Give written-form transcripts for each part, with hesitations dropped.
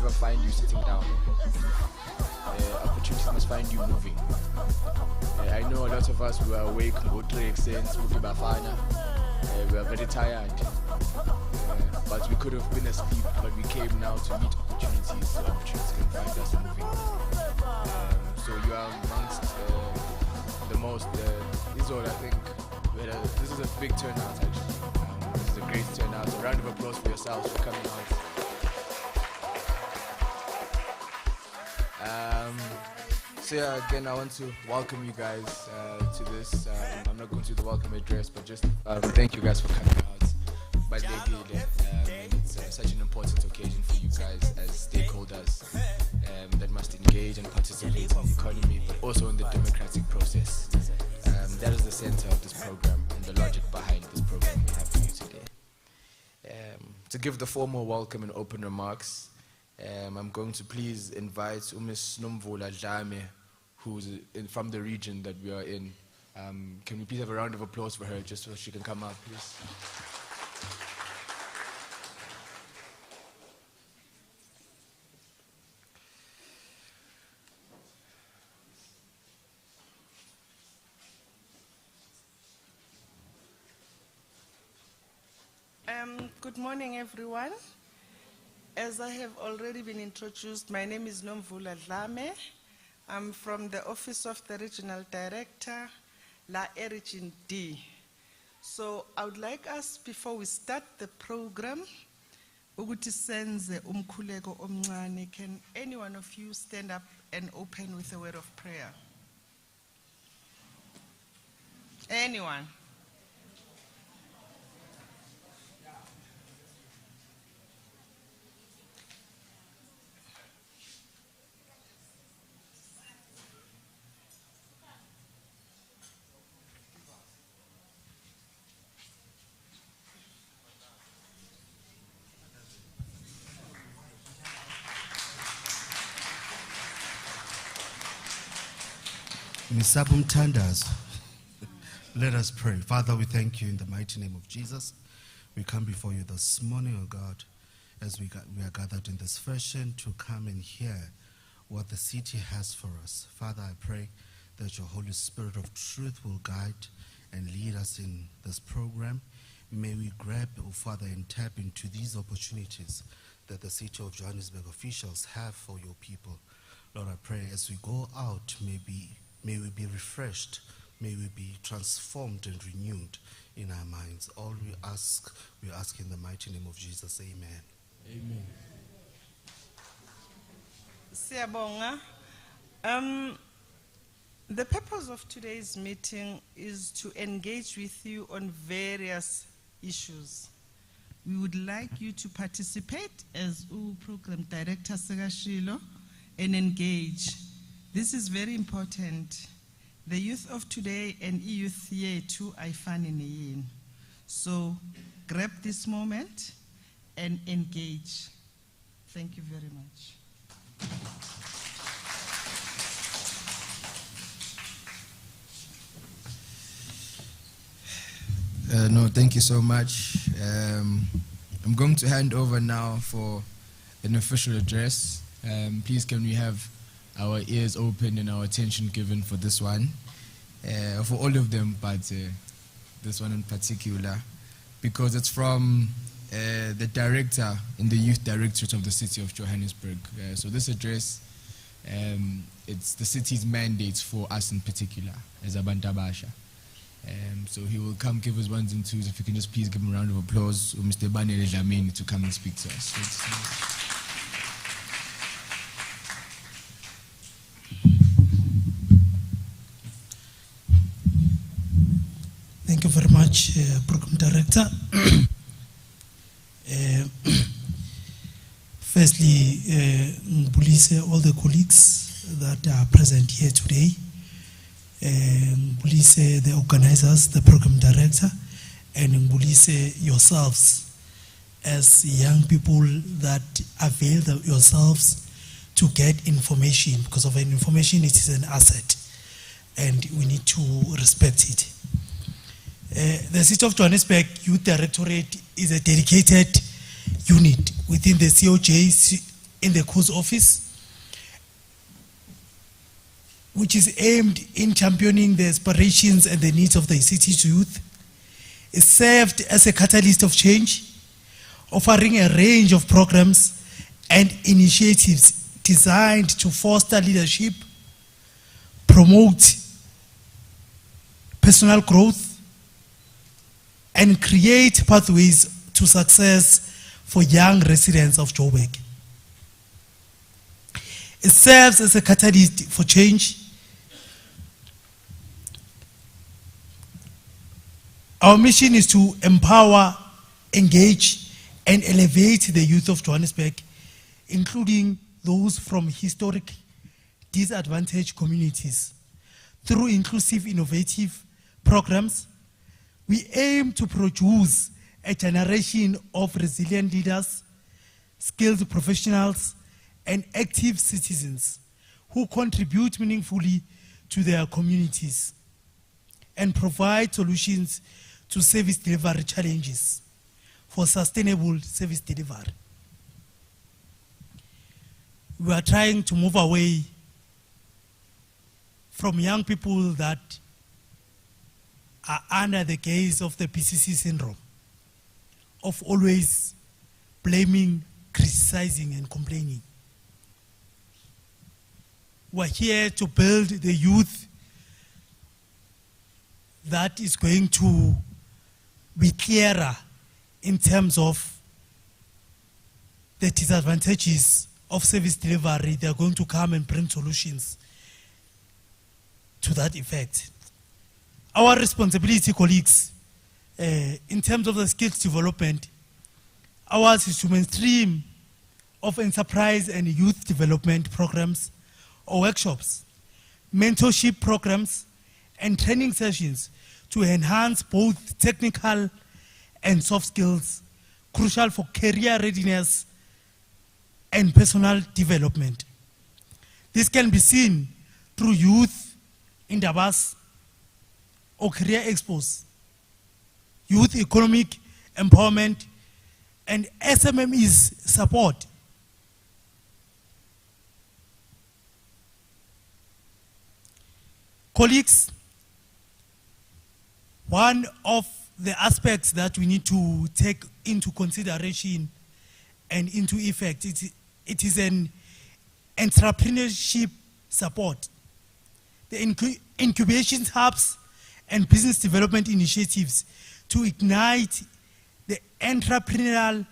never find you sitting down. Opportunities must find you moving. I know a lot of us, we were awake, we were very tired, but we could have been asleep, but we came now to meet opportunities, so opportunities can find us moving. So you are amongst the most, this is all I think, this is a big turnout actually. This is a great turnout. A round of applause for yourselves for coming out. So yeah, again, I want to welcome you guys to this. I'm not going to do the welcome address, but just thank you guys for coming out. But it's such an important occasion for you guys as stakeholders that must engage and participate in the economy, but also in the democratic process. That is the center of this program and the logic behind this program we have for you today. To give the formal welcome and open remarks, I'm going to please invite Ms. Nomvula Dlame, who's from the region that we are in. Can we please have a round of applause for her, just so she can come up, please? Good morning, everyone. As I have already been introduced, my name is Nomvula Dlame. I'm from the Office of the Regional Director, La Region D. So I would like us, before we start the program, can any one of you stand up and open with a word of prayer? Anyone? Let us pray. Father, we thank you in the mighty name of Jesus. We come before you this morning, oh God, as we are gathered in this fashion to come and hear what the city has for us. Father, I pray that your Holy Spirit of truth will guide and lead us in this program. May we grab, oh Father, and tap into these opportunities that the City of Johannesburg officials have for your people. Lord, I pray as we go out, may we be refreshed, may we be transformed and renewed in our minds. All we ask in the mighty name of Jesus. Amen. Amen. Siyabonga. The purpose of today's meeting is to engage with you on various issues. We would like you to participate as Program Director Segashilo and engage. This is very important. The youth of today and youth here too are finding. So grab this moment and engage. Thank you very much. No, thank you so much. I'm going to hand over now for an official address. Please, can we have our ears open and our attention given for this one? For all of them, but this one in particular, because it's from the director in the Youth Directorate of the City of Johannesburg. So this address, it's the city's mandate for us in particular, as Abantabasha. So he will come give us ones and twos. If you can just please give him a round of applause for Mr. Banele Dlamini to come and speak to us. Thank you very much, Program Director. Firstly, Mbulise, all the colleagues that are present here today. Mbulise, the organizers, the Program Director, and Mbulise yourselves as young people that avail yourselves to get information, because of information it is an asset and we need to respect it. The City of Johannesburg Youth Directorate is a dedicated unit within the COJ in the cause office, which is aimed in championing the aspirations and the needs of the city's youth. It served as a catalyst of change, offering a range of programs and initiatives designed to foster leadership, promote personal growth, and create pathways to success for young residents of Joburg. It serves as a catalyst for change. Our mission is to empower, engage, and elevate the youth of Johannesburg, including those from historic disadvantaged communities. Through inclusive, innovative programs, we aim to produce a generation of resilient leaders, skilled professionals, and active citizens who contribute meaningfully to their communities and provide solutions to service delivery challenges for sustainable service delivery. We are trying to move away from young people that are under the gaze of the PCC syndrome, of always blaming, criticizing, and complaining. We're here to build the youth that is going to be clearer in terms of the disadvantages of service delivery. They're going to come and bring solutions to that effect. Our responsibility, colleagues, in terms of the skills development, ours is to mainstream of enterprise and youth development programs or workshops, mentorship programs, and training sessions to enhance both technical and soft skills, crucial for career readiness and personal development. This can be seen through youth indabas or career expos, youth economic empowerment, and SMMEs support. Colleagues, one of the aspects that we need to take into consideration and into effect, it is an entrepreneurship support. The incubation hubs and business development initiatives to ignite the entrepreneurial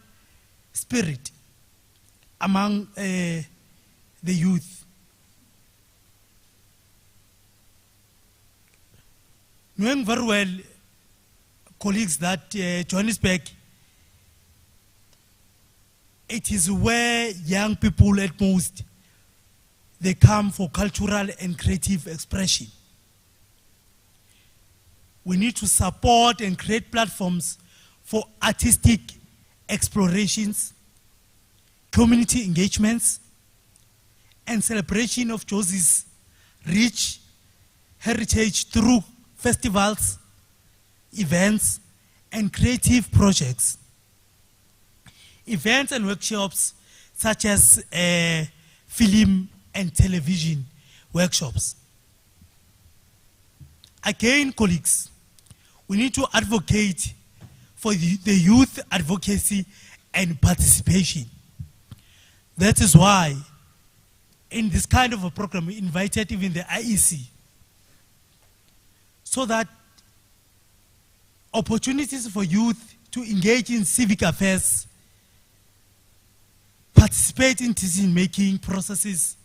spirit among the youth. Knowing very well, colleagues, that Johannesburg, it is where young people at most, they come for cultural and creative expression. We need to support and create platforms for artistic explorations, community engagements, and celebration of Josi's rich heritage through festivals, events, and creative projects. Events and workshops such as film and television workshops. Again, colleagues, we need to advocate for the youth advocacy and participation. That is why in this kind of a program we invited even the IEC, so that opportunities for youth to engage in civic affairs, participate in decision-making processes,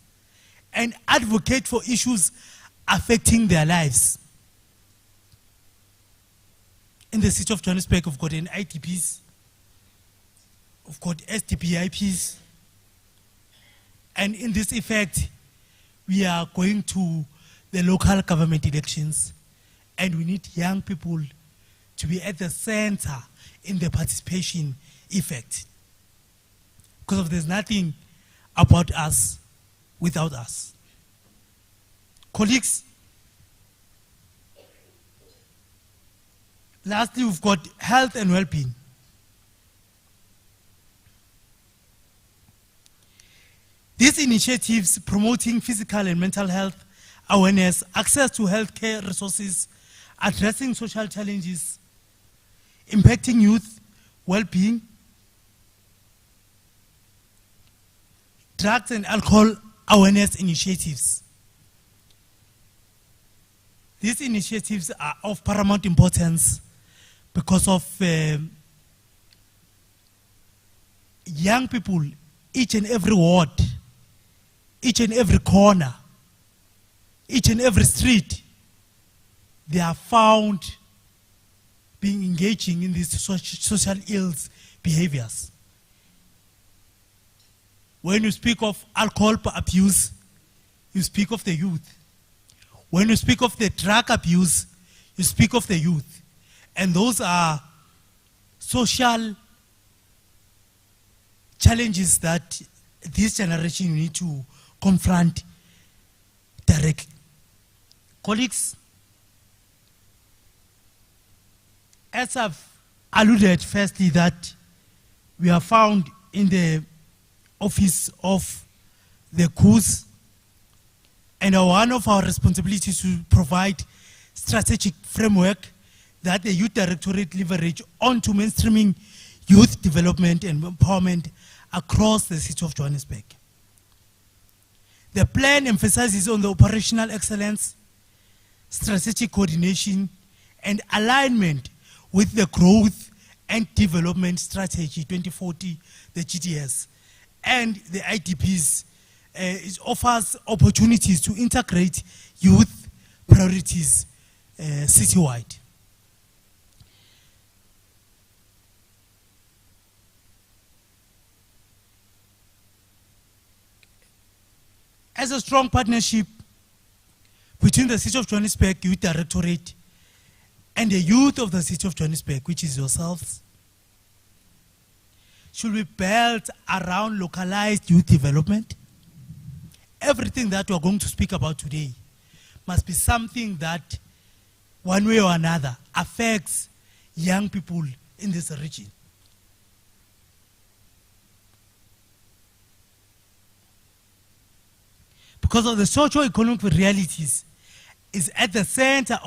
and advocate for issues affecting their lives. In the city of Johannesburg, we've got IDPs, we've got SDPIPs, and in this effect, we are going to the local government elections, and we need young people to be at the center in the participation effect. Because there's nothing about us without us. Colleagues, lastly, we've got health and well-being. These initiatives promoting physical and mental health awareness, access to healthcare resources, addressing social challenges, impacting youth well-being, drugs and alcohol awareness initiatives. These initiatives are of paramount importance because of young people, each and every ward, each and every corner, each and every street, they are found being engaging in these social ills behaviors. When you speak of alcohol abuse, you speak of the youth. When you speak of the drug abuse, you speak of the youth. And those are social challenges that this generation need to confront directly. Colleagues, as I've alluded firstly that we are found in the office of the COOS, and one of our responsibilities to provide strategic framework that the Youth Directorate leverage onto mainstreaming youth development and empowerment across the City of Johannesburg. The plan emphasizes on the operational excellence, strategic coordination, and alignment with the growth and development strategy 2040, the GDS, and the IDPs. It offers opportunities to integrate youth priorities citywide. As a strong partnership between the City of Johannesburg Youth Directorate and the youth of the City of Johannesburg, which is yourselves, should be built around localized youth development. Everything that we are going to speak about today must be something that, one way or another, affects young people in this region. Because of the socio-economic realities, is at the center,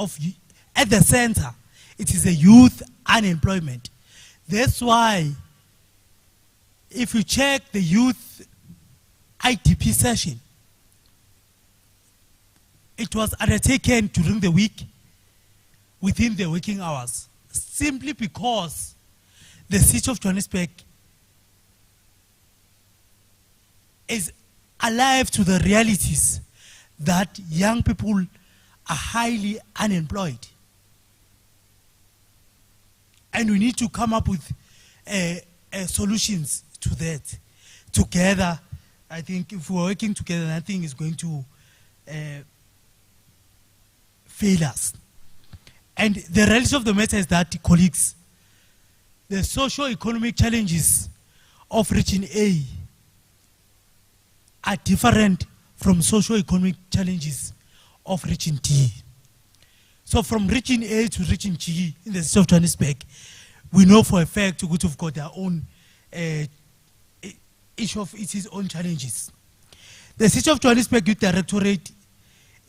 it is a youth unemployment. That's why, if you check the youth IDP session, it was undertaken during the week, within the working hours, simply because the City of Johannesburg is alive to the realities that young people are highly unemployed. And we need to come up with solutions to that. Together, I think if we're working together, nothing is going to fail us. And the reality of the matter is that, colleagues, the socio-economic challenges of Region A are different from socio-economic challenges of Region D. So from Region A to Region G in the City of Johannesburg, we know for a fact we've got their own each of its own challenges. The City of Johannesburg Youth Directorate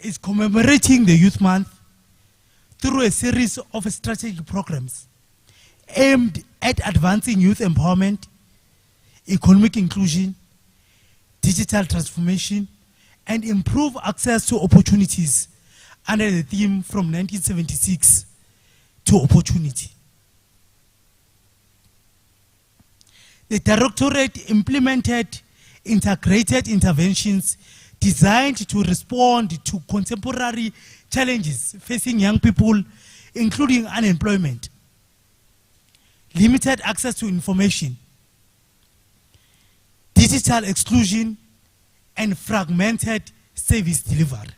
is commemorating the Youth Month through a series of strategic programs aimed at advancing youth empowerment, economic inclusion, digital transformation, and improve access to opportunities under the theme from 1976 to opportunity. The Directorate implemented integrated interventions designed to respond to contemporary challenges facing young people, including unemployment, limited access to information, digital exclusion, and fragmented service delivery.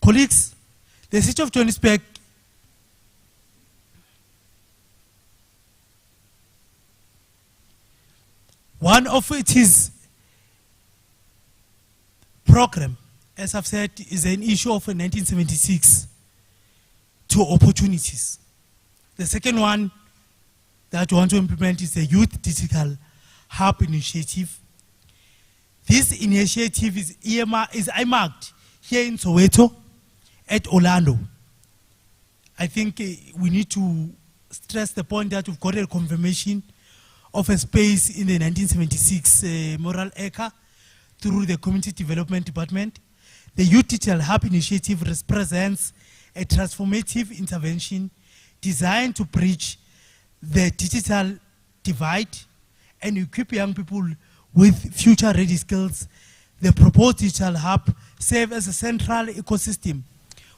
Colleagues, the City of Johannesburg one of its program, as I've said, is an issue of 1976 to opportunities. The second one that we want to implement is the Youth Digital Hub Initiative. This initiative is earmarked here in Soweto at Orlando. I think we need to stress the point that we've got a confirmation of a space in the 1976 Moral Acre through the Community Development Department. The Youth Digital Hub Initiative represents a transformative intervention designed to bridge the digital divide and equip young people with future-ready skills. The proposed digital hub serves as a central ecosystem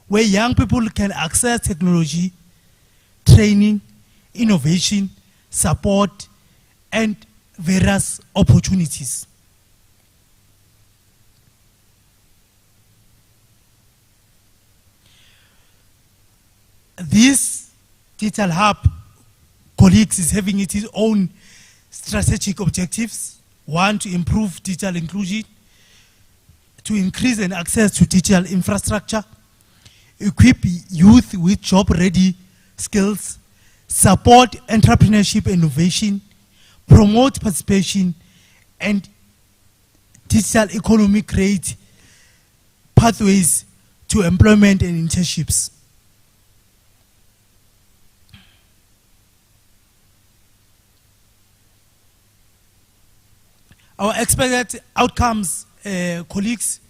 where young people can access technology, training, innovation, support, and various opportunities. This digital hub, colleagues, is having its own strategic objectives. One, to improve digital inclusion, to increase and access to digital infrastructure, equip youth with job-ready skills, support entrepreneurship and innovation, promote participation, and digital economy create pathways to employment and internships. Our expected outcomes, colleagues: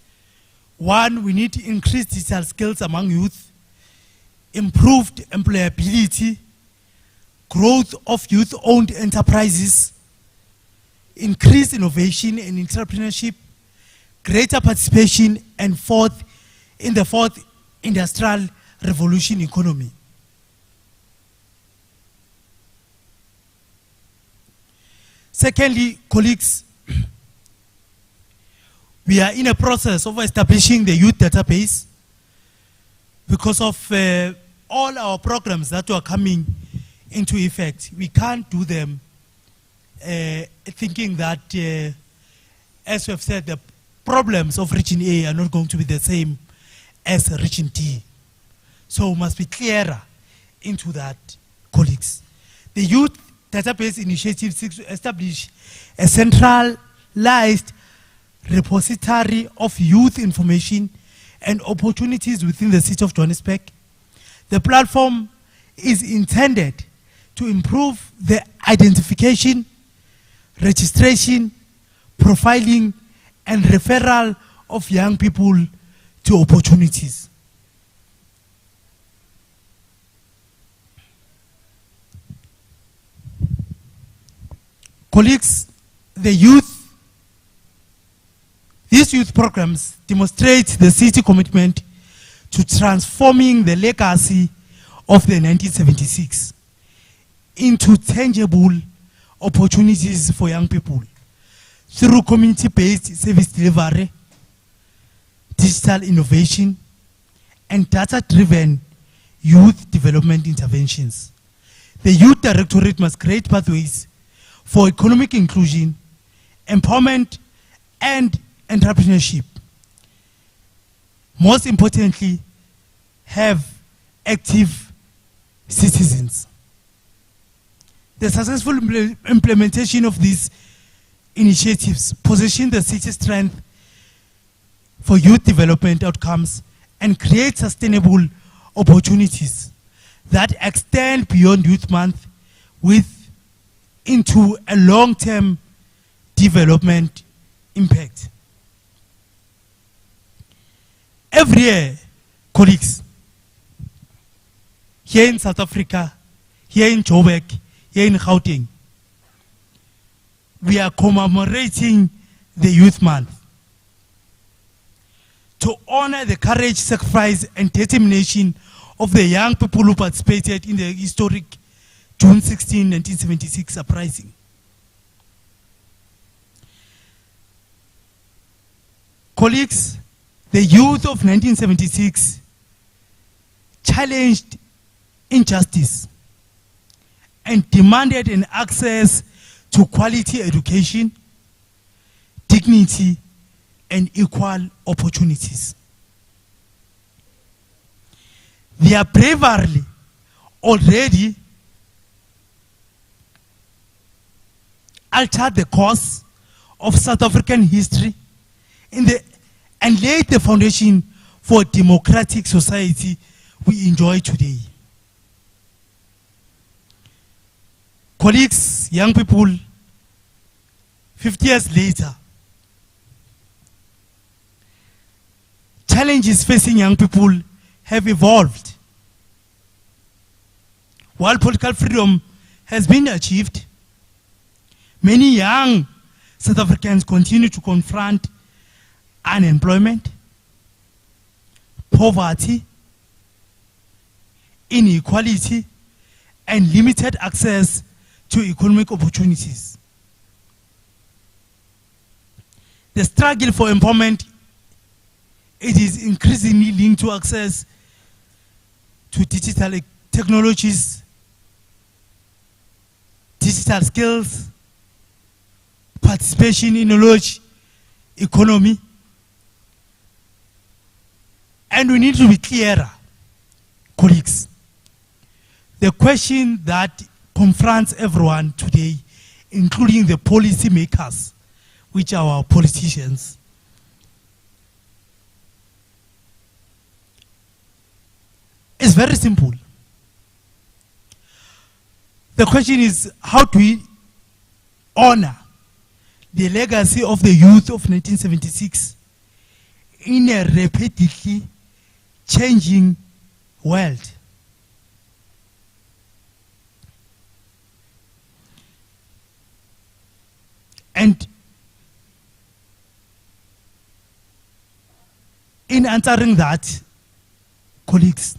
one, we need to increase digital skills among youth, improved employability, growth of youth-owned enterprises, increased innovation and entrepreneurship, greater participation, and fourth, in the fourth industrial revolution economy. Secondly, colleagues, we are in a process of establishing the youth database because of all our programs that are coming into effect. We can't do them thinking that, as we have said, the problems of Region A are not going to be the same as Region D. So we must be clearer into that, colleagues. The Youth Database Initiative seeks to establish a centralized repository of youth information and opportunities within the City of Johannesburg. The platform is intended to improve the identification, registration, profiling, and referral of young people to opportunities. Colleagues, these youth programs demonstrate the city commitment to transforming the legacy of the 1976 into tangible opportunities for young people through community-based service delivery, digital innovation, and data-driven youth development interventions. The Youth Directorate must create pathways for economic inclusion, empowerment, and entrepreneurship. Most importantly, have active citizens. The successful implementation of these initiatives position the city's strength for youth development outcomes and create sustainable opportunities that extend beyond Youth Month into a long-term development impact. Every year, colleagues, here in South Africa, here in Joburg, here in Gauteng, we are commemorating the Youth Month to honor the courage, sacrifice, and determination of the young people who participated in the historic June 16, 1976 uprising. Colleagues, the youth of 1976 challenged injustice and demanded an access to quality education, dignity, and equal opportunities. Their bravery already altered the course of South African history and laid the foundation for democratic society we enjoy today. Colleagues, young people, 50 years later, challenges facing young people have evolved. While political freedom has been achieved, many young South Africans continue to confront unemployment, poverty, inequality, and limited access to economic opportunities. The struggle for employment, it is increasingly linked to access to digital technologies, digital skills, participation in knowledge economy. And we need to be clearer, colleagues. The question that confronts everyone today, including the policy makers, which are our politicians, is very simple. The question is, how do we honor the legacy of the youth of 1976 in a rapidly changing world? And in answering that, colleagues,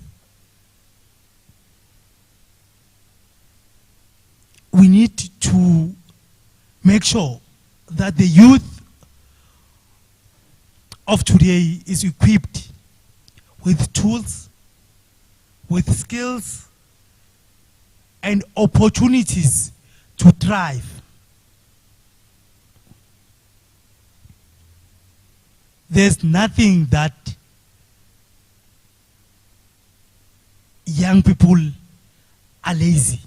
we need to make sure that the youth of today is equipped with tools, with skills, and opportunities to thrive. There's nothing that young people are lazy.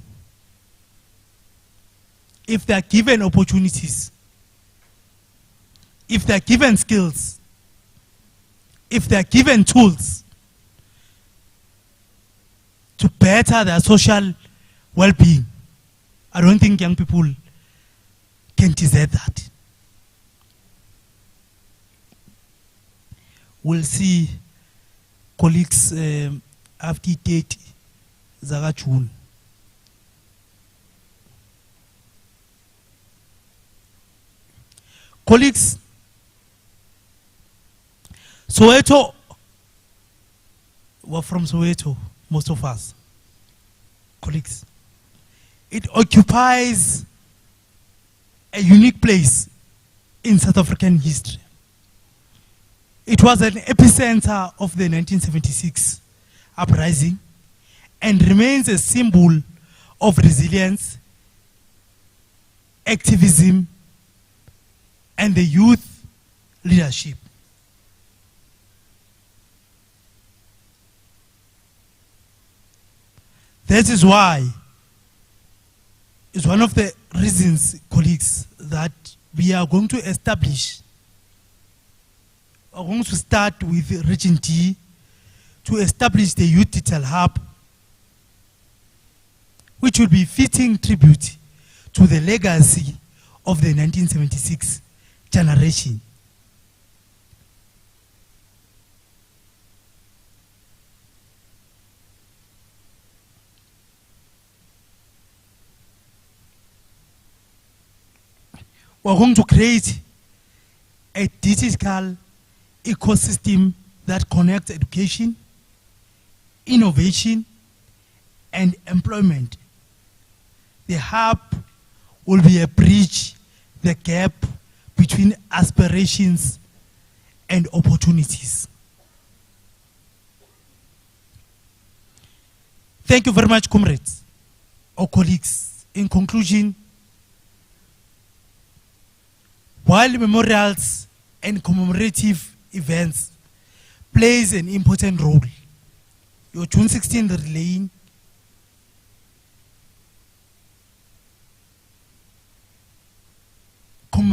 If they are given opportunities, if they are given skills, if they are given tools to better their social well-being, I don't think young people can desert that. We'll see colleagues after date Zara June. Colleagues, Soweto, we're from Soweto, most of us. Colleagues, it occupies a unique place in South African history. It was an epicenter of the 1976 uprising and remains a symbol of resilience, activism, and the youth leadership. That is why, it's one of the reasons, colleagues, that we are going to establish, we're going to start with Region D to establish the Youth Digital Hub, which will be fitting tribute to the legacy of the 1976 generation. We're going to create a digital ecosystem that connects education, innovation, and employment. The hub will be a bridge, the gap between aspirations and opportunities. Thank you very much, comrades or colleagues. In conclusion, while memorials and commemorative events plays an important role, your June 16 relaying,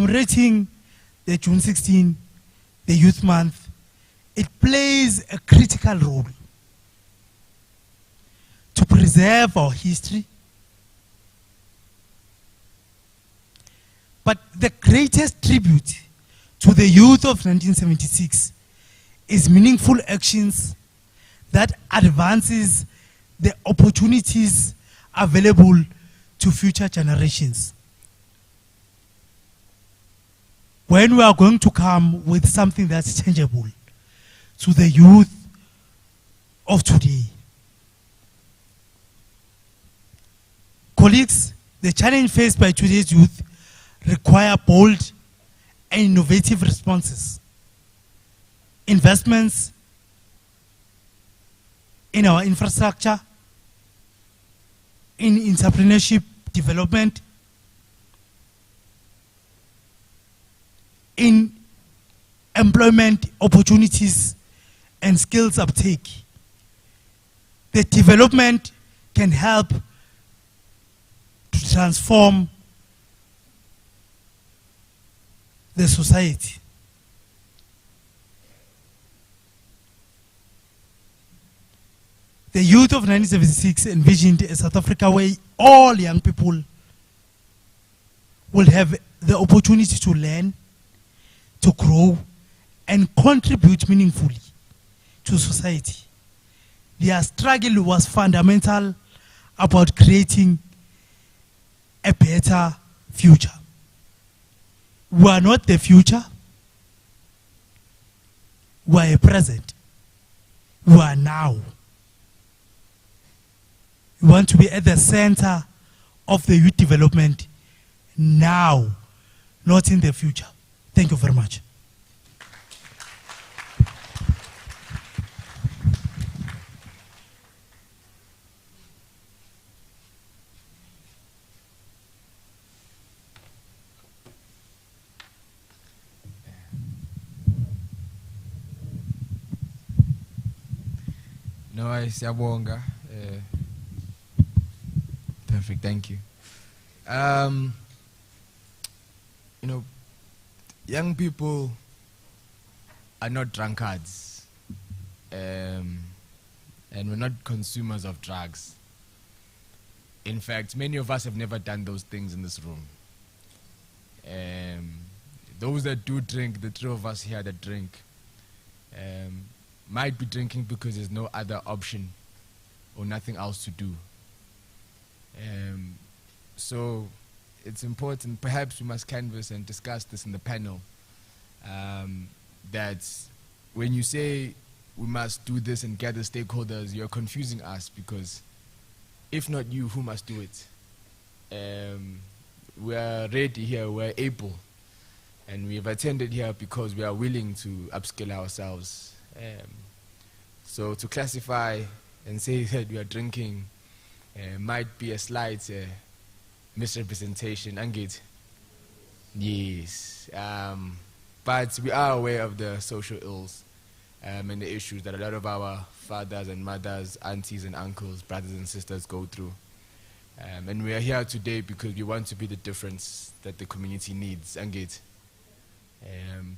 commemorating the June 16, the Youth Month, it plays a critical role to preserve our history. But the greatest tribute to the youth of 1976 is meaningful actions that advances the opportunities available to future generations. When we are going to come with something that's tangible to the youth of today. Colleagues, the challenge faced by today's youth require bold and innovative responses. Investments in our infrastructure, in entrepreneurship development, in employment opportunities and skills uptake. The development can help to transform the society. The youth of 1976 envisioned a South Africa where all young people will have the opportunity to learn, to grow, and contribute meaningfully to society. Their struggle was fundamental about creating a better future. We are not the future. We are a present. We are now. We want to be at the center of the youth development now, not in the future. Thank you very much. No, siyabonga. Perfect, thank you. You know, young people are not drunkards, and we're not consumers of drugs. In fact, many of us have never done those things in this room. Those that do drink, the three of us here that drink, might be drinking because there's no other option or nothing else to do. So it's important, perhaps we must canvass and discuss this in the panel, that when you say we must do this and gather stakeholders, you're confusing us, because if not you, who must do it? We are ready here, we're able, and we've attended here because we are willing to upskill ourselves. So to classify and say that we are drinking might be a slight misrepresentation, Angit. Yes. But we are aware of the social ills and the issues that a lot of our fathers and mothers, aunties and uncles, brothers and sisters go through. And we are here today because we want to be the difference that the community needs, Angit.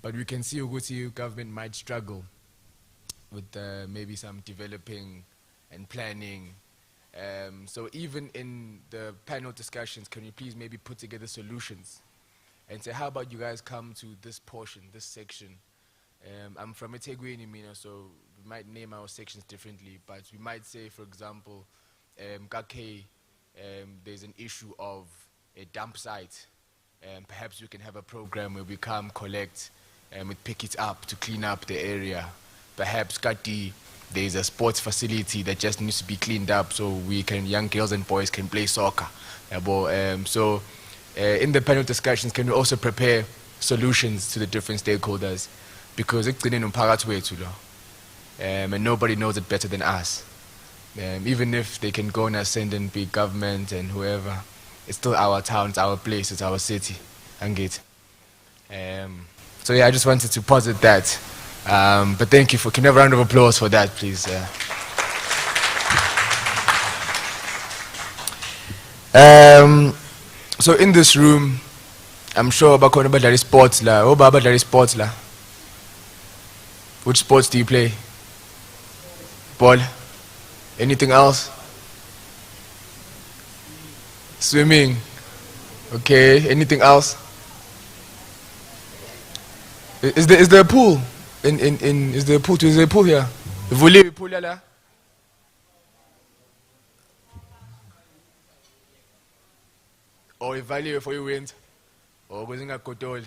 But we can see Uguti government might struggle with maybe some developing and planning. So even in the panel discussions, can you please maybe put together solutions and say, how about you guys come to this portion, this section? I'm from eThekwini, Mina, so we might name our sections differently, but we might say, for example, Kake, there's an issue of a dump site. Perhaps we can have a program where we come, collect, and we pick it up to clean up the area. Perhaps Kati, there's a sports facility that just needs to be cleaned up so young girls and boys can play soccer. So in the panel discussions, can we also prepare solutions to the different stakeholders? Because it's and nobody knows it better than us. Even if they can go and ascend and be government and whoever, it's still our town, it's our place, it's our city. So yeah, I just wanted to posit that. But thank you can you have a round of applause for that, please? So in this room, I'm sure bakhona badlala sports la. Obaba badlala sports la. Which sports do you play? Ball. Anything else? Swimming. Okay. Anything else? Is there a pool? Is there a pool? Is there a pool here? Volley pool la. Or value for you wins. Or going to Kotoli.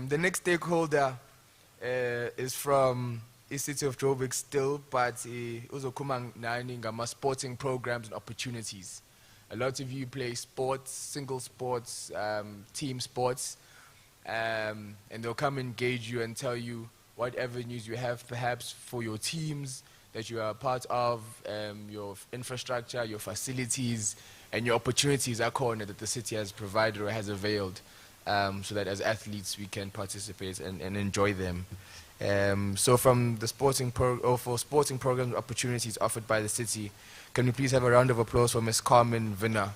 The next stakeholder is from the City of Joburg still, but uzokuma nani ngama sporting programs and opportunities. A lot of you play sports, single sports, team sports, and they'll come engage you and tell you what avenues you have perhaps for your teams that you are part of, your infrastructure, your facilities, and your opportunities are corner that the city has provided or has availed, so that as athletes we can participate and enjoy them. So from the sporting programs opportunities offered by the city, can we please have a round of applause for Ms. Carmen Vina?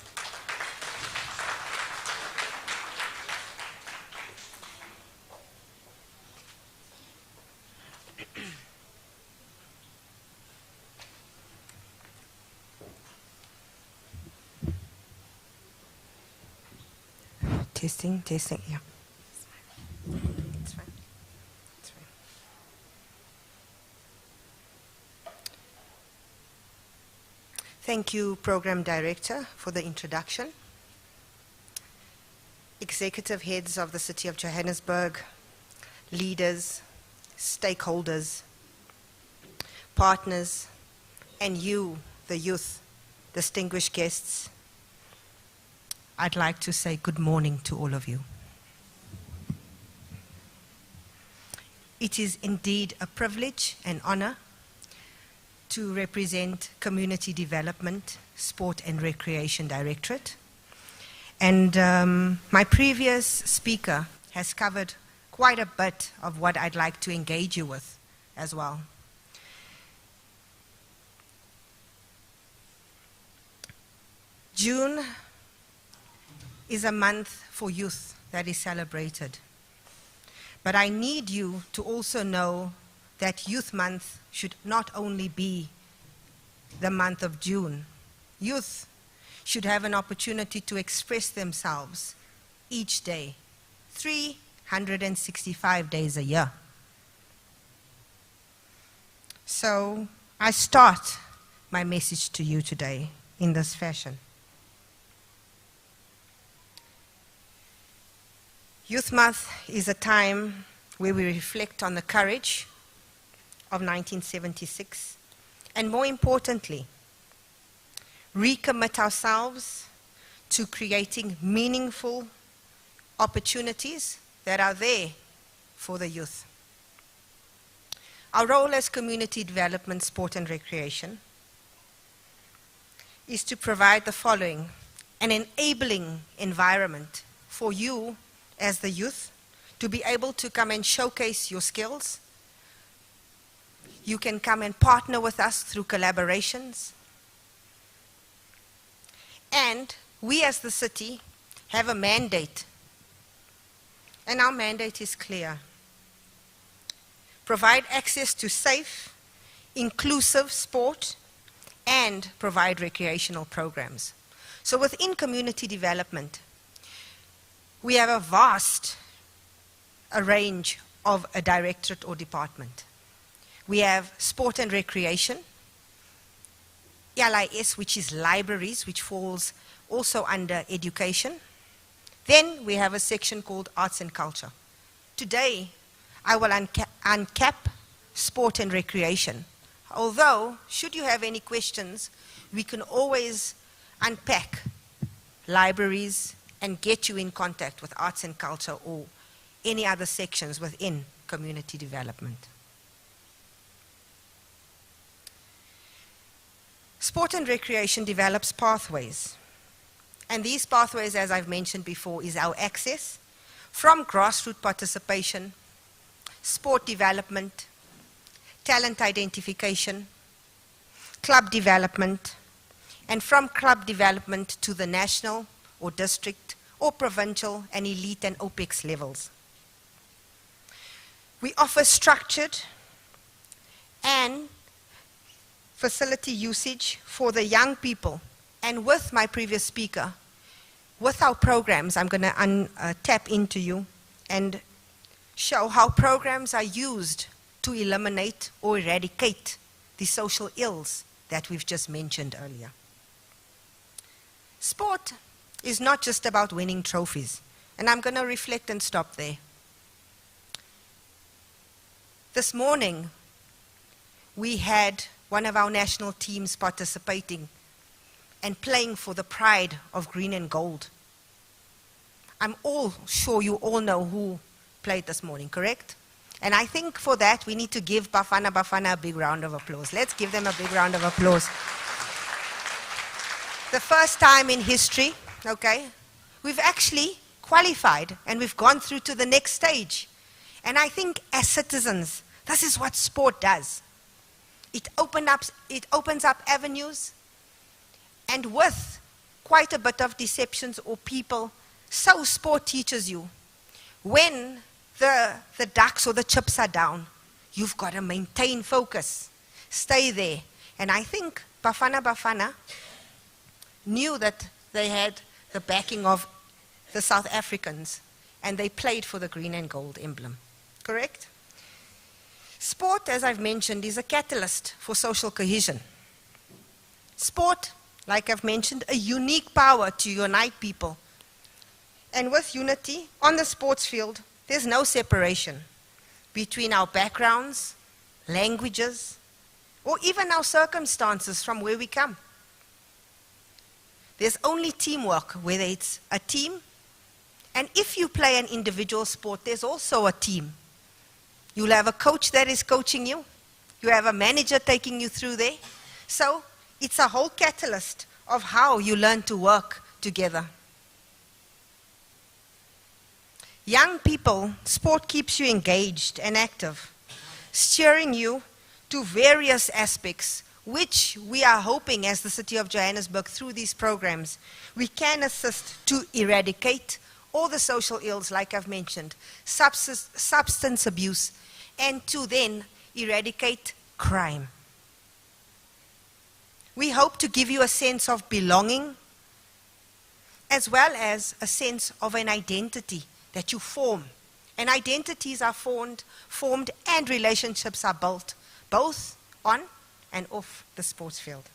Testing, yeah. It's fine. Thank you, Program Director, for the introduction. Executive heads of the City of Johannesburg, leaders, stakeholders, partners, and you, the youth, distinguished guests, I'd like to say good morning to all of you. It is indeed a privilege and honor to represent Community Development, Sport and Recreation Directorate. And my previous speaker has covered quite a bit of what I'd like to engage you with as well. June is a month for youth that is celebrated. But I need you to also know that Youth Month should not only be the month of June. Youth should have an opportunity to express themselves each day, 365 days a year. So I start my message to you today in this fashion. Youth Month is a time where we reflect on the courage of 1976 and, more importantly, recommit ourselves to creating meaningful opportunities that are there for the youth. Our role as Community Development, Sport and Recreation is to provide the following: an enabling environment for you as the youth to be able to come and showcase your skills. You can come and partner with us through collaborations. And we as the city have a mandate. And our mandate is clear. Provide access to safe, inclusive sport and provide recreational programs. So within community development, we have a vast range of a directorate or department. We have sport and recreation, LIS, which is libraries, which falls also under education. Then we have a section called arts and culture. Today, I will uncap sport and recreation. Although, should you have any questions, we can always unpack libraries and get you in contact with arts and culture or any other sections within community development. Sport and recreation develops pathways. And these pathways, as I've mentioned before, is our access from grassroots participation, sport development, talent identification, club development, and from club development to the national or district or provincial and elite and OPEX levels. We offer structured and facility usage for the young people. And with my previous speaker, with our programs, I'm going to tap into you and show how programs are used to eliminate or eradicate the social ills that we've just mentioned earlier. Sport is not just about winning trophies, and I'm going to reflect and stop there. This morning, we had one of our national teams participating and playing for the pride of green and gold. I'm all sure you all know who played this morning, correct? And I think for that, we need to give Bafana Bafana a big round of applause. Let's give them a big round of applause. The first time in history, okay, we've actually qualified and we've gone through to the next stage. And I think as citizens, this is what sport does. It opens up avenues, and with quite a bit of deceptions or people, so sport teaches you. When the ducks or the chips are down, you've got to maintain focus. Stay there. And I think Bafana Bafana knew that they had the backing of the South Africans, and they played for the green and gold emblem. Correct? Sport, as I've mentioned, is a catalyst for social cohesion. Sport, like I've mentioned, a unique power to unite people. And with unity on the sports field, there's no separation between our backgrounds, languages, or even our circumstances from where we come. There's only teamwork, whether it's a team, and if you play an individual sport, there's also a team. You'll have a coach that is coaching you. You have a manager taking you through there. So it's a whole catalyst of how you learn to work together. Young people, sport keeps you engaged and active, steering you to various aspects, which we are hoping as the City of Johannesburg, through these programs, we can assist to eradicate all the social ills, like I've mentioned, substance abuse, and to then eradicate crime. We hope to give you a sense of belonging, as well as a sense of an identity that you form. And identities are formed and relationships are built, both on and off the sports field.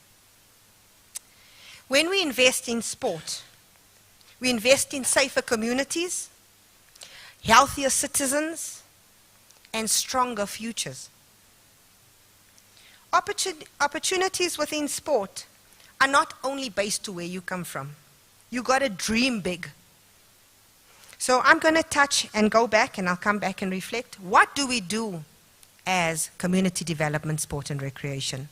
When we invest in sport, we invest in safer communities, healthier citizens, and stronger futures. Opportunities within sport are not only based to where you come from. You got to dream big. So I'm going to touch and go back, and I'll come back and reflect. What do we do as community development, sport and recreation?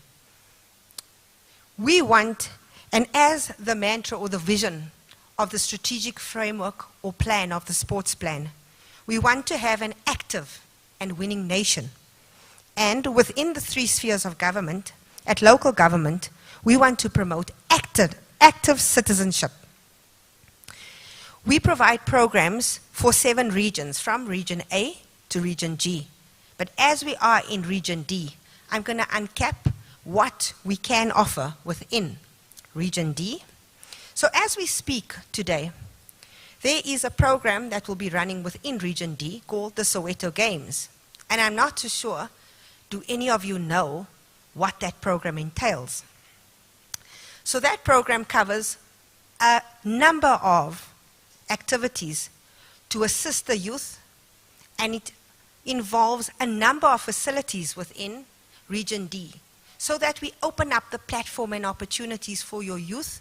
We want, and as the mantra or the vision of the strategic framework or plan of the sports plan, we want to have an active and winning nation. And within the three spheres of government, at local government, we want to promote active citizenship. We provide programs for 7 regions, from Region A to Region G. But as we are in Region D, I'm going to uncap what we can offer within Region D. So as we speak today, there is a program that will be running within Region D called the Soweto Games. And I'm not too sure, do any of you know what that program entails? So that program covers a number of activities to assist the youth, and it involves a number of facilities within Region D, so that we open up the platform and opportunities for your youth,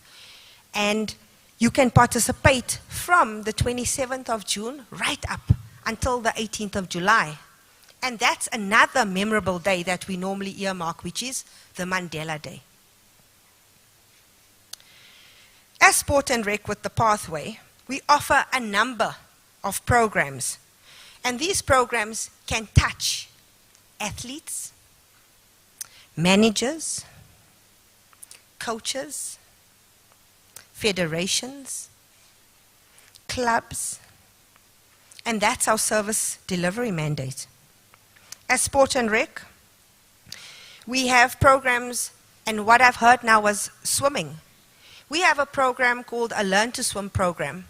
and you can participate from the 27th of June right up until the 18th of July. And that's another memorable day that we normally earmark, which is the Mandela Day. As Sport and Rec with the Pathway, we offer a number of programs. And these programs can touch athletes, managers, coaches, federations, clubs, and that's our service delivery mandate. As Sport and Rec, we have programs, and what I've heard now was swimming. We have a program called a Learn to Swim program,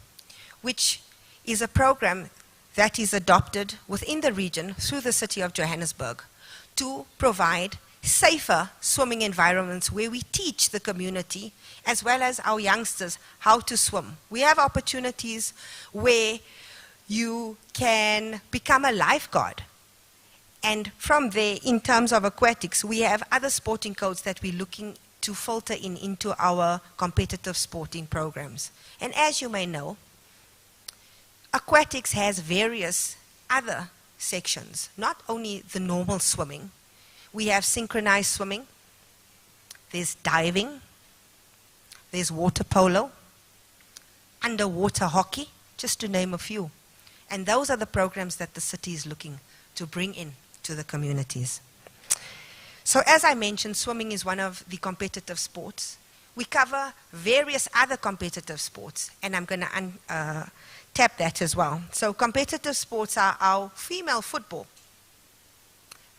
which is a program that is adopted within the region through the City of Johannesburg to provide safer swimming environments where we teach the community as well as our youngsters how to swim. We have opportunities where you can become a lifeguard. And from there, in terms of aquatics, we have other sporting codes that we're looking to filter into our competitive sporting programs. And as you may know, aquatics has various other sections, not only the normal swimming. We have synchronized swimming, there's diving, there's water polo, underwater hockey, just to name a few. And those are the programs that the city is looking to bring in to the communities. So as I mentioned, swimming is one of the competitive sports. We cover various other competitive sports, and I'm going to tap that as well. So competitive sports are our female football,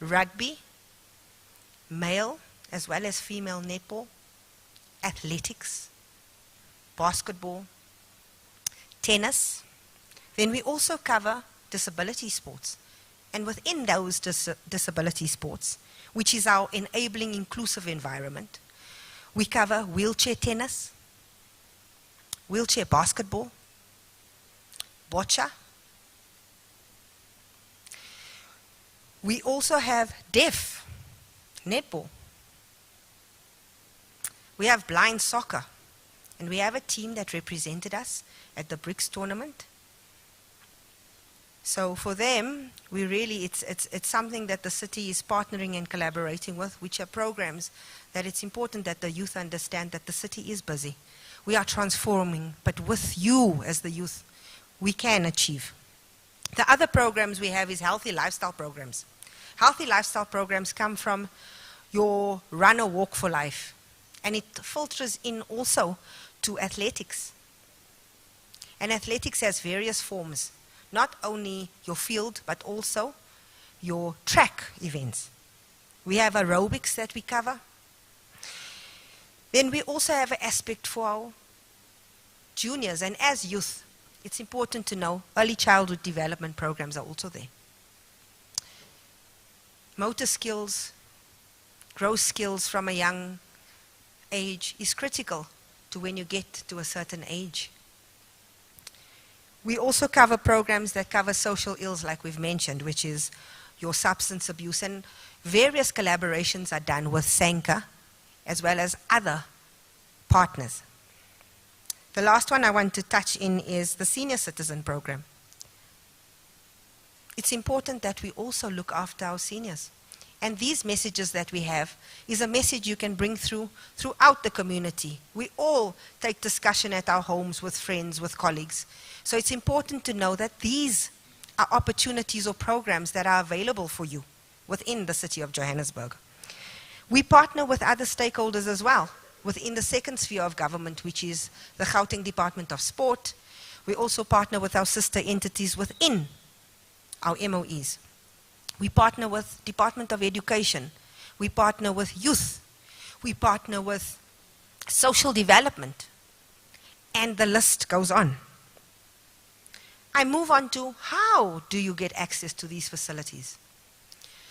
rugby, male as well as female netball, athletics, basketball, tennis. Then we also cover disability sports. And within those disability sports, which is our enabling inclusive environment, we cover wheelchair tennis, wheelchair basketball, boccia. We also have deaf netball. We have blind soccer. And we have a team that represented us at the BRICS tournament. So for them, we really, it's something that the city is partnering and collaborating with, which are programs that it's important that the youth understand that the city is busy. We are transforming, but with you as the youth, we can achieve. The other programs we have is healthy lifestyle programs. Healthy lifestyle programs come from your run or walk for life. And it filters in also to athletics. And athletics has various forms. Not only your field, but also your track events. We have aerobics that we cover. Then we also have an aspect for our juniors. And as youth, it's important to know early childhood development programs are also there. Motor skills, growth skills from a young age is critical to when you get to a certain age. We also cover programs that cover social ills, like we've mentioned, which is your substance abuse, and various collaborations are done with SANCA as well as other partners. The last one I want to touch in is the senior citizen program. It's important that we also look after our seniors. And these messages that we have is a message you can bring throughout the community. We all take discussion at our homes with friends, with colleagues. So it's important to know that these are opportunities or programs that are available for you within the City of Johannesburg. We partner with other stakeholders as well within the second sphere of government, which is the Gauteng Department of Sport. We also partner with our sister entities within our MOEs. We partner with Department of Education. We partner with youth. We partner with social development. And the list goes on. I move on to how do you get access to these facilities.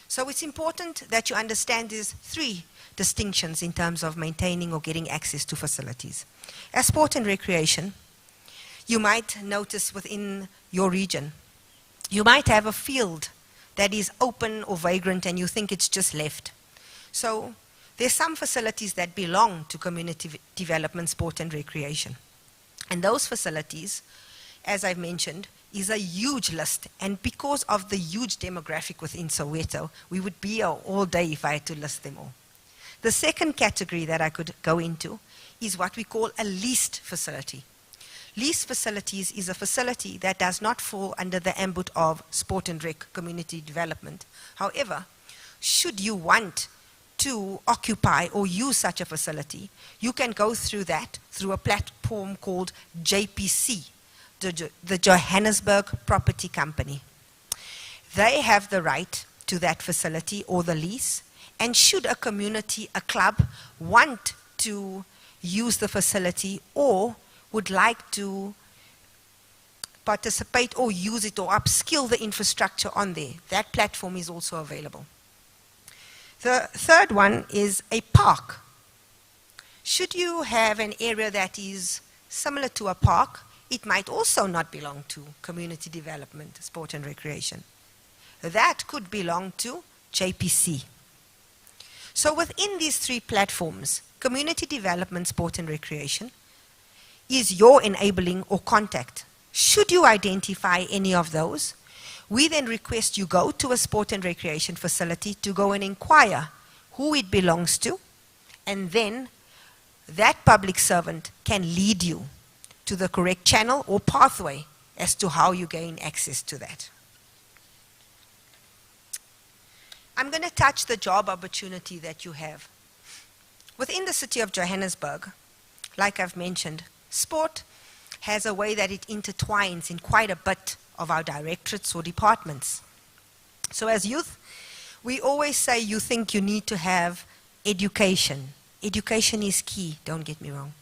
So it's important that you understand these three distinctions in terms of maintaining or getting access to facilities. As sport and recreation, you might notice within your region, you might have a field that is open or vagrant and you think it's just left. So there's some facilities that belong to community development, sport and recreation. And those facilities, as I've mentioned, is a huge list. And because of the huge demographic within Soweto, we would be here all day if I had to list them all. The second category that I could go into is what we call a leased facility. Leased facilities is a facility that does not fall under the ambit of sport and rec community development. However, should you want to occupy or use such a facility, you can go through that through a platform called JPC, the Johannesburg Property Company. They have the right to that facility or the lease, and should a community, a club, want to use the facility or would like to participate or use it or upskill the infrastructure on there, that platform is also available. The third one is a park. Should you have an area that is similar to a park, it might also not belong to community development, sport and recreation. That could belong to JPC. So within these three platforms, community development, sport and recreation is your enabling or contact. Should you identify any of those, we then request you go to a sport and recreation facility to go and inquire who it belongs to, and then that public servant can lead you to the correct channel or pathway as to how you gain access to that. I'm going to touch the job opportunity that you have. Within the City of Johannesburg, like I've mentioned, sport has a way that it intertwines in quite a bit of our directorates or departments. So as youth, we always say you think you need to have education. Education is key, don't get me wrong.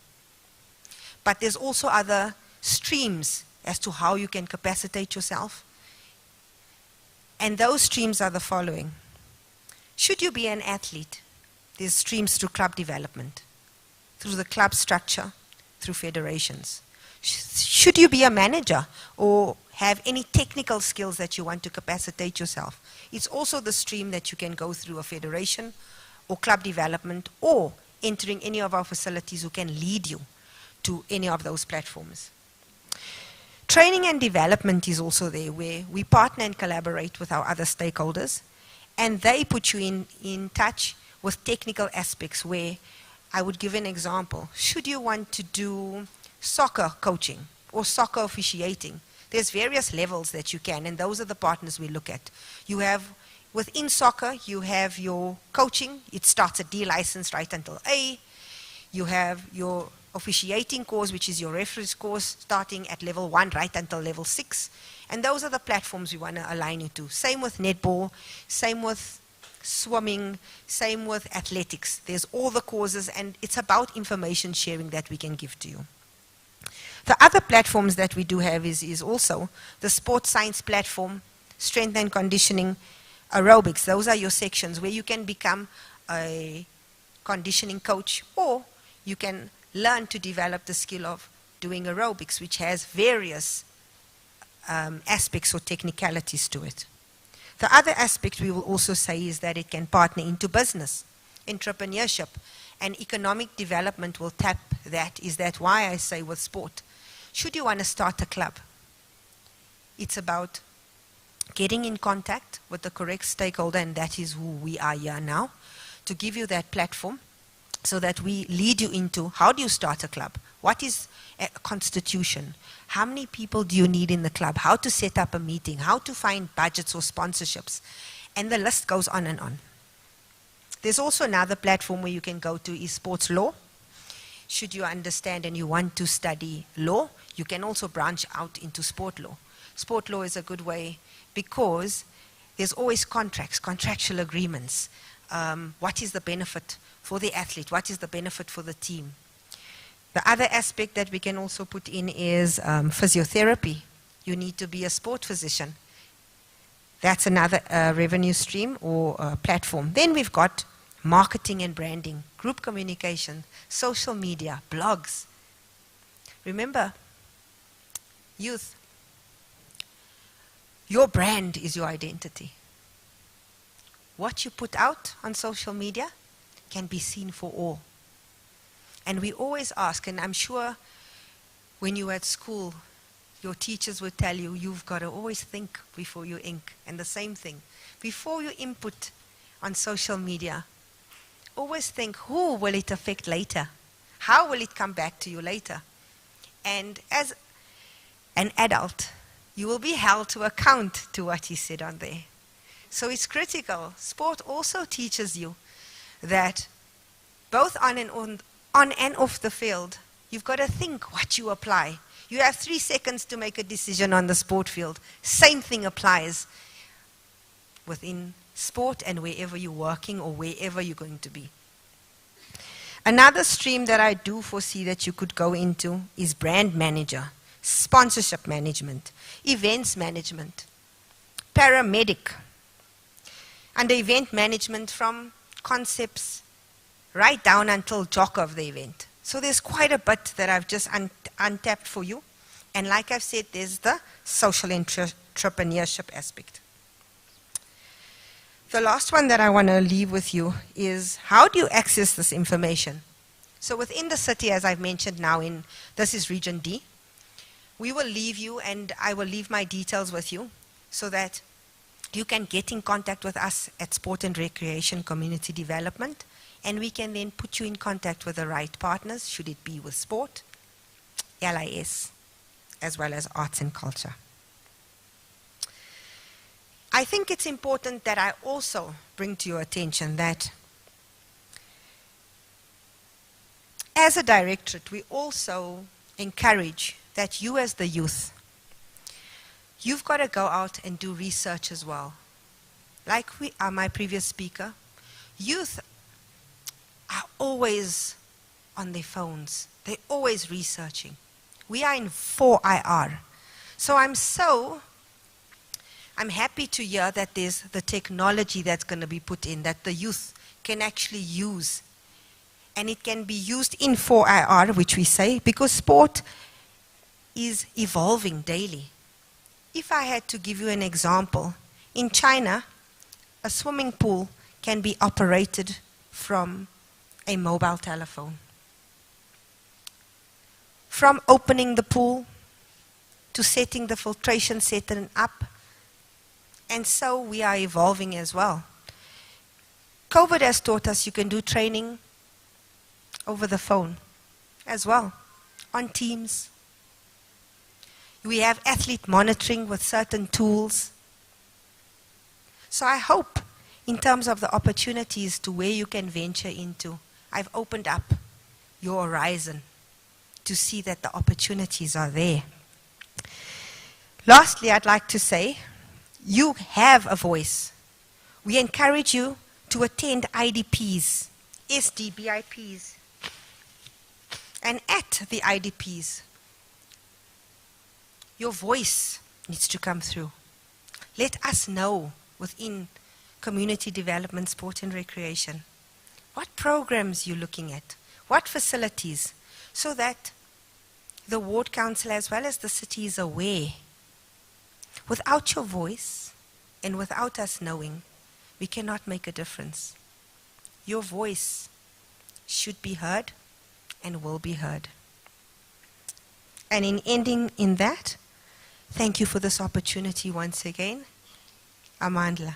But there's also other streams as to how you can capacitate yourself. And those streams are the following. Should you be an athlete, there's streams through club development, through the club structure, through federations. Should you be a manager or have any technical skills that you want to capacitate yourself, it's also the stream that you can go through a federation or club development or entering any of our facilities who can lead you to any of those platforms. Training and development is also there, where we partner and collaborate with our other stakeholders, and they put you in touch with technical aspects where, I would give an example. Should you want to do soccer coaching or soccer officiating, there's various levels that you can, and those are the partners we look at. You have, within soccer, you have your coaching. It starts at D license right until A. You have your officiating course, which is your referees course, starting at level 1 right until level 6. And those are the platforms we want to align you to. Same with netball, same with swimming, same with athletics. There's all the courses, and it's about information sharing that we can give to you. The other platforms that we do have is also the sports science platform, strength and conditioning, aerobics. Those are your sections where you can become a conditioning coach, or you can learn to develop the skill of doing aerobics, which has various aspects or technicalities to it. The other aspect we will also say is that it can partner into business, entrepreneurship, and economic development will tap that. Is that why I say with sport, should you want to start a club, it's about getting in contact with the correct stakeholder, and that is who we are here now, to give you that platform so that we lead you into how do you start a club, what is a constitution, how many people do you need in the club, how to set up a meeting, how to find budgets or sponsorships, and the list goes on and on. There's also another platform where you can go to is sports law. Should you understand and you want to study law, you can also branch out into sport law. Sport law is a good way because there's always contracts, contractual agreements. What is the benefit for the athlete? What is the benefit for the team? The other aspect that we can also put in is physiotherapy. You need to be a sport physician. That's another revenue stream or platform. Then we've got marketing and branding, group communication, social media, blogs. Remember, youth, your brand is your identity. What you put out on social media can be seen for all. And we always ask, and I'm sure when you were at school, your teachers would tell you, you've got to always think before you ink. And the same thing. Before you input on social media, always think, who will it affect later? How will it come back to you later? And as an adult, you will be held to account to what you said on there. So it's critical. Sport also teaches you that both on and off the field, you've got to think what you apply. You have 3 seconds to make a decision on the sport field. Same thing applies within sport and wherever you're working or wherever you're going to be. Another stream that I do foresee that you could go into is brand manager, sponsorship management, events management, paramedic, under event management from concepts right down until jock of the event. So there's quite a bit that I've just untapped for you. And like I've said, there's the social entrepreneurship aspect. The last one that I want to leave with you is how do you access this information? So within the city, as I've mentioned now, this is Region D, we will leave you and I will leave my details with you so that you can get in contact with us at Sport and Recreation Community Development, and we can then put you in contact with the right partners, should it be with sport, LIS, as well as arts and culture. I think it's important that I also bring to your attention that as a directorate, we also encourage that you as the youth, you've got to go out and do research as well. Like my previous speaker, youth are always on their phones. They're always researching. We are in 4IR. So I'm happy to hear that there's the technology that's going to be put in that the youth can actually use. And it can be used in 4IR, which we say, because sport is evolving daily. If I had to give you an example, in China, a swimming pool can be operated from a mobile telephone. From opening the pool to setting the filtration setting up. And so we are evolving as well. COVID has taught us you can do training over the phone as well, on Teams. We have athlete monitoring with certain tools. So I hope, in terms of the opportunities to where you can venture into, I've opened up your horizon to see that the opportunities are there. Lastly, I'd like to say, you have a voice. We encourage you to attend IDPs, SDBIPs, and at the IDPs, your voice needs to come through. Let us know within community development, sport and recreation, what programs you're looking at, what facilities, so that the ward council as well as the city is aware. Without your voice and without us knowing, we cannot make a difference. Your voice should be heard and will be heard. And in ending in that, thank you for this opportunity once again. Amandla.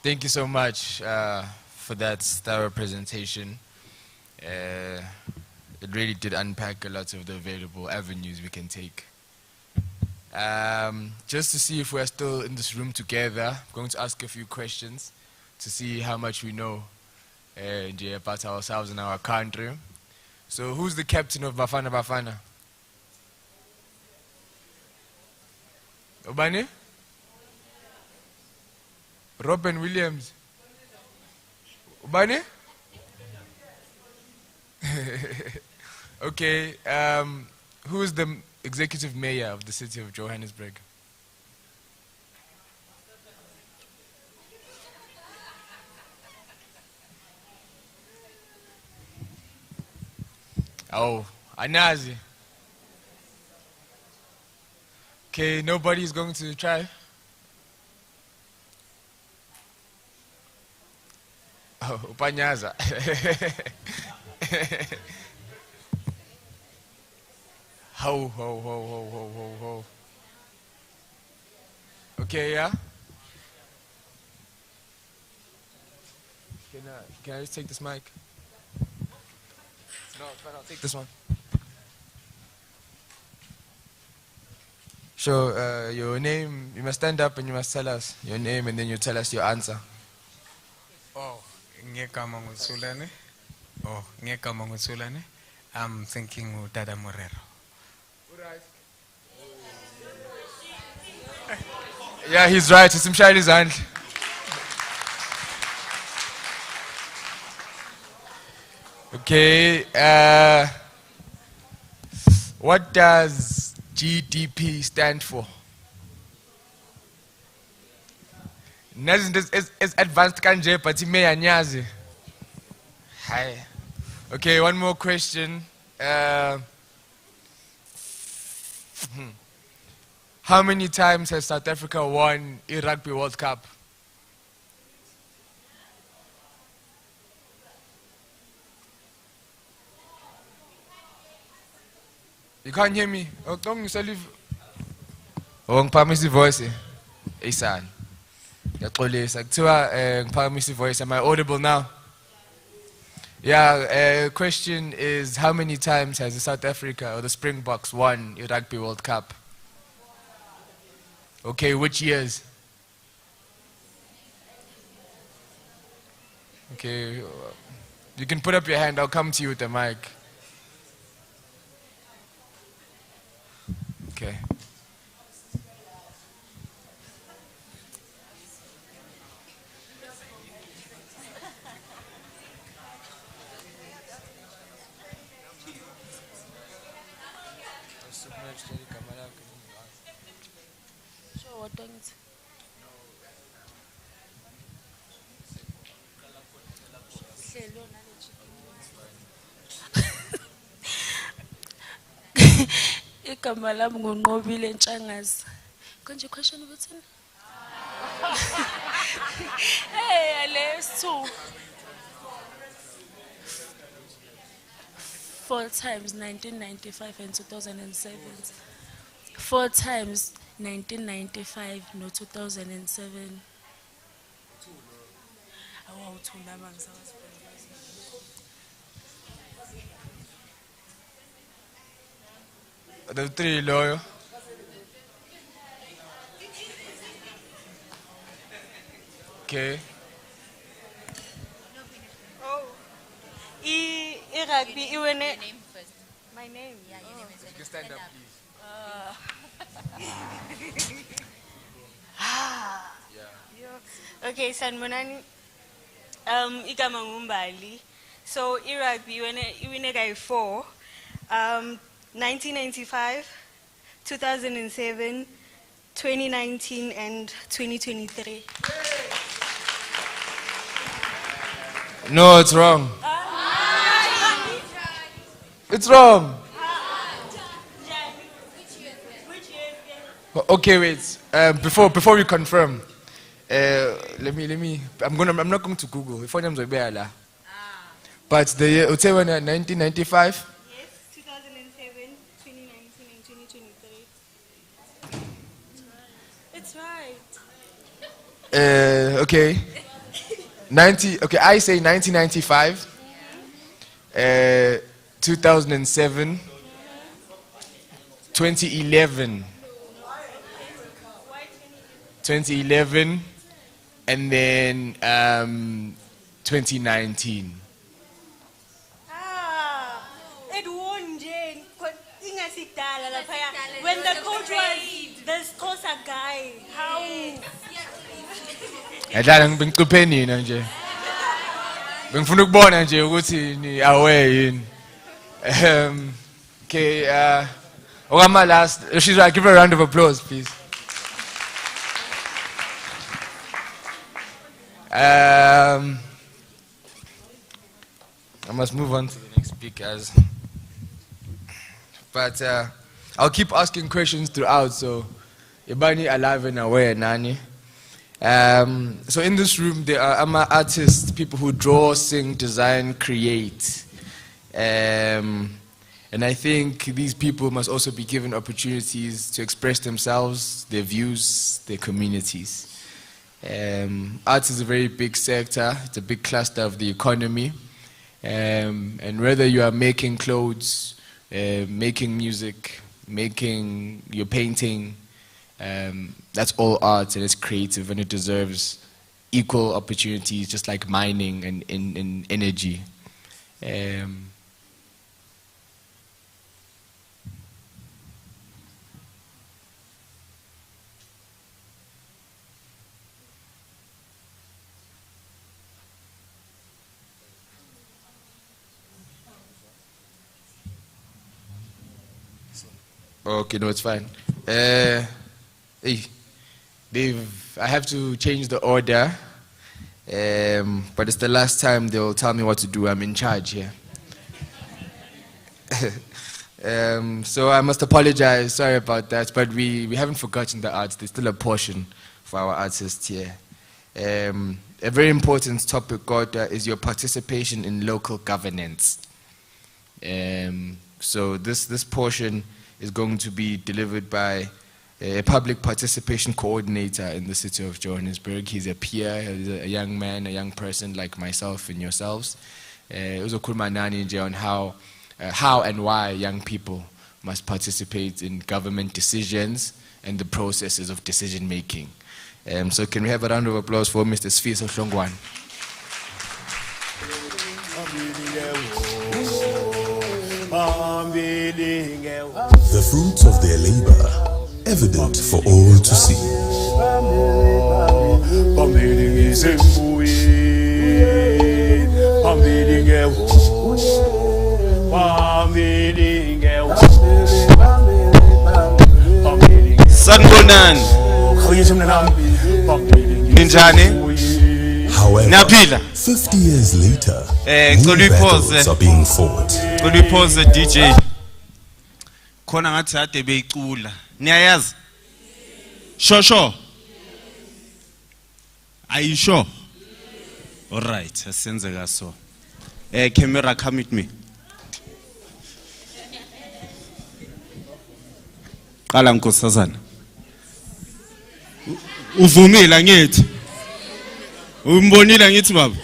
Thank you so much for that thorough presentation. It really did unpack a lot of the available avenues we can take. Just to see if we're still in this room together, I'm going to ask a few questions to see how much we know about ourselves and our country. So who's the captain of Bafana Bafana? Obani? Robin Williams? Obani? Okay, who is the executive mayor of the City of Johannesburg? Oh, Anazi. Okay, nobody's going to try? Oh, Upanyaza. Ho. Okay, yeah? Can I just take this mic? No, fine, I'll take this one. Sure, your name, you must stand up and you must tell us your name and then you tell us your answer. Oh, ngegama nguThulane. Oh, ngegama nguThulane. I'm thinking uDada Morero. Yeah, he's right. It's Mshayeli's hand. Okay. What does GDP stand for? It's advanced kanje, but it may anyazi. Hi. Okay, one more question. How many times has South Africa won a Rugby World Cup? You can't hear me? Oh, don't you leave? Oh, ngiphakamisa voice. Hey, son. Ngiyaxolisa. Kuthiwa ngiphakamisa voice. Am I audible now? Yeah, question is how many times has the South Africa or the Springboks won a Rugby World Cup? Okay, which years? Okay, you can put up your hand, I'll come to you with the mic. Okay. Igama lami nguNqobile Ntshangase. Konje question ukuthi? Hey, let's two. 4 times 1995 and 2007. 4 times 1995 no 2007. The 3 lawyer. Okay. Oh. Rugby, you win it. My name? Yeah, your name is. You can stand up, please. Yeah. Okay, Sanmonani. Igama nguMbali. So, rugby, you win it 4. 1995, 2007, 2019, and 2023. No, it's wrong. It's wrong. Okay, wait. Before we confirm, let me. I'm not going to Google. If I'm but the year, 1995. Okay. 90. Okay, I say 1995. 2007. 2011. 2011, and then 2019. When the coach was this Kosa guy, how? Adlala ngibengcupheni yini nje. Bengifuna ukubona nje ukuthi ni aware yini. Okay, okama last, she's right, give her a round of applause, please. I must move on to the next speakers. But I'll keep asking questions throughout, so Ibani alive and aware, Nani. So in this room, there are artists, people who draw, sing, design, create. And I think these people must also be given opportunities to express themselves, their views, their communities. Arts is a very big sector. It's a big cluster of the economy. And whether you are making clothes, making music, you're painting, that's all art, and it's creative, and it deserves equal opportunities, just like mining and in energy. Okay, no, it's fine. Hey, Dave, I have to change the order, but it's the last time they'll tell me what to do. I'm in charge here. So I must apologize. Sorry about that, but we haven't forgotten the arts. There's still a portion for our artists here. A very important topic, God, is your participation in local governance. So this portion is going to be delivered by a public participation coordinator in the City of Johannesburg. He's a peer, he's a young man, a young person like myself and yourselves. On how and why young people must participate in government decisions and the processes of decision making. So can we have a round of applause for Mr. Sfiso Hlongwane? The fruits of their labor, evident for all to see. Sanibonani. Ninjani? However, 50 years later, new battles are being fought. Pause DJ. Khona ngathi ade beyicula. Niyayazi? Sure. Are you sure? All right, asenzeka so. Camera, come with me. Qala nkosazana. Uvumile ngithi. Umbonile ngithi baba.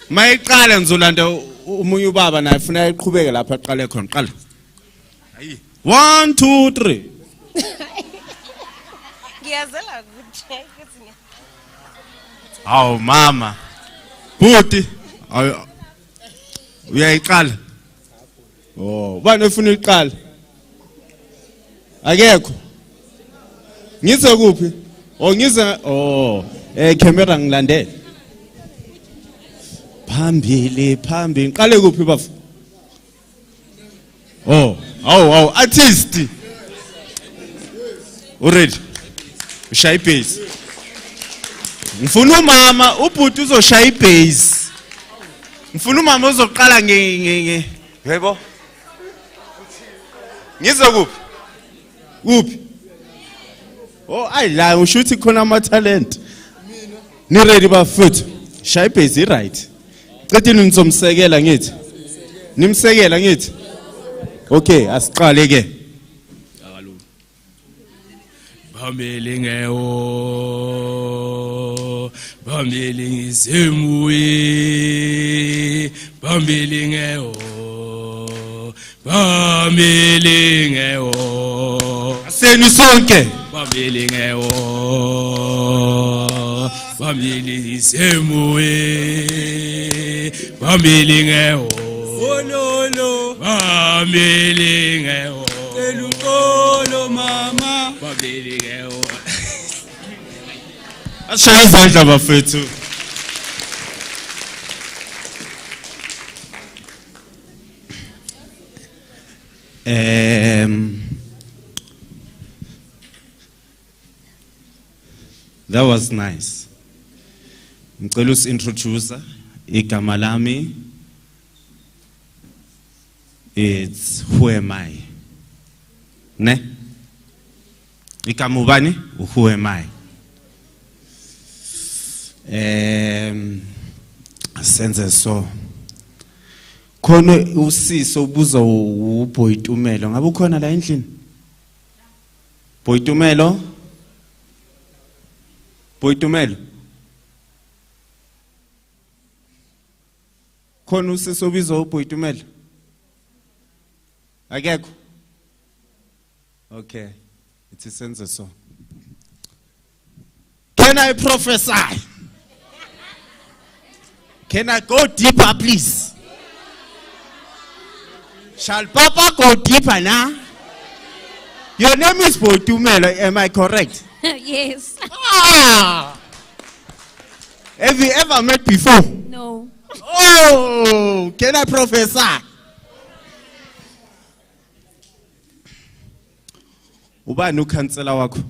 Mayiqala ngizolanda umunye ubaba naye ufuna iqhubeke lapha aqale khona. Qala. Hayi. 1 2 3. Ngiyazela ukuthi Aw mama. Buti. Uyayiqala. Oh, bani ufuna iqala? Akekho. Ngize kuphi? Camera ngilandele. Phambili, qale kuphi bafu? Artist. Already. Ushaya ibase. Ngifuna umama, ubhuti uzoshaya ibase. Ngifuna umama ozoqala yebo. Ngize kuphi? Kuphi? La ushuthi khona ama talent. Ni ready bafuthu? Shaya ibase right. Cethini nizomsekela ngithi. Nimsekela ngithi. Okay, asiqale ke. Phambili ngewo, phambili ngisemuye, phambili ngewo, phambili ngewo. Aseni sonke. Phambili ngewo, phambili ngisemuye, phambili ngewo. Ololo, phambili ngewo. elukolo mama. Phambili ngewo. Ashaya izandla bafethu. That was nice. Ngicela usintroduce igama lami. It's who am I? Ne? Igama ubani? Who am I? Senze so. Khona usiso ubuza uBoyitumelo. Ngabe ukhona la endlini? Boyitumelo? Khona usesobizwa uBoyitumela? Akekho? Okay. It is sense so. Can I prophesy? Can I go deeper, please? Shall Papa go deeper now? Your name is Boyitumela, am I correct? Yes. Ah! Have you ever met before? No. Oh, can I prophesy? Ubani ukhansela wakho?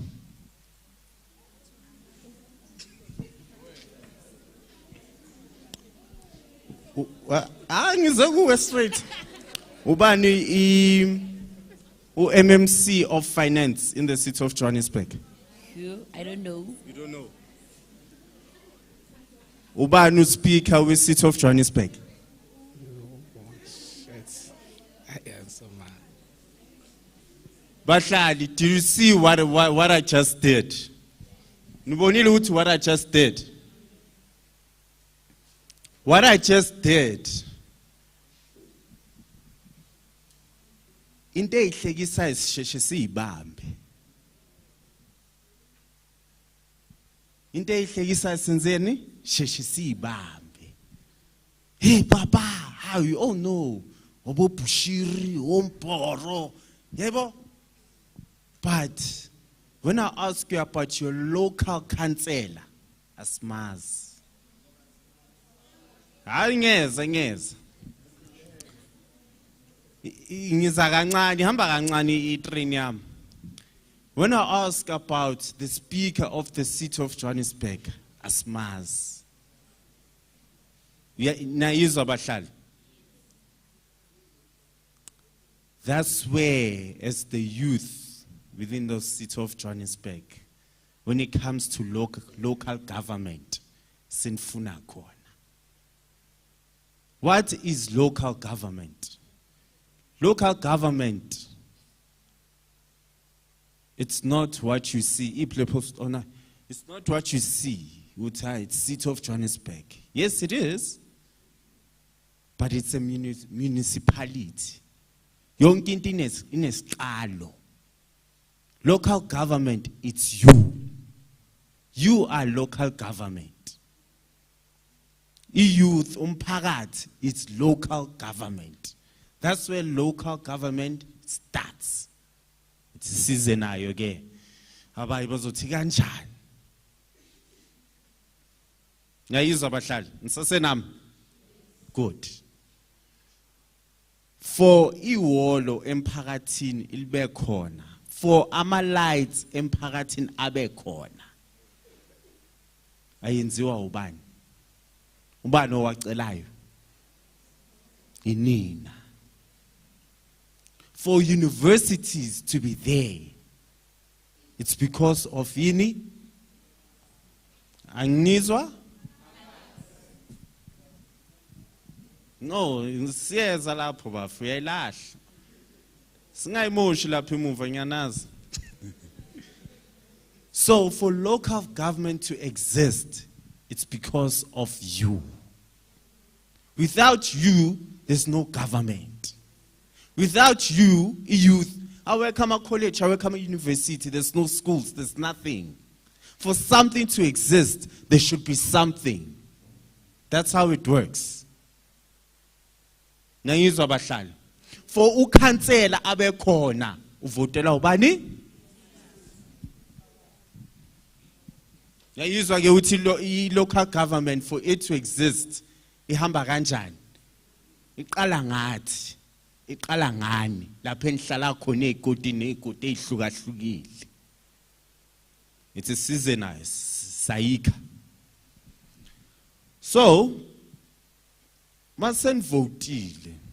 Ngizwe kuwe straight. Ubani MMC of Finance in the City of Johannesburg? I don't know. You don't know. Ubani speaker with City of Johannesburg? Bahlali, do you see what I just did? Nibonile ukuthi what I just did? What I just did. Into eyihlekisa isisheshe siyibambe. Into eyihlekisa senzeni sheshe siyibambe. Hey papa, how you all know? Obo Bushiri, Omporo, yebo. But when I ask you about your local councillor, asmazi. Angeza. Ngiza kancane, hamba kancane itrain yami. When I ask about the speaker of the City of Johannesburg, asmazi. Nayizwa bahlali. That's where, as the youth within the City of Johannesburg, when it comes to local government, sinfuna khona. What is local government? Local government, it's not what you see. It's not what you see. It's City of Johannesburg. Yes, it is. But it's a municipality. Yonke into inesiqalo. Local government, it's you. You are local government. Youth, umphakathi, it's local government. That's where local government starts. It's a season ayo ke. Abayi bazothi kanjani? Ngiyizwa abahlali, nisasenami. Good. For iwolo emphakathini ilibe khona. For ama lights emphakathini abe khona. Ayenziwa ubani? Ubani owacelayo? Inina. For universities to be there, it's because of yini? Angizwa? No, siyeza lapho bafu uyayilahla. Singayimoshi lapho emuva ngiyanazi. So for local government to exist, it's because of you. Without you, there's no government. Without you, youth, I welcome a college, I welcome a university, there's no schools, there's nothing. For something to exist, there should be something. That's how it works. Ngiyizwa abahlali. For ukhansela abe khona, uvotela ubani? Ngiyizwa ke uthi local government, for it to exist, ihamba kanjani? Iqala ngathi. Iqala ngani lapho enihlala khona ezikotini ezihlukahlukile. It's a season sayika. So mustn't vote.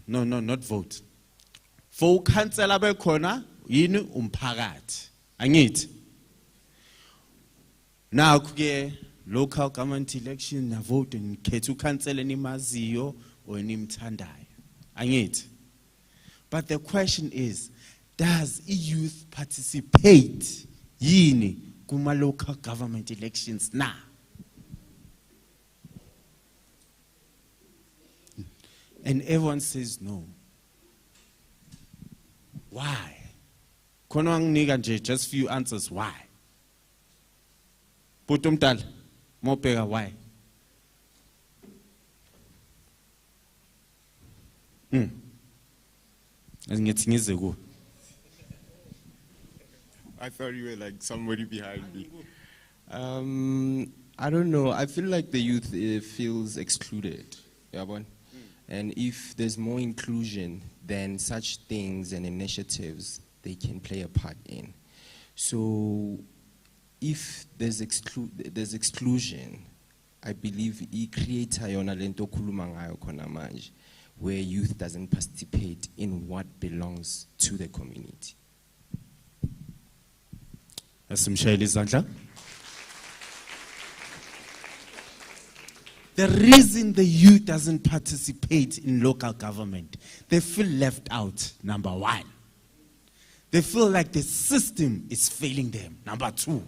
No, not vote. For ukhansela bekhona yini umphakathi. Angithi. Now ke local government election na vote ngikhetha ukhansela enimaziyo or enimthandayo. Angithi. But the question is, does youth participate yini kuma local government elections now? And everyone says no. Why? Khona nginika nje just few answers why. Bhuti umdala, mawubheka why? Ngithi ngize ku. I thought you were like somebody behind me. I don't know. I feel like the youth feels excluded. Yabon? And if there's more inclusion, then such things and initiatives they can play a part in. So if there's exclusion, I believe it creates where youth doesn't participate in what belongs to the community. The reason the youth doesn't participate in local government, they feel left out, number one. They feel like the system is failing them, number two.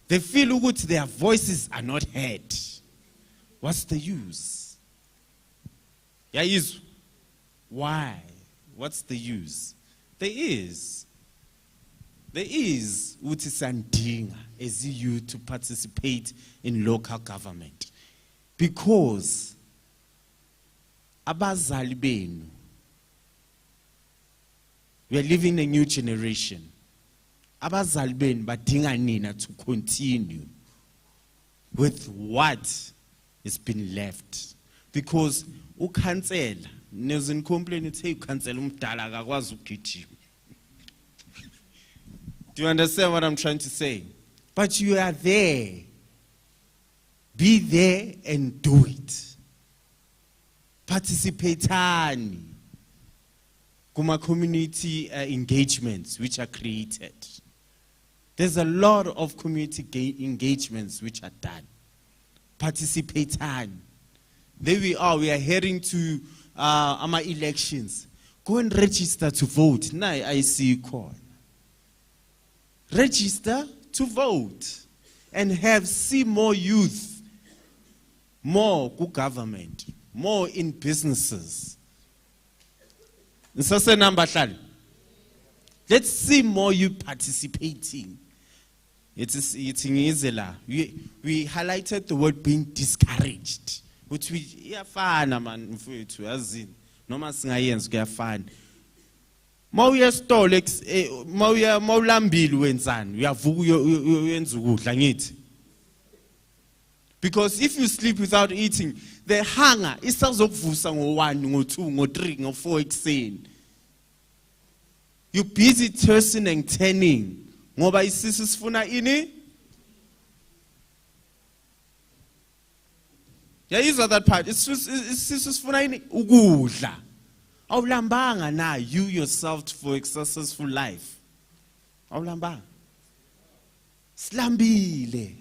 They feel good their voices are not heard. What's the use? Yeah, is why? What's the use? There is utisandinga as you to participate in local government. Because abazali benu, we are living in a new generation. Abazali benu badinga nina to continue with what has been left. Because ukhansela, nezin complain it say ukhansela umdala akakwazi ukugijima. Do you understand what I'm trying to say? But you are there. Be there and do it. Participate in community engagements which are created. There's a lot of community engagements which are done. Participate in. There we are heading to our elections. Go and register to vote. Now I see you call. Register to vote and see more youth. More good government, more in businesses. Let's see more you participating. It's easier. We highlighted the word being discouraged. Which we fana man mfowethu yazini noma singayenza kuyafana. Mawuya stole mawulambili wenzani uyavuka uyenza ukudla ngithi. Because if you sleep without eating, the hunger is sazokuvusa ngo1, ngo2, ngo3, ngo4 ekuseni. You're busy tossing and turning. Ngoba isisu sifuna ini? Yayizwa that part. Isisu sifuna ini? Ukudla. Awulambanga na you yourself for a successful life. Awulambanga. Slambile.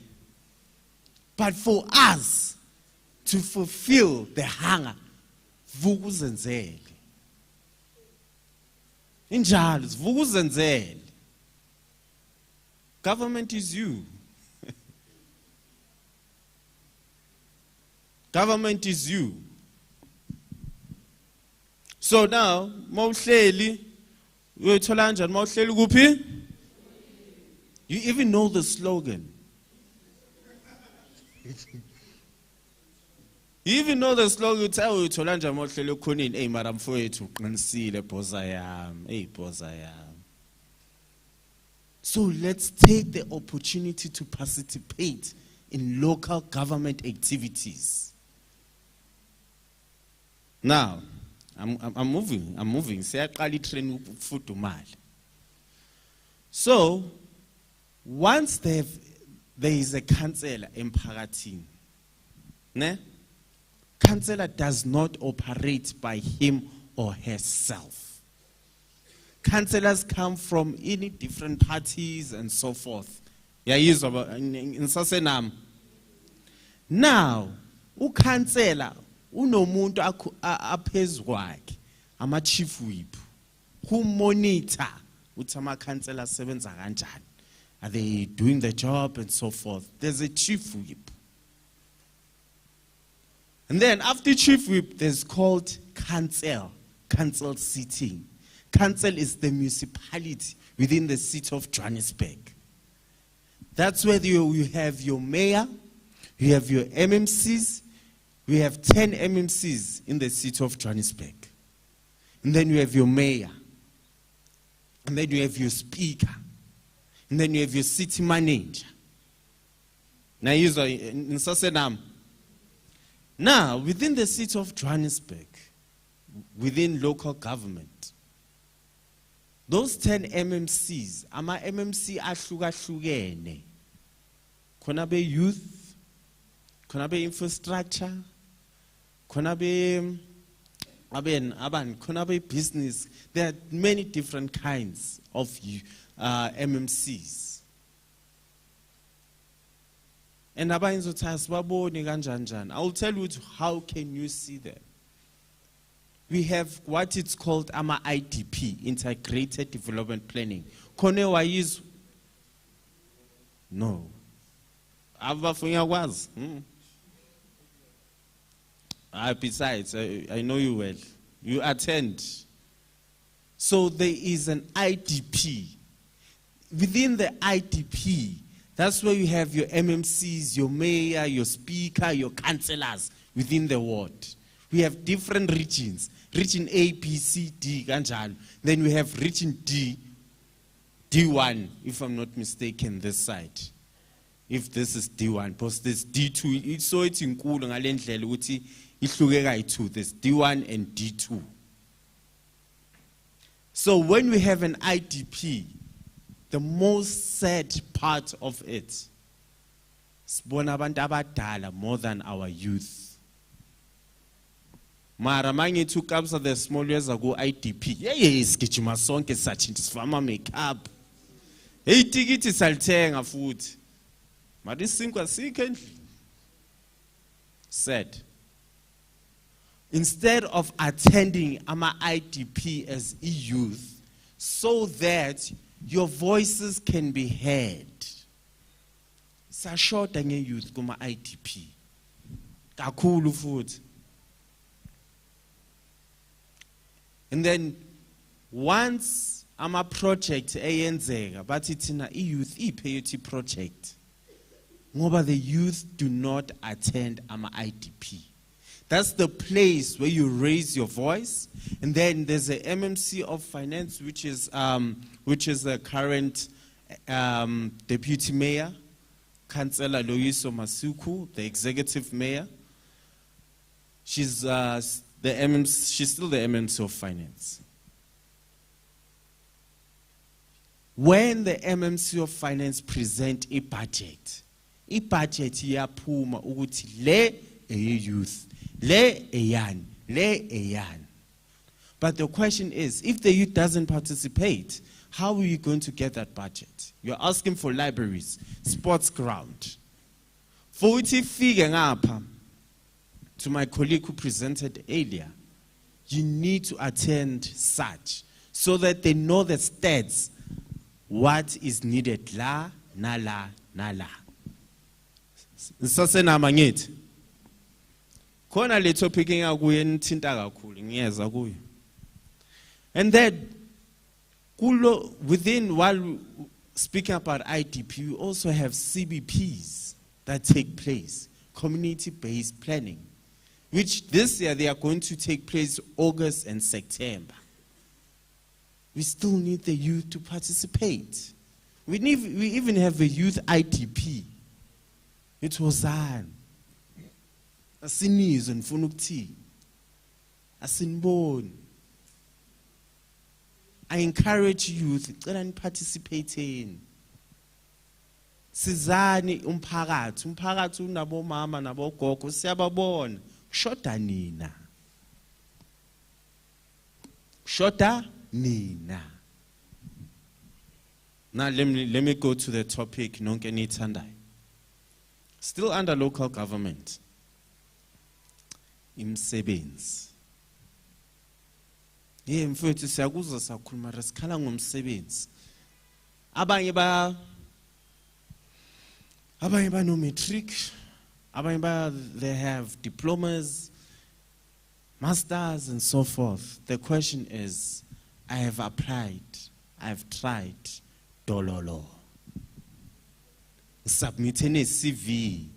But for us to fulfill the hunger, vukuzenzele. Injalo, vukuzenzele. Government is you. Government is you. So now, mawuhleli, uyothola kanjani mawuhleli kuphi? You even know the slogan. You even know the slogan, tell you to land a motlelo kunin, hey, madam, for you to conceal a posayam, hey, posayam. So let's take the opportunity to participate in local government activities. Now, I'm moving. Say, I train food to mal. So, once there is a councillor emphakathini, ne? Councillor does not operate by him or herself. Councillors come from any different parties and so forth. Now, ukhansela unomuntu aphezu kwakhe ama chief whip who monitor ukuthi amakhansela asebenza kanjani. Are they doing the job and so forth? There's a chief whip. And then after chief whip, there's called council sitting. Council is the municipality within the city of Johannesburg. That's where you have your mayor, you have your MMCs. We have 10 MMCs in the city of Johannesburg. And then you have your mayor. And then you have your speaker. And then you have your city manager. Now, within the city of Johannesburg, within local government, those 10 MMCs, ama MMC ahlukahlukene. Khona be youth, khona be infrastructure, khona be business. There are many different kinds of MMCs. And I will tell you how can you see them. We have what it's called IDP, Integrated Development Planning. Konewa is no. Besides, I know you well. You attend. So there is an IDP. Within the IDP, that's where you have your MMCs, your mayor, your speaker, your councillors within the ward. We have different regions. Region A, B, C, D, ganjalo. Then we have region D, D1, if I'm not mistaken, this side. If this is D1, because this D2, so it's in cool, there's D1 and D2. So when we have an IDP, the most sad part of it is more than our youth. Mara mangi took up the small years ago IDP. Yes, get you my song is such as farmer make up. Hey, ticket is altenga food. But this thing was second. Said. Instead of attending AMA IDP as youth, so that your voices can be heard. It's a short youth kuma IDP. Kakulu food. And then once AMA project ayenzeka, but it's in a youth e-payuti project. Ngoba the youth do not attend AMA IDP. That's the place where you raise your voice. And then there's a MMC of Finance, which is the current deputy mayor, Councillor Loyiso Masuku, the executive mayor. She's still the MMC of Finance. When the MMC of Finance present a budget iyaphuma ukuthi le youth, le eyan. But the question is, if the youth doesn't participate, how are you going to get that budget? You're asking for libraries, sports ground. For it to my colleague who presented earlier, you need to attend such so that they know the stats, what is needed la, na la, na la. Sasena mangit. Kona le topic ngakuye nithinta kakhulu ngiyeza kuyo. And then within, while speaking about IDP, we also have CBPs that take place, community-based planning, which this year they are going to take place August and September. We still need the youth to participate. We even have a youth IDP. It was on. Asinizwe ngifuna ukuthi. Asiniboni. I encourage youth, cela niparticipate. Sizani umphakathi unabo mama nabo gogo siyababona. Shoda nina. Now let me go to the topic nonke nithandai. Still under local government. Imsebenzi. Mfowethu siyakuzwa sakhuluma resikhala ngomsebenzi. Abanye ba no matric, They have diplomas, masters, and so forth. The question is, I have applied, I've tried, dololo. Submitting a CV,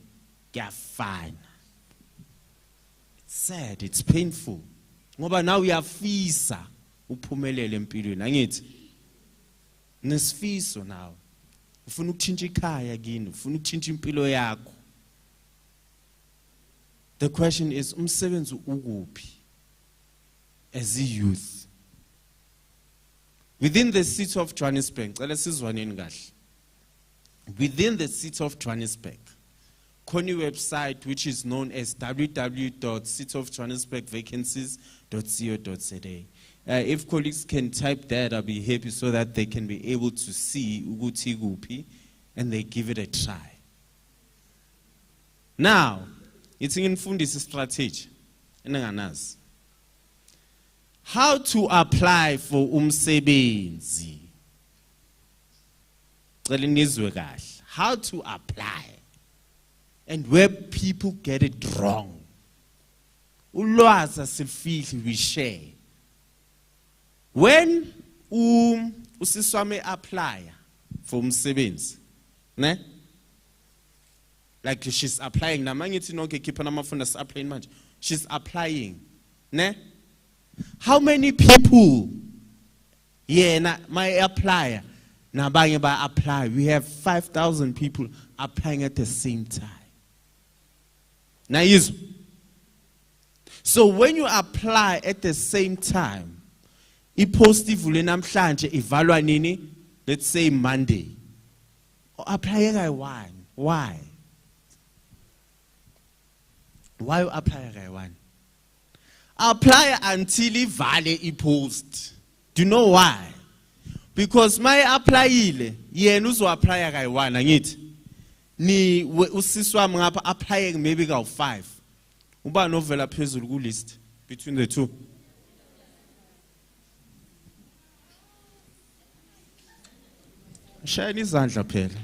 fine. It's sad, it's painful. Ngoba now we have fisa uphumelele empilweni angithi nesifiso now ufuna ukutshintsha ikhaya kini ufuna ukutshintsha impilo yakho. The question is umsebenzi ukuphi as a youth within the city of Johannesburg. Cela sizwaneni kahle. Within the city of Johannesburg, Connie website which is known as www.cityofjohannesburgvacancies.co.za. If colleagues can type that, I'll be happy so that they can be able to see ukuthi kuphi and they give it a try. Now, it's in Fundis strategy. How to apply for umsebenzi. How to apply and where people get it wrong. Ulwazi asifihli we share. When usiswame apply for umsebenzi, ne? Like she's applying. Namangithi nonke keep namafunda applying manje. She's applying, ne? How many people? Yeah, my applier. Nabanye ba apply. We have 5,000 people applying at the same time. Now is so when you apply at the same time, ipositive namhlanje ivalwa nini? Let's say Monday. Apply guy one. Why? Why you apply guy one? Apply until ivale ipost. Do you know why? Because my apply yena uzo apply guy one angithi ni usiswa ngapha apply maybe ka 5 uba novela phezulu ku list between the two. Shayini izandla phela.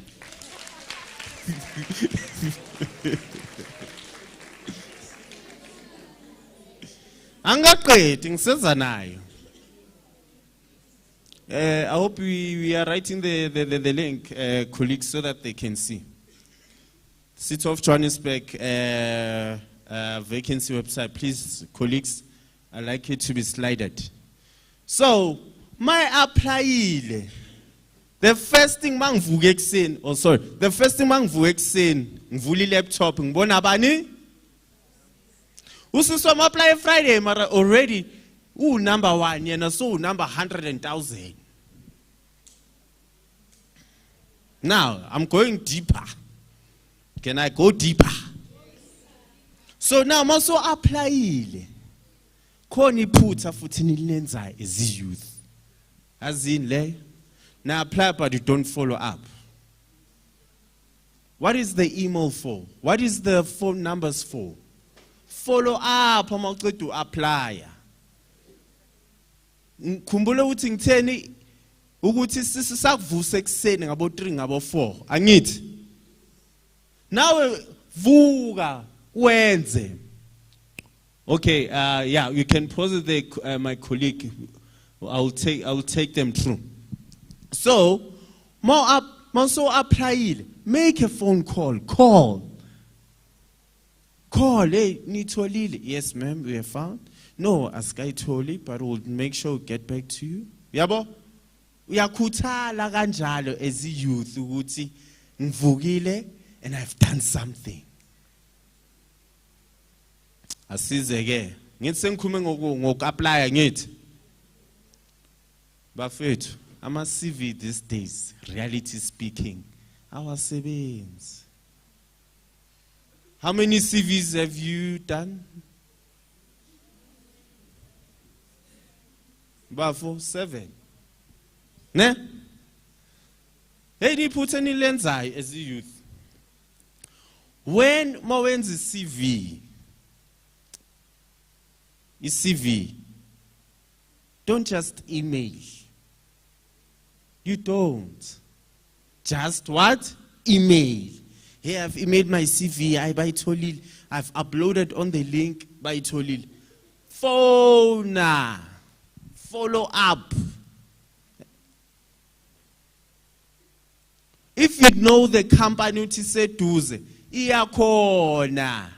Angaqedi ngiseza nayo. I hope we are writing the link, colleagues, so that they can see. City of Johannesburg vacancy website, please, colleagues. I'd like it to be slided. So, my apply. The first thing mang vugexin, oh sorry, the first thing mang vugexin, ngvuli laptop, ngibona bani? Ususwa apply Friday, mara already. Number 1, yena so number 100,000. Now, I'm going deeper. Can I go deeper? So now I'm also applying. Koni puta futini lenza is youth. As in lay. Now apply but you don't follow up. What is the email for? What is the phone numbers for? Follow up. I'm going to apply. Kumbula uthi ngitheni ukuthi sisakuvuse ekseni ngabo 3 ngabo 4 angithi nawe vuka wenze. Okay, yeah, you can pause it. My colleague, I'll take them through. So more apply, make a phone call. Call, hey, nitolile. Yes ma'am, we have found. No, ask I totally, but we'll make sure we get back to you. Yabo? Uyakuthala kanjalo as a youth ukuthi ngivukile and I've done something. Asize ke. Ngithi sengikhulume ngoku-apply ngithi. Bafethu, ama CV these days, reality speaking, awasebenzi. How many CVs have you done? Bafo 7. Ne? Hey, they put any lens eye as a youth. When mawenzi CV, is CV. Don't just email. You don't. Just what? Email. Here I've emailed my CV, by Tolil. I've uploaded on the link by Tolil. Phone, follow up. If you know the company to say duze, iyakona.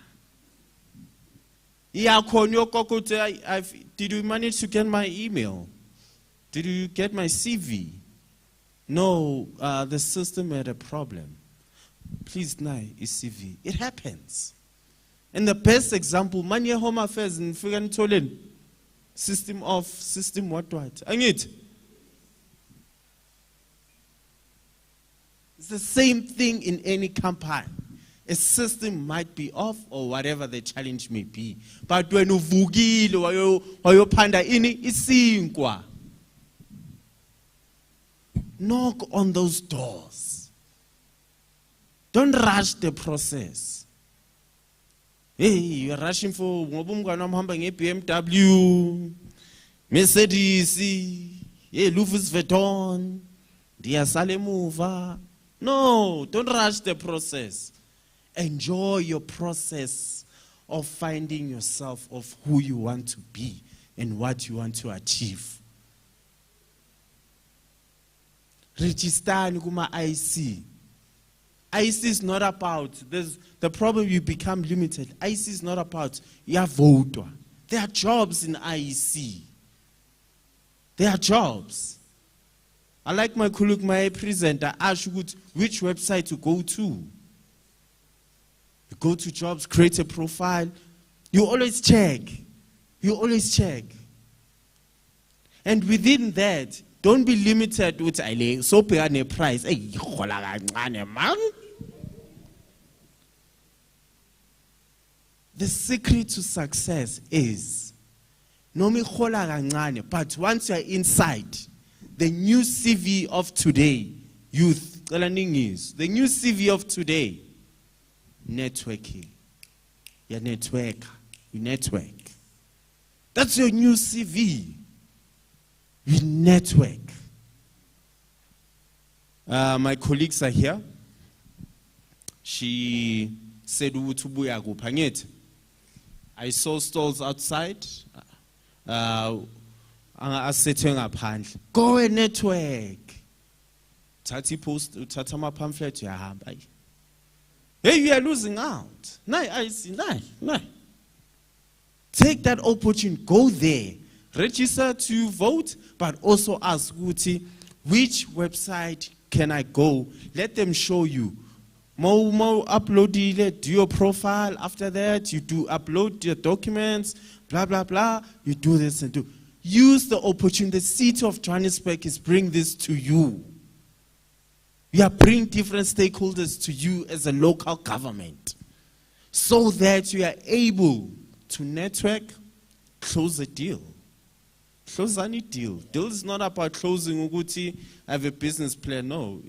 Did you manage to get my email? Did you get my CV? No, the system had a problem. Please, is CV. It happens. And the best example, Many Home Affairs in Figan Tolen. System off, system what? Angit. It's the same thing in any campaign. A system might be off or whatever the challenge may be. But when you vugile wayo panda ini isinkwa. Knock on those doors. Don't rush the process. Hey, you're rushing for BMW, Mercedes, Louis Vuitton, Diasalemuva. No, don't rush the process. Enjoy your process of finding yourself, of who you want to be and what you want to achieve. Register kuma IC. IC is not about, the problem you become limited. IC is not about, you vote. There are jobs in IC. There are jobs. I like my colleague, my presenter, ask which website to go to. You go to jobs, create a profile. You always check. You always check. And within that, don't be limited with so pay a price. The secret to success is but once you're inside, the new CV of today, youth, the new CV of today, networking. You network. You network. That's your new CV. You network. My colleagues are here. She said, I saw stalls outside. Go and network. Tati post, tatama pamphlet, hey, you are losing out. I see. Take that opportunity. Go there. Register to vote, but also ask which website can I go? Let them show you. Mo upload it, do your profile. After that, you do upload your documents, blah, blah, blah. You do this and do. Use the opportunity. The City of Johannesburg is bringing this to you. We are bringing different stakeholders to you as a local government so that you are able to network, close a deal. Close any deal. Deal is not about closing Uguti, I have a business plan. No.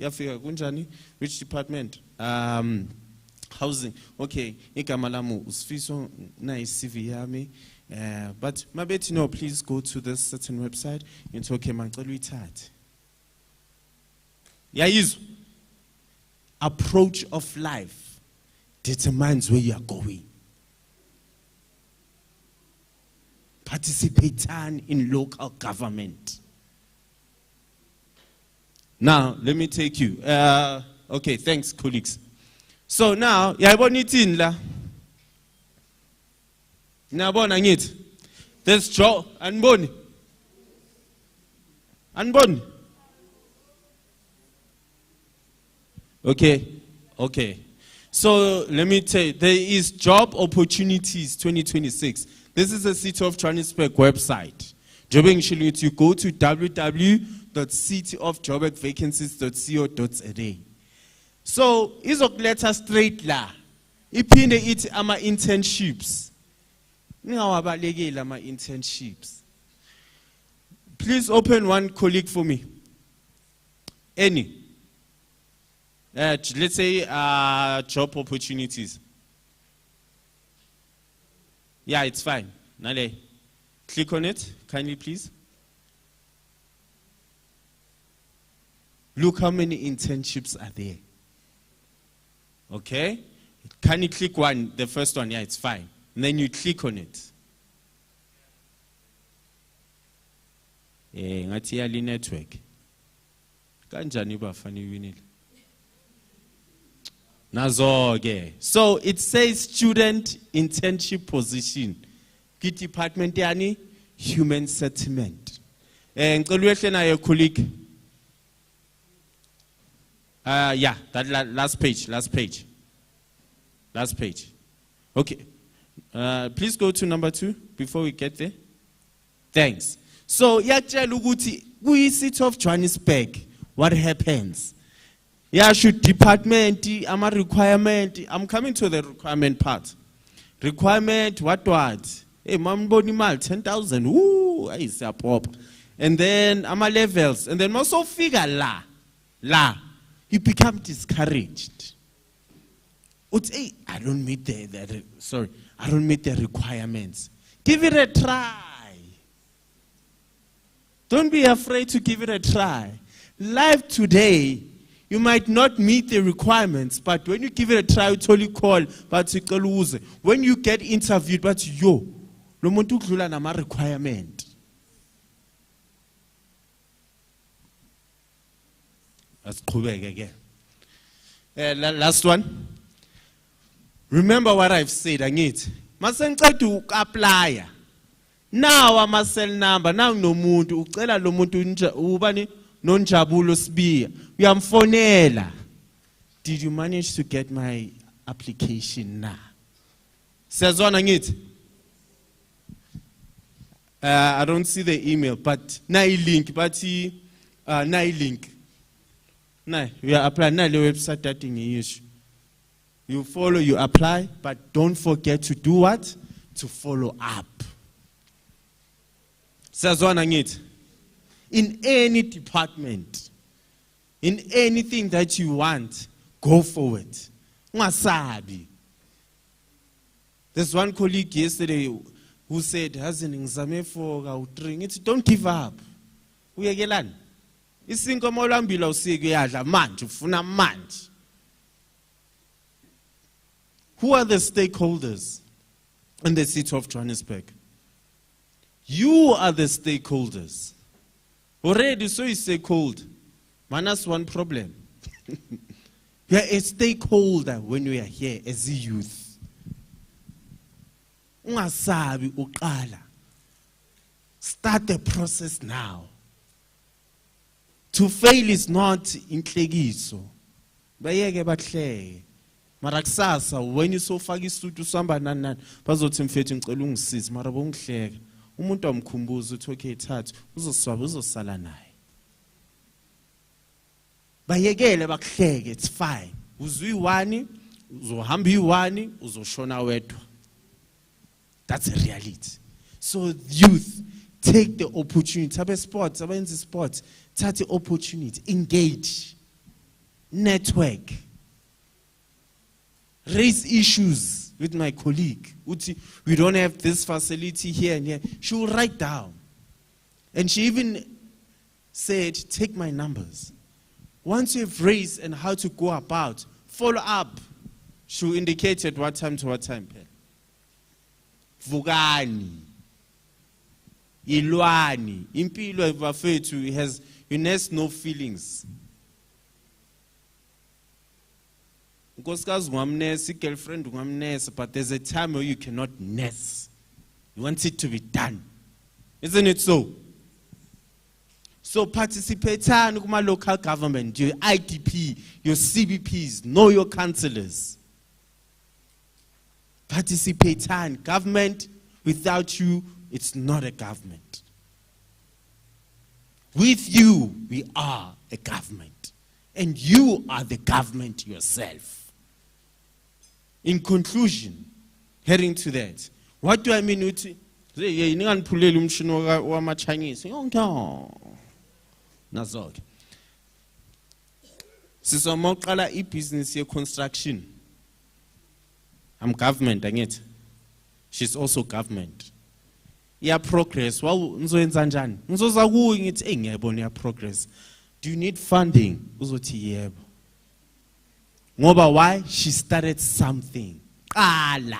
Which department? Housing. Okay. Ikamalamu. Usfiso na CV yami. But mabeti no, please go to this certain website. It's okay, manqeluithathe. Yayizo. Approach of life determines where you are going. Participate in local government. Now, let me take you. Okay, thanks, colleagues. So now, yabonitin la. Nabona ngit. There's Joe and Bonnie. And Bonnie. Okay. So let me tell you, there is job opportunities 2026. This is the City of Johannesburg website. Joburg, you go to www.cityofjoburgvacancies.co.za. So, izokuletha straight la. Iphinde ithi ama internships. Ningawabalekela ama internships. Please open one colleague for me. Any. Let's say job opportunities. Yeah, it's fine. Nale. Click on it, kindly please. Look how many internships are there. Okay? Can you click one, the first one? Yeah, it's fine. And then you click on it. Ngathi yali network. Kanjani bafana iwinile? Nazo-ke. So it says student internship position. Ki department yani? Human settlement. Ngicela uyehle naye colleague. Yeah, that last page. Last page. Okay. Please go to number 2 before we get there. Thanks. So, yakutshela ukuthi City of Johannesburg, what happens? Yeah, should department, ama requirement. I'm coming to the requirement part. Requirement, what? Hey, mamboni mal 10,000. Ooh, I say pop. And then ama levels. And then also figure la. You become discouraged. Hey, I don't meet I don't meet the requirements. Give it a try. Don't be afraid to give it a try. Life today, you might not meet the requirements, but when you give it a try, you totally call, but when you get interviewed, but yo, lo muntu udlula nama requirement. Let's go back again. Last one. Remember what I've said, Angit. Masengicela to apply. Now I'm a cell number. Now no muntu ucela lo muntu ubani nonjabulo sibiya. Uyamfonela. Did you manage to get my application now? Sezwana Angit. I don't see the email, but nai link, nai link. No, you apply now the website that thing is. You follow, you apply, but don't forget to do what? To follow up. In any department, in anything that you want, go for it. There's one colleague yesterday who said, don't give up. Isinko molambila usike yadla manje ufuna manje. Who are the stakeholders in the City of Johannesburg? You are the stakeholders. Already so is stakeholder. Minus one problem. You are a stakeholder when we are here as a youth. Ungasabi uqala. Start the process now. To fail is not inhlekiso. Bayeke bahleke. Mara kusasa when you so faka isutu samba nani bazothi mfethu ngicela ungisize mara bongihleka. Umuntu amkhumbuza uthi okay thathu uzoswaba uzosala naye. Bayekele bakuhleke, it's fine. Uzwi wani, uzohamba iwani, uzoshona wedwa. That's a reality. So youth, take the opportunity. Abe sports, abenza sports. Take the opportunity. Engage. Network. Raise issues with my colleague. We don't have this facility here and here. She will write down. And she even said, take my numbers. Once you've raised and how to go about, follow up. She will indicate at what time to what time. Vugani. Ilwani. Impilo bafethu has no feelings. Nkosikazi ungamnesa, girlfriend ungamnesa, but there's a time where you cannot nest. You want it to be done. Isn't it so? So participate in kuma local government, your IDP, your CBPs, know your councillors. Participate in government. Without you, it's not a government. With you, we are a government. And you are the government yourself. In conclusion, heading to that, what do I mean with it? Business construction. I'm government, angithi. She's also government. Yeah, progress. Well, nzoyenza njani? Ngizoza kuwe ngithi ngiyabona ya progress. Do you need funding? Uzothi yebo. Ngoba why? She started something. Qala.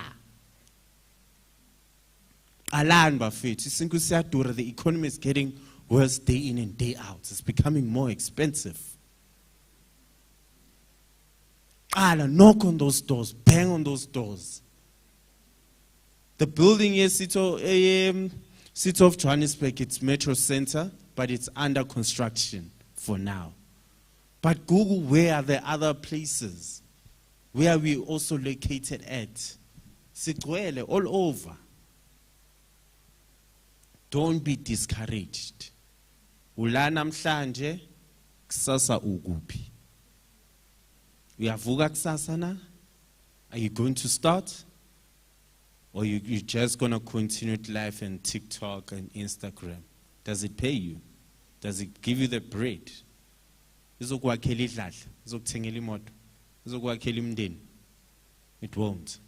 Alan bafethu, isinto siyadura, the economy is getting worse day in and day out. It's becoming more expensive. Qala, knock on those doors, bang on those doors. The building is City of Johannesburg, it's Metro Center, but it's under construction for now. But Google, where are the other places? Where are we also located at? Sigcwele, all over. Don't be discouraged. Ula namhlanje, kusasa ukuphi. Uyavuka kusasa na? Are you going to start? Or you're just going to continue life and TikTok and Instagram? Does it pay you? Does it give you the bread? Izokwakhela idladla, izokuthengela imoto, izokwakhela imndeni. It won't.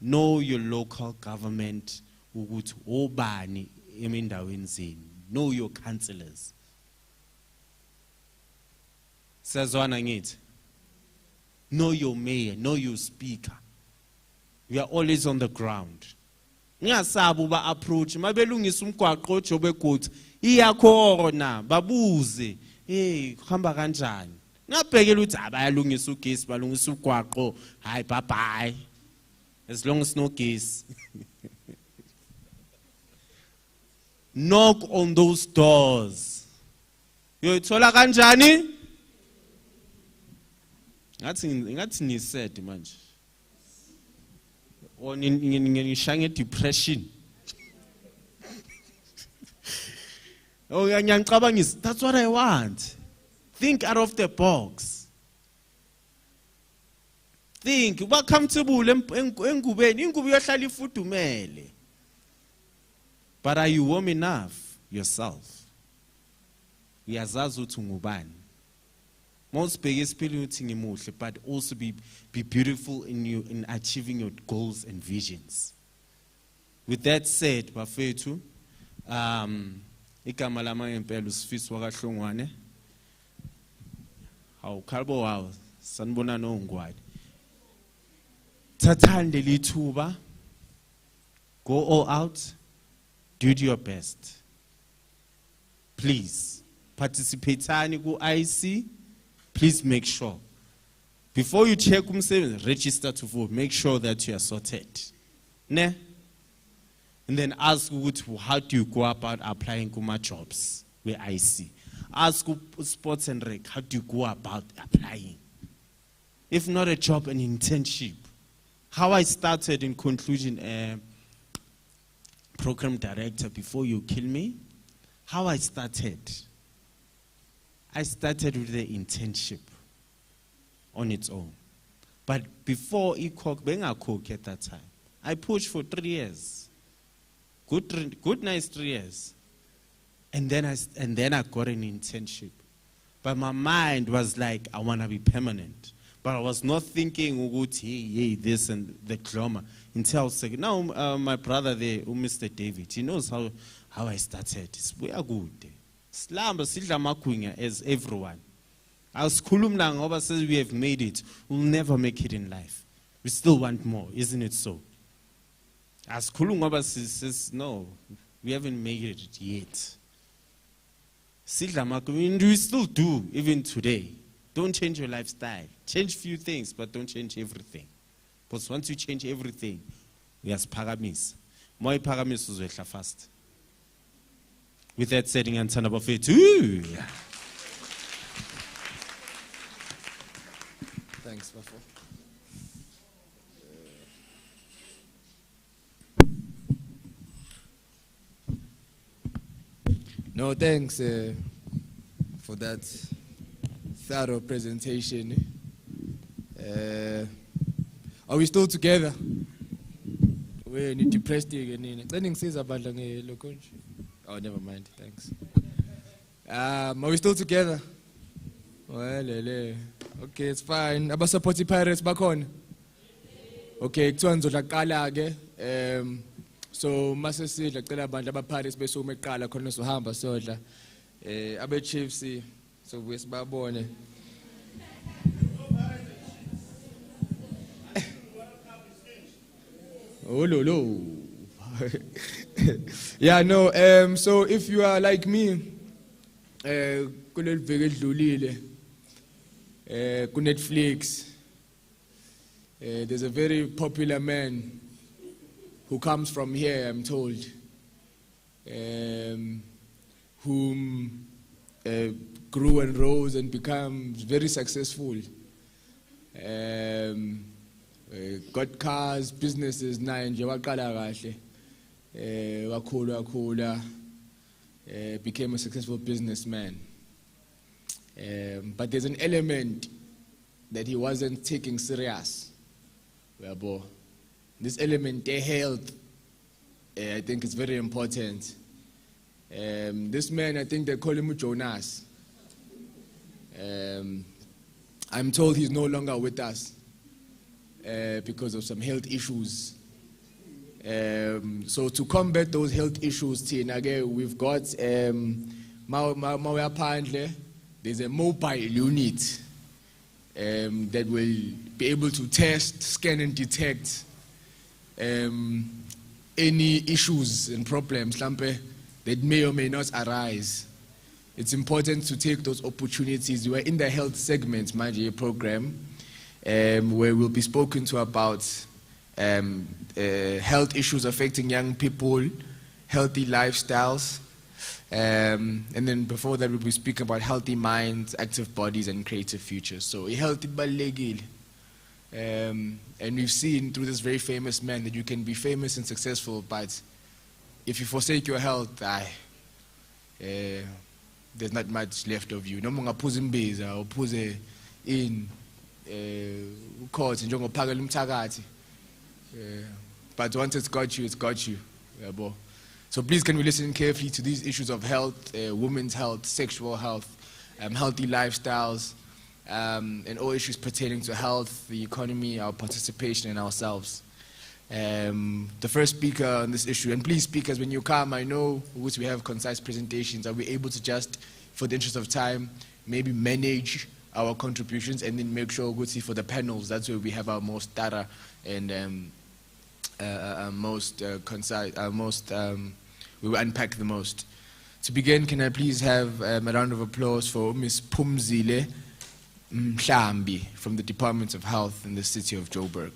Know your local government ukuthi obani emindaweni zenu. Know your councillors. Sazwana ngithi. Know your mayor, know your speaker. We are always on the ground. Ngiyasabu ba approach mabelungisa umgwaqo oJoburg iyakhona babuze kuhamba kanjani. Ngabhekela ukuthi abayalungisa ugesi balungisa umgwaqo hayi bye bye. As long as no gas. Knock on those doors. Uyithola kanjani? Ngathi ni said manje. Or ngishange depression. Oh ngiyacabangisa, that's what I want. Think out of the box. Think, uba comfortable engubeni, ingubo yohlala ifudumele. But are you warm enough yourself? Uyazazi ukuthi ngubani. Most biggest people, but also be beautiful in achieving your goals and visions. With that said, bafethu, igama lama ngempela uSifiso wakaHlongwane. Hawu khalbo wawo, sanibona nongwadi. Thathani lithuba, go all out, do your best. Please, participate ku IC. Please make sure. Before you check register to vote, make sure that you are sorted. Ne? And then ask how do you go about applying to my jobs where I see. Ask sports and rec, how do you go about applying? If not a job, an internship. How I started in conclusion, program director before you kill me. How I started with the internship on its own. But before being a cook at that time, I pushed for 3 years. Good nice 3 years. And then I got an internship. But my mind was like, I want to be permanent. But I was not thinking, hey, this and the glamour. Until I was like, now my brother there, Mr. David, he knows how I started. We are good. Slamba sidla makunya as everyone. As Kulumlang Oba says we have made it, we'll never make it in life. We still want more, isn't it so? As Kulum says, no, we haven't made it yet. Sidla makunya, we still do, even today. Don't change your lifestyle. Change few things, but don't change everything. Because once you change everything, we have pagamis. More pagamis is fast. With that setting and turn above it. Thanks, Bafo. No, thanks for that thorough presentation. Are we still together? We're depressed again. Oh, never mind, thanks. Are we still together? Well, okay, it's fine. Aba supporting pirates back on. Okay, so mase sidla cela abantu aba pirates besume eqala khona sohamba sodla. Abe Chiefs So we're born. Oh no. Yeah, no. So if you are like me, Netflix, there's a very popular man who comes from here, I'm told, whom grew and rose and became very successful. Got cars, businesses, became a successful businessman. But there's an element that he wasn't taking serious. This element, health, I think is very important. This man, I think they call him Jonas. I'm told he's no longer with us because of some health issues. So to combat those health issues, we've got there's a mobile unit that will be able to test, scan, and detect any issues and problems that may or may not arise. It's important to take those opportunities. We're in the health segment, program, where we'll be spoken to about health issues affecting young people, healthy lifestyles, and then before that we'll be speaking about healthy minds, active bodies, and creative futures. So healthy ballegil. And we've seen through this very famous man that you can be famous and successful, but if you forsake your health, there's not much left of you. No more puzimbiza or puze in court and but once it's got you, it's got you. So please can we listen carefully to these issues of health, women's health, sexual health, healthy lifestyles, and all issues pertaining to health, the economy, our participation, and ourselves. The first speaker on this issue, and please speakers, when you come, I know we have concise presentations. Are we able to just, for the interest of time, maybe manage our contributions and then make sure for the panels, that's where we have our most data and most concise, we will unpack the most. To begin, can I please have a round of applause for Ms. Pumzile Mhlambi from the Department of Health in the City of Joburg.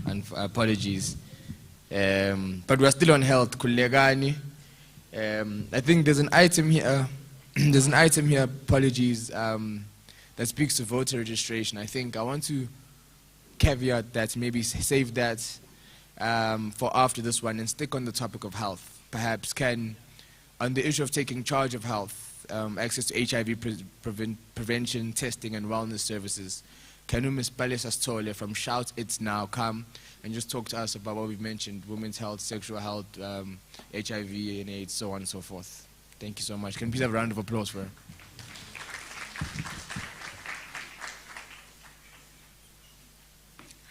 And apologies. But we're still on health. I think there's an item here. There's an item here. Apologies. That speaks to voter registration. I think I want to caveat that, maybe save that for after this one and stick on the topic of health. Perhaps on the issue of taking charge of health, access to HIV prevention, testing, and wellness services. Can Ms. Palesa Stole from Shout It's Now come and just talk to us about what we've mentioned, women's health, sexual health, HIV and AIDS, so on and so forth. Thank you so much. Can we please have a round of applause for her?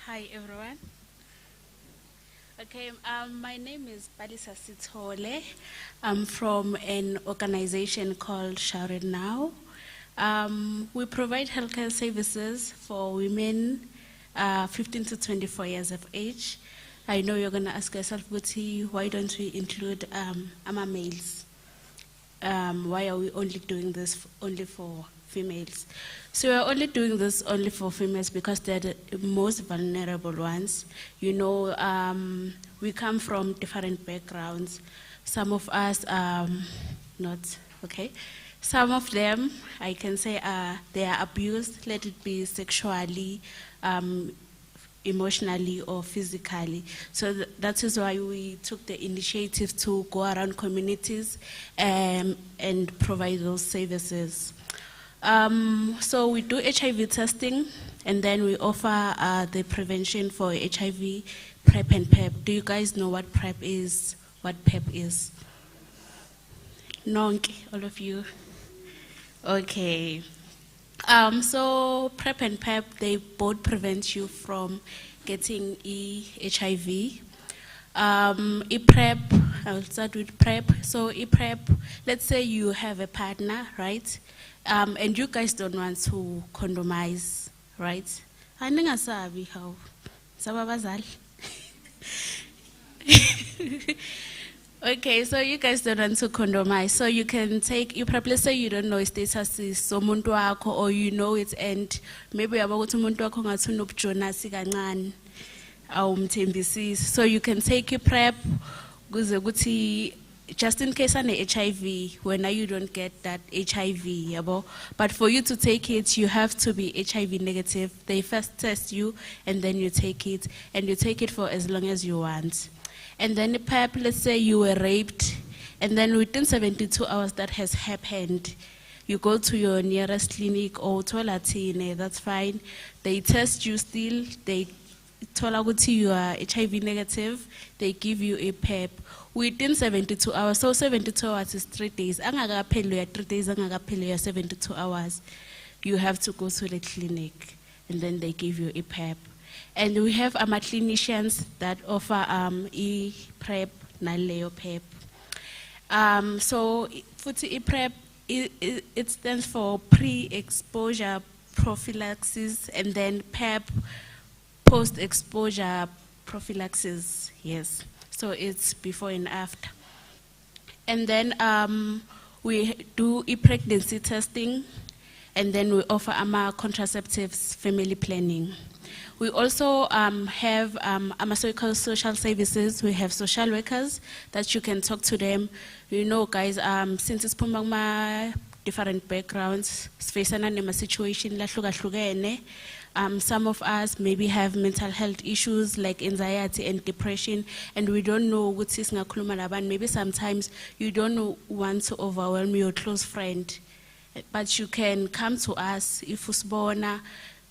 Hi everyone. Okay, my name is Palesa Sithole. I'm from an organization called Shout It Now. We provide healthcare services for women 15 to 24 years of age. I know you're going to ask yourself, why don't we include AMA males? Why are we only doing this only for females? So we're only doing this only for females because they're the most vulnerable ones. You know, we come from different backgrounds. Some of us not, okay? Some of them, I can say, they are abused, let it be sexually, emotionally, or physically. So that is why we took the initiative to go around communities and provide those services. So we do HIV testing, and then we offer the prevention for HIV, PrEP and PEP. Do you guys know what PrEP is, what PEP is? Nonke, all of you? Okay. So PrEP and PEP, they both prevent you from getting HIV. PrEP, I'll start with PrEP. So PrEP, let's say you have a partner, right? And you guys don't want to condomize, right? Aningasabi how. Sababazal. Okay, so you guys don't want to condomize. So you can take, you probably say you don't know if status is so muntu wakho, or you know it, and maybe about umuntu wakho ngathi unobujona kancane awumthembisisi. So you can take your PrEP kuze kuthi just in case ane HIV, when you don't get that HIV, yabo. But for you to take it, you have to be HIV negative. They first test you, and then you take it, and you take it for as long as you want. And then the PEP, let's say you were raped, and then within 72 hours that has happened, you go to your nearest clinic or toiletine, that's fine. They test you still, they tell you are HIV negative, they give you a PEP. Within 72 hours, so 72 hours is 3 days. 3 days, 72 hours. You have to go to the clinic, and then they give you a PEP. And we have clinicians that offer PrEP, naleo PEP. So for PrEP, it stands for pre-exposure prophylaxis, and then PEP, post-exposure prophylaxis. Yes, so it's before and after. And then we do pregnancy testing, and then we offer contraceptives, family planning. We also have social services. We have social workers that you can talk to them. You know, guys, since it's different backgrounds, facing a situation, some of us maybe have mental health issues like anxiety and depression, and we don't know what is ngakhuluma. Maybe sometimes you don't want to overwhelm your close friend, but you can come to us if usbona.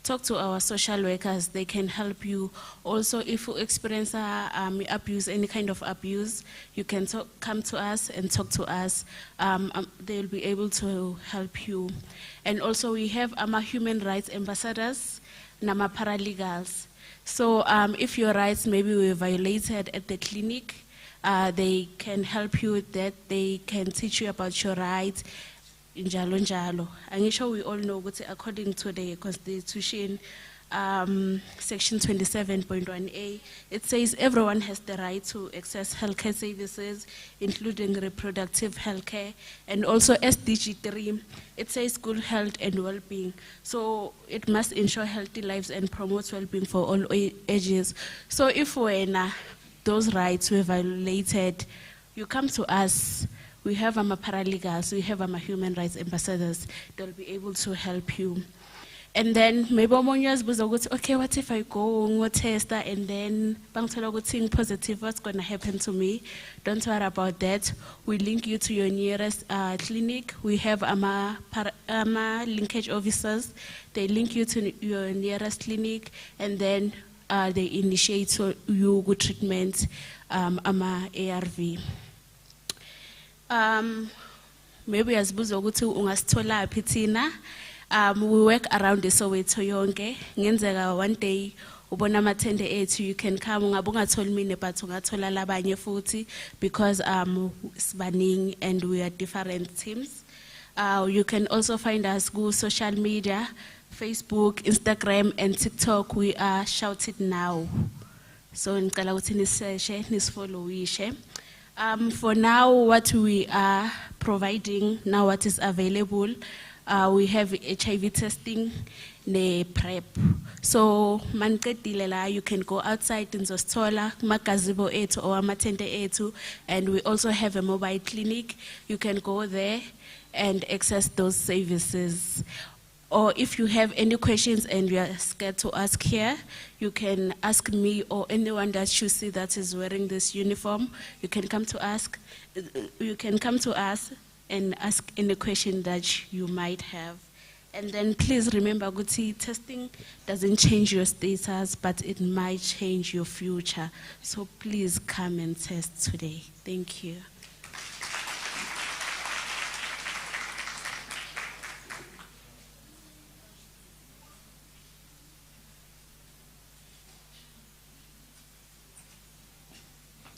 Talk to our social workers, they can help you. Also, if you experience abuse, any kind of abuse, you can come to us and talk to us. They'll be able to help you. And also we have human rights ambassadors, nama paralegals. So if your rights maybe were violated at the clinic, they can help you with that. They can teach you about your rights. Njalo njalo. I'm sure we all know what, according to the Constitution, Section 27.1a, it says everyone has the right to access healthcare services, including reproductive healthcare, and also SDG 3, it says good health and well-being. So it must ensure healthy lives and promote well-being for all ages. So if when those rights were violated, you come to us. We have paralegals, we have human rights ambassadors. They'll be able to help you. And then maybe okay, what if I go and test that and then positive, what's going to happen to me? Don't worry about that. We link you to your nearest clinic. We have linkage officers. They link you to your nearest clinic, and then they initiate you good treatment, ARV. Maybe as buzokuthi ungasithola phithina. We work around the Soweto yonke. Ngenzeka one day ubona amathende ethu, you can come ungabe ungatholi mina but ungathola labanye futhi, because sibaningi and we are different teams. You can also find us go social media, Facebook, Instagram and TikTok. We are Shout It Now. So ngicela ukuthi niseshe nisfollowishe. For now, what we are providing, now what is available, we have HIV testing, ne PrEP. So, you can go outside in Zostola, Makazibo etu or Matende etu, and we also have a mobile clinic. You can go there and access those services. Or if you have any questions and you are scared to ask here, you can ask me or anyone that you see that is wearing this uniform. You can come to ask. You can come to us and ask any question that you might have. And then please remember, Guti, testing doesn't change your status, but it might change your future. So please come and test today. Thank you.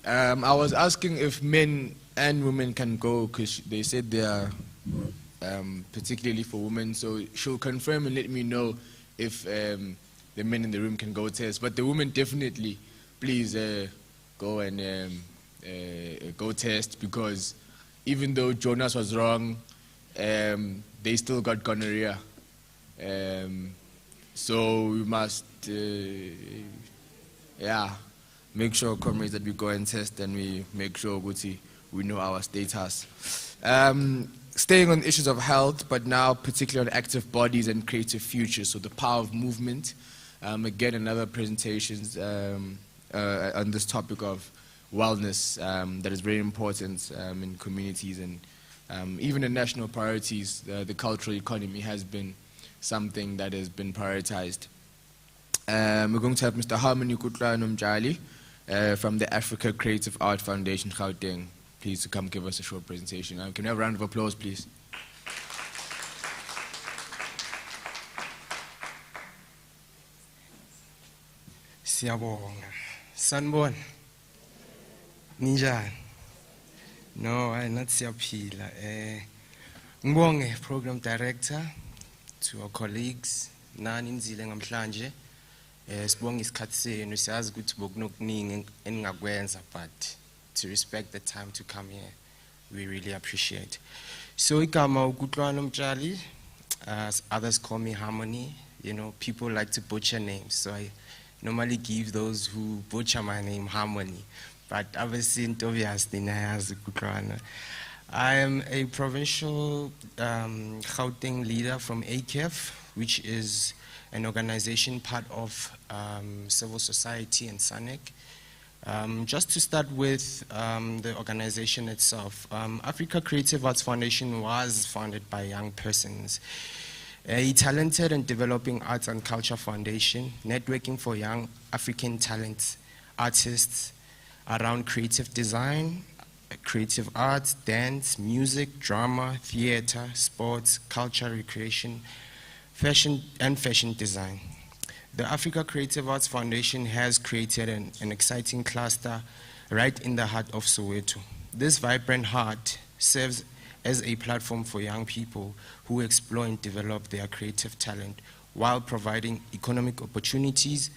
I was asking if men and women can go, because they said they are particularly for women. So she'll confirm and let me know if the men in the room can go test. But the women definitely, please go and go test, because even though Jonas was wrong, they still got gonorrhea. So we must, make sure, comrades, that we go and test, and we make sure we know our status. Staying on issues of health, but now particularly on active bodies and creative futures, so the power of movement. Again, another presentations on this topic of wellness that is very important in communities, and even in national priorities. The cultural economy has been something that has been prioritized. We're going to have Mr. Harmony Kutlano Mjali from the Africa Creative Art Foundation, Gauteng, please to come give us a short presentation. Can we have a round of applause, please? Siyabonga. Sanibona. Ninjani? No, not siyaphila. Ngibonge program director, to our colleagues, nani nizile ngamhlanje. Sibonga isikhathi senu, siyazi ukuthi bokunokuningi eningakwenza, but to respect the time to come here, we really appreciate. So igama uKutlwano Mtshali, as others call me Harmony. You know, people like to butcher names, so I normally give those who butcher my name Harmony. But obviously, obviously, I am a provincial Gauteng leader from ACAF, which is an organization part of civil society and SANEC. Just to start with the organization itself, Africa Creative Arts Foundation was founded by young persons. A talented and developing arts and culture foundation, networking for young African talent artists around creative design, creative arts, dance, music, drama, theater, sports, culture, recreation, fashion, and fashion design. The Africa Creative Arts Foundation has created an exciting cluster right in the heart of Soweto. This vibrant heart serves as a platform for young people who explore and develop their creative talent while providing economic opportunities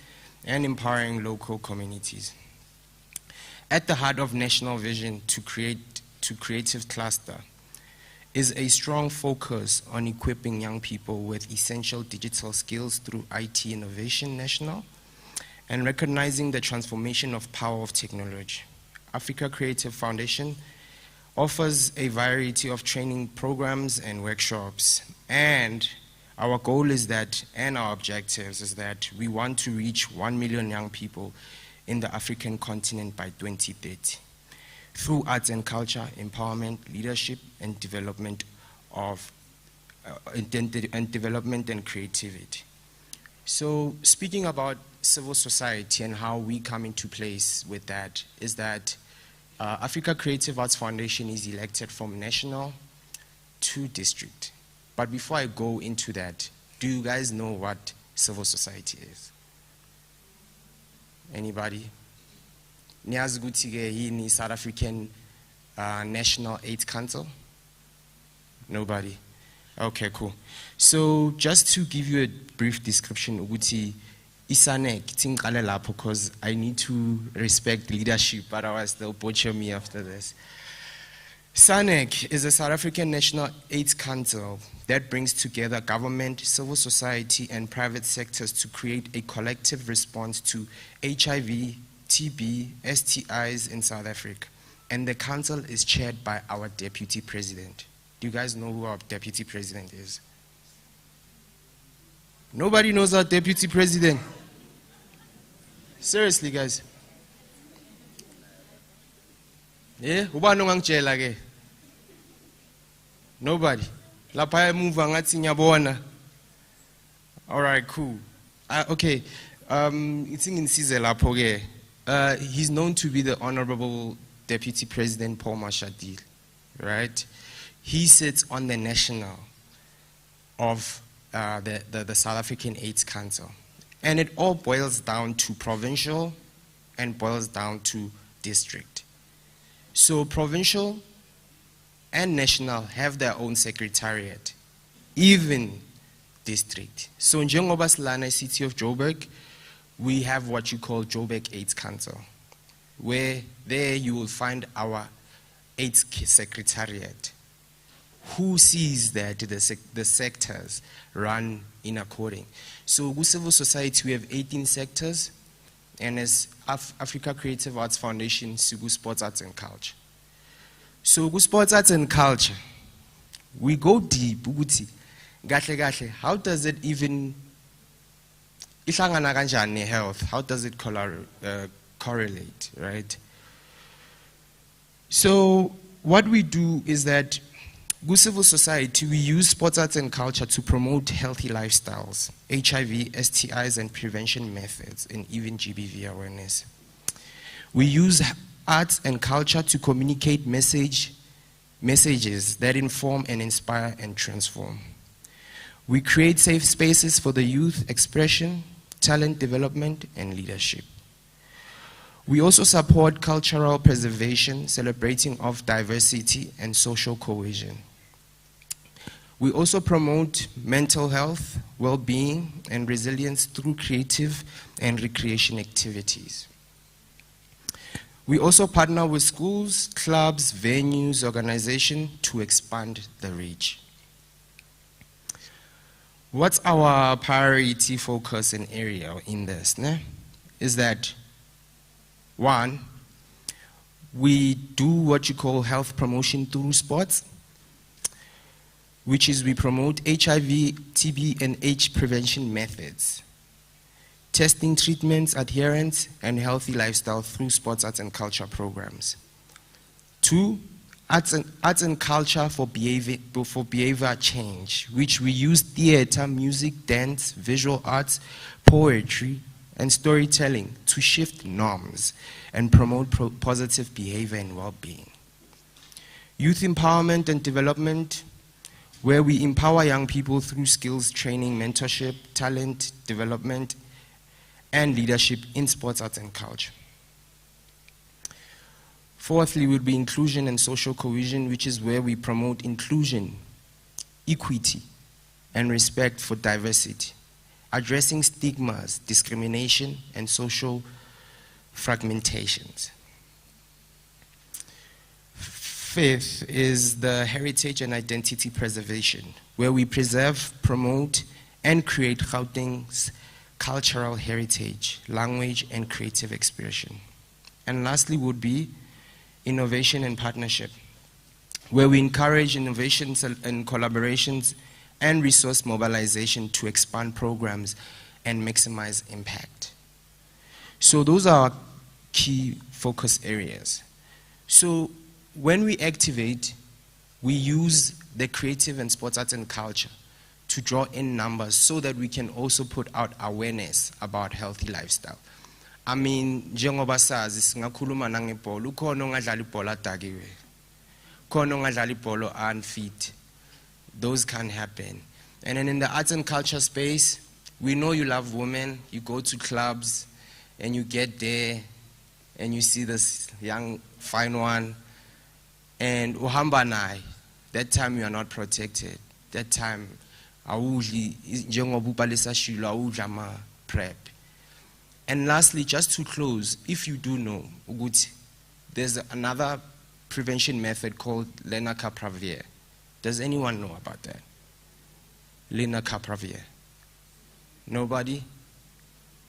and empowering local communities. At the heart of national vision to creative cluster is a strong focus on equipping young people with essential digital skills through IT innovation national and recognizing the transformation of power of technology. Africa Creative Foundation offers a variety of training programs and workshops, and our goal is that, and our objectives is that we want to reach 1 million young people in the African continent by 2030 through arts and culture, empowerment, leadership, and development and creativity. So speaking about civil society and how we come into place with that is that Africa Creative Arts Foundation is elected from national to district. But before I go into that, do you guys know what civil society is? Anybody? Niyazi ukuthi ke yini South African National AIDS Council? Nobody? Okay, cool. So just to give you a brief description, ukuthi iSANEC tingqale lapho because I need to respect leadership, otherwise they'll butcher me after this. SANEC is a South African National AIDS Council that brings together government, civil society, and private sectors to create a collective response to HIV, TB, STIs in South Africa. And the council is chaired by our deputy president. Do you guys know who our deputy president is? Nobody knows our deputy president. Seriously, guys. Yeah? Nobody. Lapaya move ngathi ngiyabona. All right, cool. Okay. It's in lapho ke. He's known to be the Honorable Deputy President Paul Mashadil, right? He sits on the national of the South African AIDS Council. And it all boils down to provincial and boils down to district. So provincial and national have their own secretariat, even district. So in njengoba silana City of Joburg, we have what you call Joburg AIDS Council, where there you will find our AIDS secretariat, who sees that the sectors run in according. So civil society, we have 18 sectors, and as Africa Creative Arts Foundation, Sigu Sports Arts and Culture. So sports arts and culture, we go deep. How does it even health? How does it correlate, right? So what we do is that civil society, we use sports arts and culture to promote healthy lifestyles, HIV, STIs, and prevention methods, and even GBV awareness. We use arts and culture to communicate messages that inform and inspire and transform. We create safe spaces for the youth expression, talent development, and leadership. We also support cultural preservation, celebrating of diversity and social cohesion. We also promote mental health, well-being, and resilience through creative and recreation activities. We also partner with schools, clubs, venues, organizations to expand the reach. What's our priority focus and area in this? Is that, one, we do what you call health promotion through sports, which is we promote HIV, TB, and AIDS prevention methods, testing treatments, adherence, and healthy lifestyle through sports, arts, and culture programs. Two, arts and culture for behavior change, which we use theater, music, dance, visual arts, poetry, and storytelling to shift norms and promote positive behavior and well-being. Youth empowerment and development, where we empower young people through skills training, mentorship, talent development, and leadership in sports, arts, and culture. Fourthly, would be inclusion and social cohesion, which is where we promote inclusion, equity, and respect for diversity, addressing stigmas, discrimination, and social fragmentations. Fifth is the heritage and identity preservation, where we preserve, promote, and create Gauteng's cultural heritage, language, and creative expression. And lastly would be innovation and partnership, where we encourage innovations and collaborations and resource mobilization to expand programs and maximize impact. So those are our key focus areas. So when we activate, we use the creative and sports, arts, and culture to draw in numbers so that we can also put out awareness about healthy lifestyle. I mean, njengoba sazi singakhuluma nangebhola, ukhona ongadlala ibhola adakiwe, khona ongadlala ibhola unfit. Those can't happen. And then in the arts and culture space, we know you love women, you go to clubs, and you get there, and you see this young, fine one, and uhamba naye. That time you are not protected. That time, awudli njengoba ubalisa shilo awudla ama prep. And lastly, just to close, if you do know, there's another prevention method called lenacapavir. Does anyone know about that? Lenacapavir. Nobody?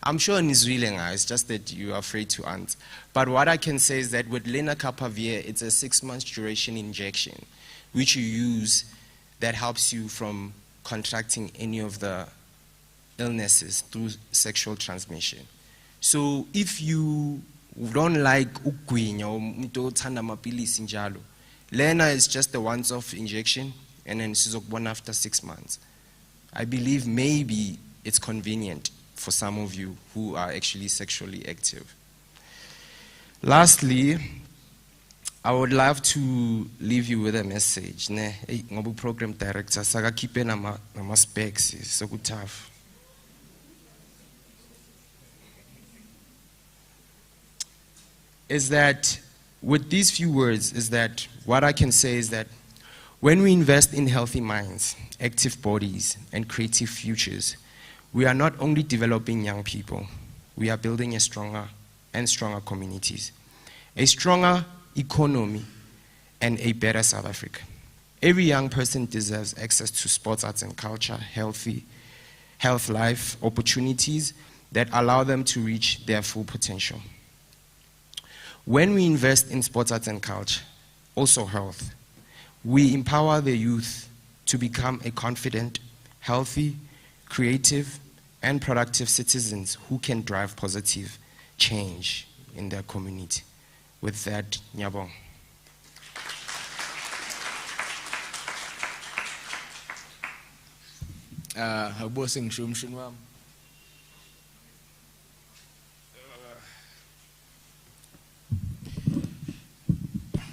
I'm sure in Israeli, it's just that you're afraid to answer. But what I can say is that with lenacapavir, it's a 6-month duration injection, which you use that helps you from contracting any of the illnesses through sexual transmission. So if you don't like ukwinya or uthanda amapilisi njalo, Lena is just a once-off injection, and then sizokubona after 6 months. I believe maybe it's convenient for some of you who are actually sexually active. Lastly, I would love to leave you with a message. Ngobu program director sakakhiphe nama specs sokuthafa. Is that with these few words is that what I can say is that when we invest in healthy minds, active bodies, and creative futures, we are not only developing young people, we are building a stronger and stronger communities, a stronger economy, and a better South Africa. Every young person deserves access to sports, arts, and culture, health, life, opportunities that allow them to reach their full potential. When we invest in sports, arts, and culture, also health, we empower the youth to become a confident, healthy, creative, and productive citizens who can drive positive change in their community. With that, Nyabong.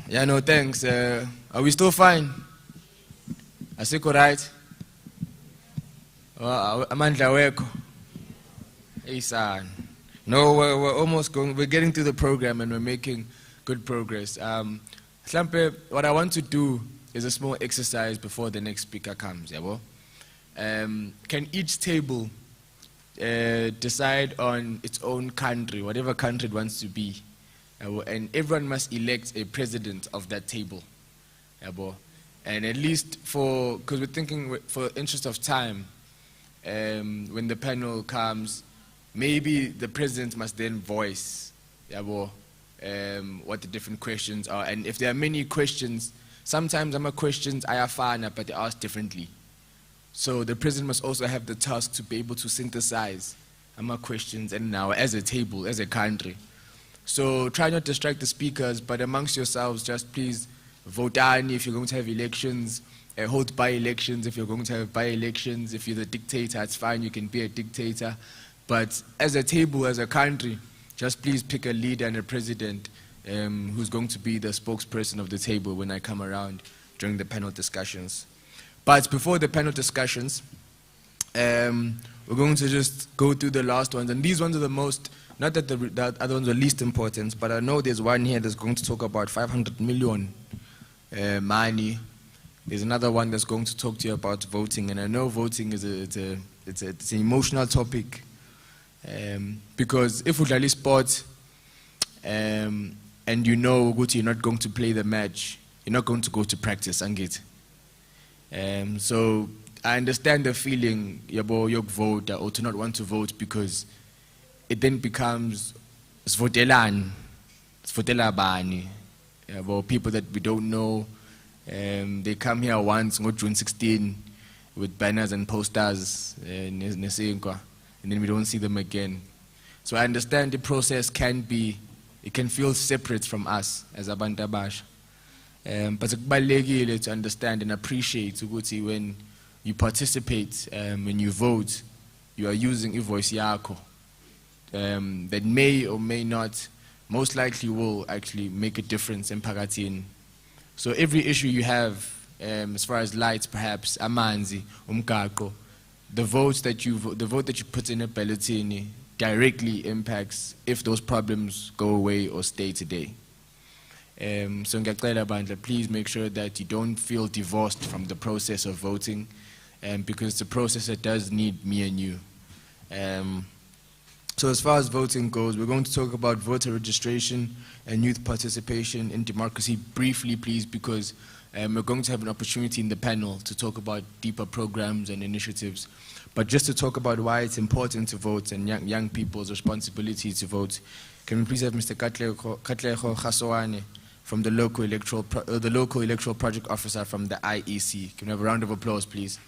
Yeah, no, thanks. Are we still fine? Asiko right? Amandla weko. Hey, son. No, we're almost going. We're getting through the program and we're making good progress. Hlampe, what I want to do is a small exercise before the next speaker comes. Yeah, can each table decide on its own country, whatever country it wants to be? And everyone must elect a president of that table. And at least because we're thinking for interest of time, when the panel comes, maybe the president must then voice what the different questions are. And if there are many questions, sometimes questions are fine, but they're asked differently. So the president must also have the task to be able to synthesize questions and now as a table, as a country. So try not to distract the speakers, but amongst yourselves, just please vote on if you're going to have elections, hold by-elections if you're going to have by-elections. If you're the dictator, it's fine, you can be a dictator. But as a table, as a country, just please pick a leader and a president who's going to be the spokesperson of the table when I come around during the panel discussions. But before the panel discussions, we're going to just go through the last ones. And these ones are the most, not that the other ones are least important, but I know there's one here that's going to talk about 500 million money. There's another one that's going to talk to you about voting. And I know voting is it's an emotional topic. Because if you sport and you know you're not going to play the match, you're not going to go to practice, so I understand the feeling you vote or to not want to vote, because it then becomes svotela bani, people that we don't know. They come here once on June 16 with banners and posters, and then we don't see them again. So I understand the process it can feel separate from us as abantu abasha. But it's to understand and appreciate when you participate, when you vote, you are using your voice yako. That may or may not, most likely will actually make a difference in Pagatin. So every issue you have, as far as lights, perhaps, amanzi, umgaqo, the vote that you put in a ballotini directly impacts if those problems go away or stay today. So ngiyacela bandla, please make sure that you don't feel divorced from the process of voting, because it's a process that does need me and you. So as far as voting goes, we're going to talk about voter registration and youth participation in democracy briefly, please, because we're going to have an opportunity in the panel to talk about deeper programs and initiatives. But just to talk about why it's important to vote and young people's responsibility to vote, can we please have Mr. Katleho Khasoane from the local electoral project officer from the IEC. Can we have a round of applause, please?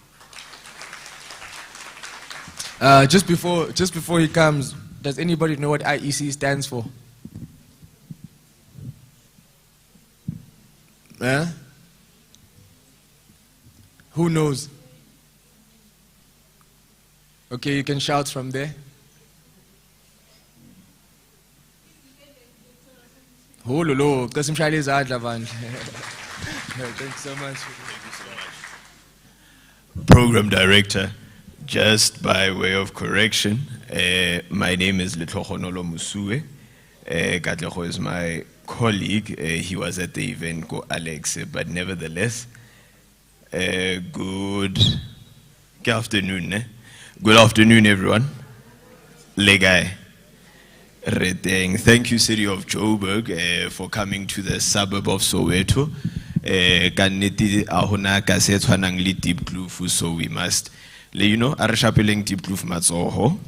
Just before he comes, does anybody know what IEC stands for? Who knows? Okay, you can shout from there. Oh, lolo, thanks so much. Program Director, just by way of correction, my name is Litlo Honolo Musue. Katleho is my colleague. He was at the event, go Alex, but nevertheless, good afternoon. Good afternoon, everyone. Legai. Thank you, City of Joburg, for coming to the suburb of Soweto. So we must, you know, Arashapeleng Deep Kloof Matsoho.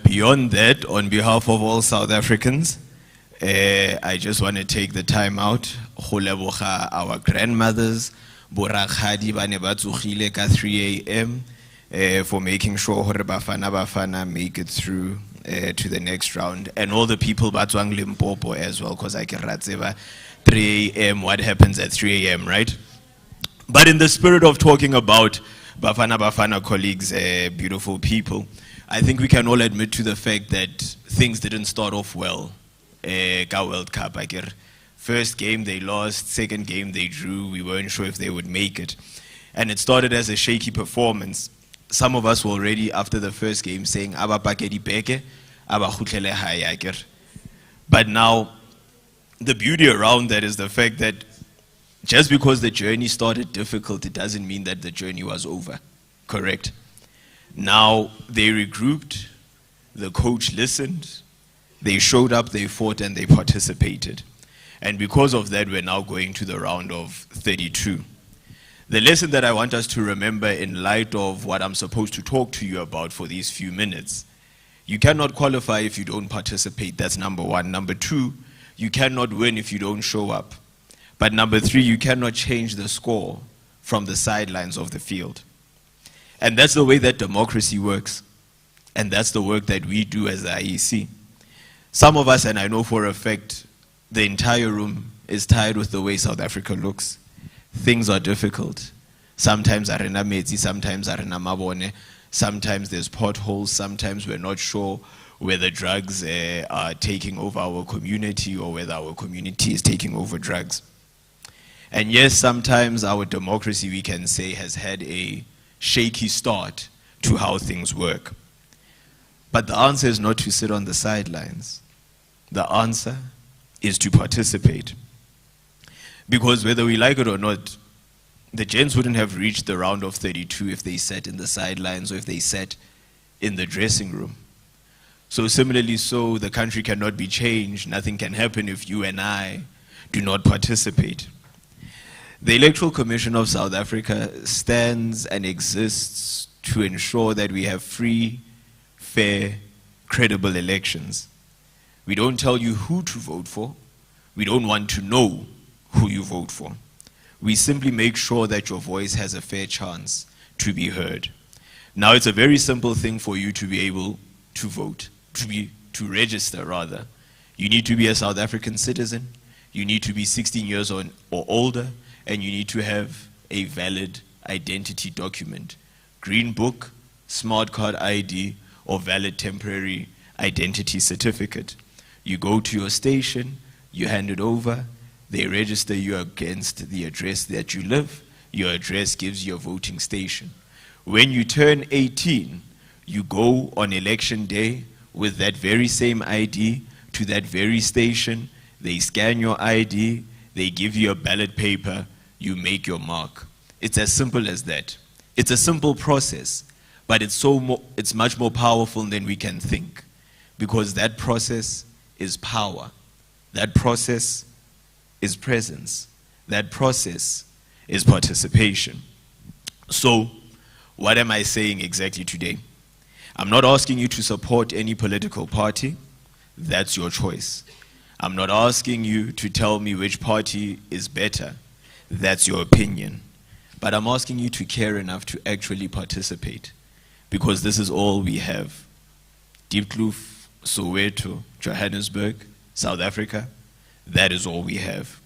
Beyond that, on behalf of all South Africans, I just want to take the time out, our grandmothers, Borakhadi bane ba tsogile ka 3 a.m. For making sure Bafana make it through to the next round, and all the people Batswang Limpopo as well, because I can ratseva 3 a.m. what happens at 3 a.m. right? But in the spirit of talking about Bafana colleagues, beautiful people, I think we can all admit to the fact that things didn't start off well. World Cup, first game they lost, second game they drew. We weren't sure if they would make it, and it started as a shaky performance. Some of us were already after the first game saying aba pakedi peke, aba khutlele hae. But now the beauty around that is the fact that just because the journey started difficult, it doesn't mean that the journey was over. Correct? Now they regrouped, the coach listened, they showed up, they fought, and they participated. And because of that, we're now going to the round of 32. The lesson that I want us to remember in light of what I'm supposed to talk to you about for these few minutes, you cannot qualify if you don't participate. That's number one. Number two, you cannot win if you don't show up. But number three, you cannot change the score from the sidelines of the field. And that's the way that democracy works. And that's the work that we do as the IEC. Some of us, and I know for a fact, the entire room is tired with the way South Africa looks. Things are difficult. Sometimes arena metsi, sometimes arena mabone, sometimes there's potholes, sometimes we're not sure whether drugs are taking over our community or whether our community is taking over drugs. And yes, sometimes our democracy, we can say, has had a shaky start to how things work. But the answer is not to sit on the sidelines. The answer is to participate. Because whether we like it or not, the gents wouldn't have reached the round of 32 if they sat in the sidelines or if they sat in the dressing room. So similarly, so the country cannot be changed. Nothing can happen if you and I do not participate. The Electoral Commission of South Africa stands and exists to ensure that we have free, fair, credible elections. We don't tell you who to vote for. We don't want to know who you vote for. We simply make sure that your voice has a fair chance to be heard. Now, it's a very simple thing for you to be able to vote, to register rather. You need to be a South African citizen, you need to be 16 years or older, and you need to have a valid identity document. Green book, smart card ID, or valid temporary identity certificate. You go to your station, you hand it over, they register you against the address that you live. Your address gives you a voting station. When you turn 18, you go on election day with that very same ID to that very station. They scan your ID, they give you a ballot paper, you make your mark. It's as simple as that. It's a simple process, but it's much more powerful than we can think, because that process is power. That process is presence. That process is participation. So, what am I saying exactly today? I'm not asking you to support any political party. That's your choice. I'm not asking you to tell me which party is better. That's your opinion. But I'm asking you to care enough to actually participate, because this is all we have. Deep Kloof, Soweto, Johannesburg, South Africa, that is all we have.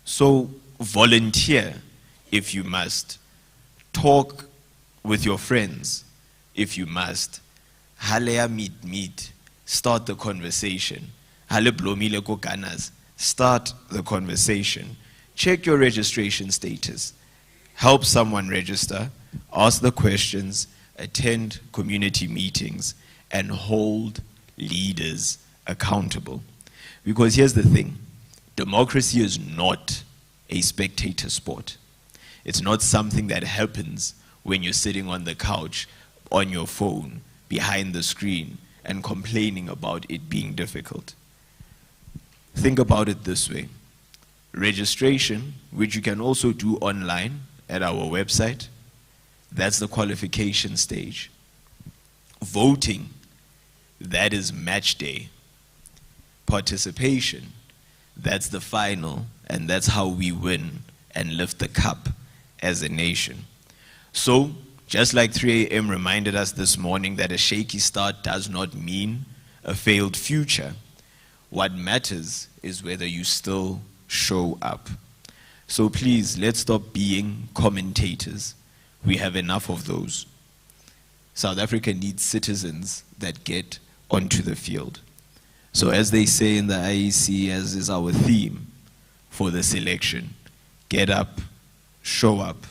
So volunteer if you must. Talk with your friends if you must. Halea meet. Start the conversation. Hale blomile ko ganas. Start the conversation. Check your registration status. Help someone register. Ask the questions. Attend community meetings. And hold leaders accountable. Because here's the thing, democracy is not a spectator sport. It's not something that happens when you're sitting on the couch, on your phone, behind the screen, and complaining about it being difficult. Think about it this way. Registration, which you can also do online at our website, that's the qualification stage. Voting, that is match day. Participation, that's the final, and that's how we win and lift the cup as a nation. So, just like 3 a.m. reminded us this morning that a shaky start does not mean a failed future, what matters is whether you still show up. So please, let's stop being commentators. We have enough of those. South Africa needs citizens that get onto the field. So as they say in the IEC, as is our theme for this election, get up, show up.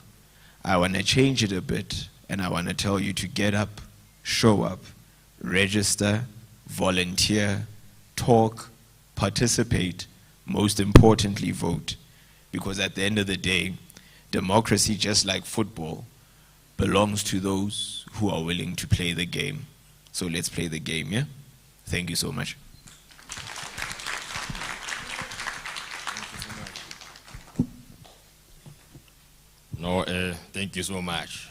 I want to change it a bit, and I want to tell you to get up, show up, register, volunteer, talk, participate, most importantly, vote. Because at the end of the day, democracy, just like football, belongs to those who are willing to play the game. So let's play the game, yeah? Thank you so much. No, thank you so much.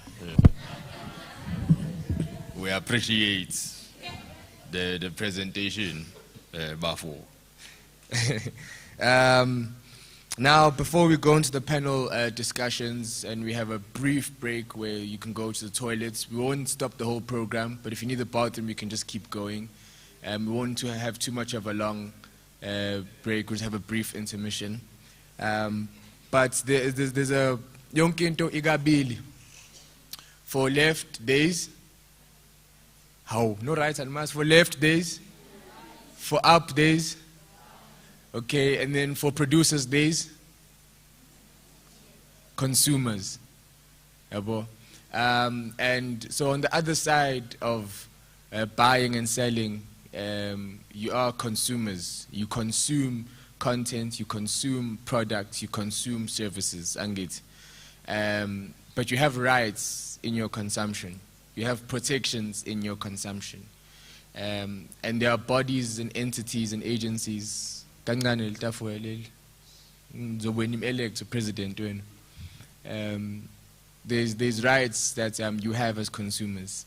We appreciate the presentation, Bafo. Now, before we go into the panel discussions and we have a brief break where you can go to the toilets, we won't stop the whole program, but if you need the bathroom, you can just keep going. We won't have too much of a long break, we'll have a brief intermission. But there's a yonkinto igabili for left days. How? No right and mass for left days, for up days. Okay, and then for producers days, consumers. And so on the other side of buying and selling, you are consumers. You consume content, you consume products, you consume services, but you have rights in your consumption. You have protections in your consumption. And there are bodies and entities and agencies. There's rights that you have as consumers.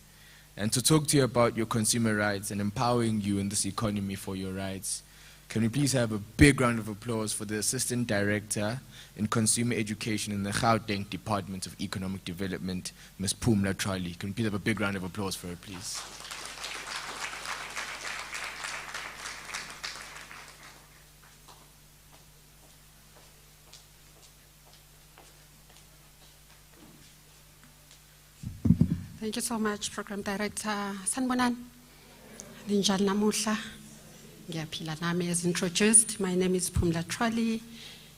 And to talk to you about your consumer rights and empowering you in this economy for your rights, can we please have a big round of applause for the Assistant Director in Consumer Education in the Gauteng Department of Economic Development, Ms. Phumla Trali. Can we please have a big round of applause for her, please? Thank you so much, Program Director. Sanbonan, Ninjal Namusha. Ngiyaphila nami as introduced. My name is Phumla Trali.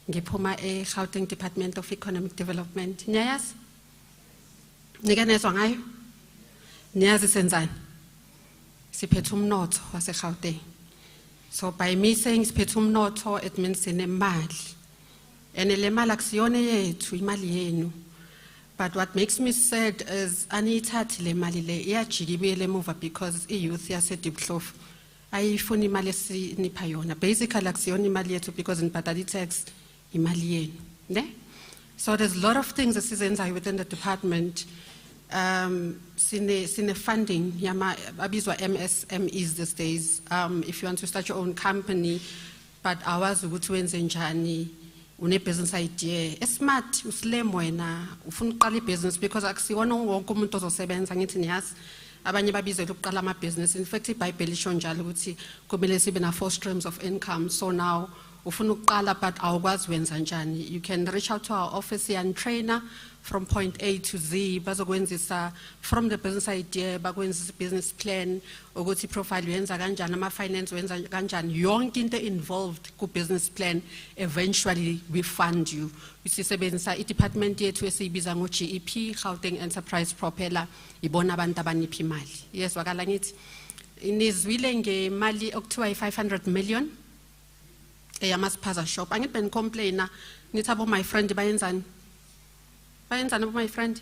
Ngiphuma Gauteng Department of Economic Development. Niyazi? Nikanezwa ngayo? Niyazi senzani? Siphethe umnotho wase Gauteng. So by me saying siphethe umnotho, it means sinemali. And le mali akusiyona yethu, imali yenu. But what makes me sad is aniyithathi le mali le iyajika ibuyele emuva because i-youth yaseDiepkloof ayifuna imali esinipha yona. Basically akusiyona imali yethu because nibhadala i-tax imali yenu. Ne? So there's a lot of things esizenzayo within the department. Sine funding yama abizwa MSMEs these days. If you want to start your own company, but awazi ukuthi wenze njani. Une business idea smart uslem wena ufuna uqala business because akusiwona wonke umuntu ozosebenza ngithi niyazi abanye babizela ukuqala ama business. In fact iBhayibheli isho njalo ukuthi kumele sibe na 4 streams of income. So now ufuna uqala but awukwazi wenza njani. You can reach out to our office and trainer from point A to Z bazokwenzisa from the business idea bakwenzisa business plan ukuthi profile yenza kanjani ama finance wenza kanjani yonke into involved ku business plan. Eventually we fund you. Sisebenzisa i-department yethu esiyibiza ngo GEP Gauteng Enterprise Propeller ibona abantu abanipha imali. Yes wakala ngithi nizwile ngemali okuthiwa 500 million eyamaspaza shop. Angithi benicomplaina nithi abo my friend bayenzani abo my friend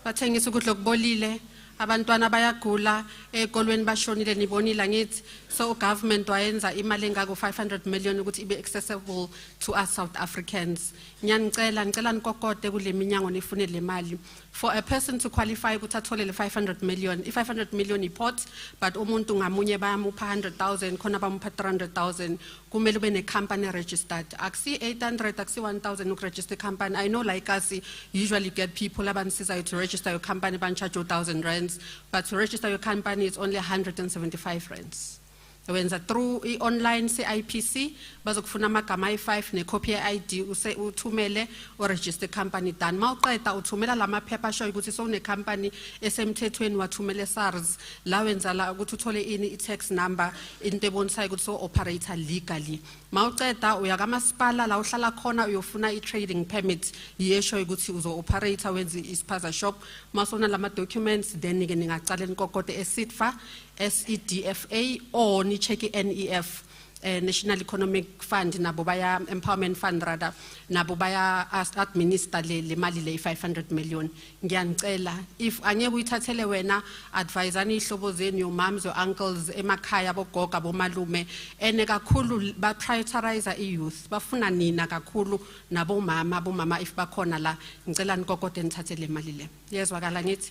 bathengisa ukudla okubolile, abantwana bayagula, ekolweni bashonile nibonile ngithi. So government wayenza imali engako 500 million ukuthi ibe accessible to us South Africans. Ngicela nikokode kule minyango nifune le mali. For a person to qualify ukuthi athole le 500 million, i500 million ipot, but umuntu ngamunye bayamupha 100,000 khona bamupha 300,000, kumele ube ne company registered. Akusi 800, akusi 1,000 ukuregister company. I know like us usually get people abansizayo to register your company ban-charge 1,000 rands, but to register your company it's only 175 rands. Wenza through online IPC bazokufuna amagama i5 necopy ID uthumele or register company done. Mawuqeda uthumela lamaphepha asho ukuthi sowune company esemthethweni, wathumele SARS la wenza la ukuthi uthole ini i-tax number into ebonisayo ukuthi so operator legally. Mawuqeda uya kamasipala la uhlala khona uyofuna i-trading permit yesho ukuthi uzo operator wenza ispaza shop. Masona lama documents then nike ningacala nikokode eSITFA, SEDFA or ni check NEF, National Economic Fund, nabo baya Empowerment Fund rather, nabo baya administer le mali le 500 million. Ngiyanicela if anye uyithathele wena advise ani ihlobo zenu, your moms, your uncles, emakhaya bogoga bomalume ene kakhulu ba prioritize youth, bafuna nina kakhulu nabo mama if bakhona la, ngicela nikokode nithathele mali le. Yezwakala ngithi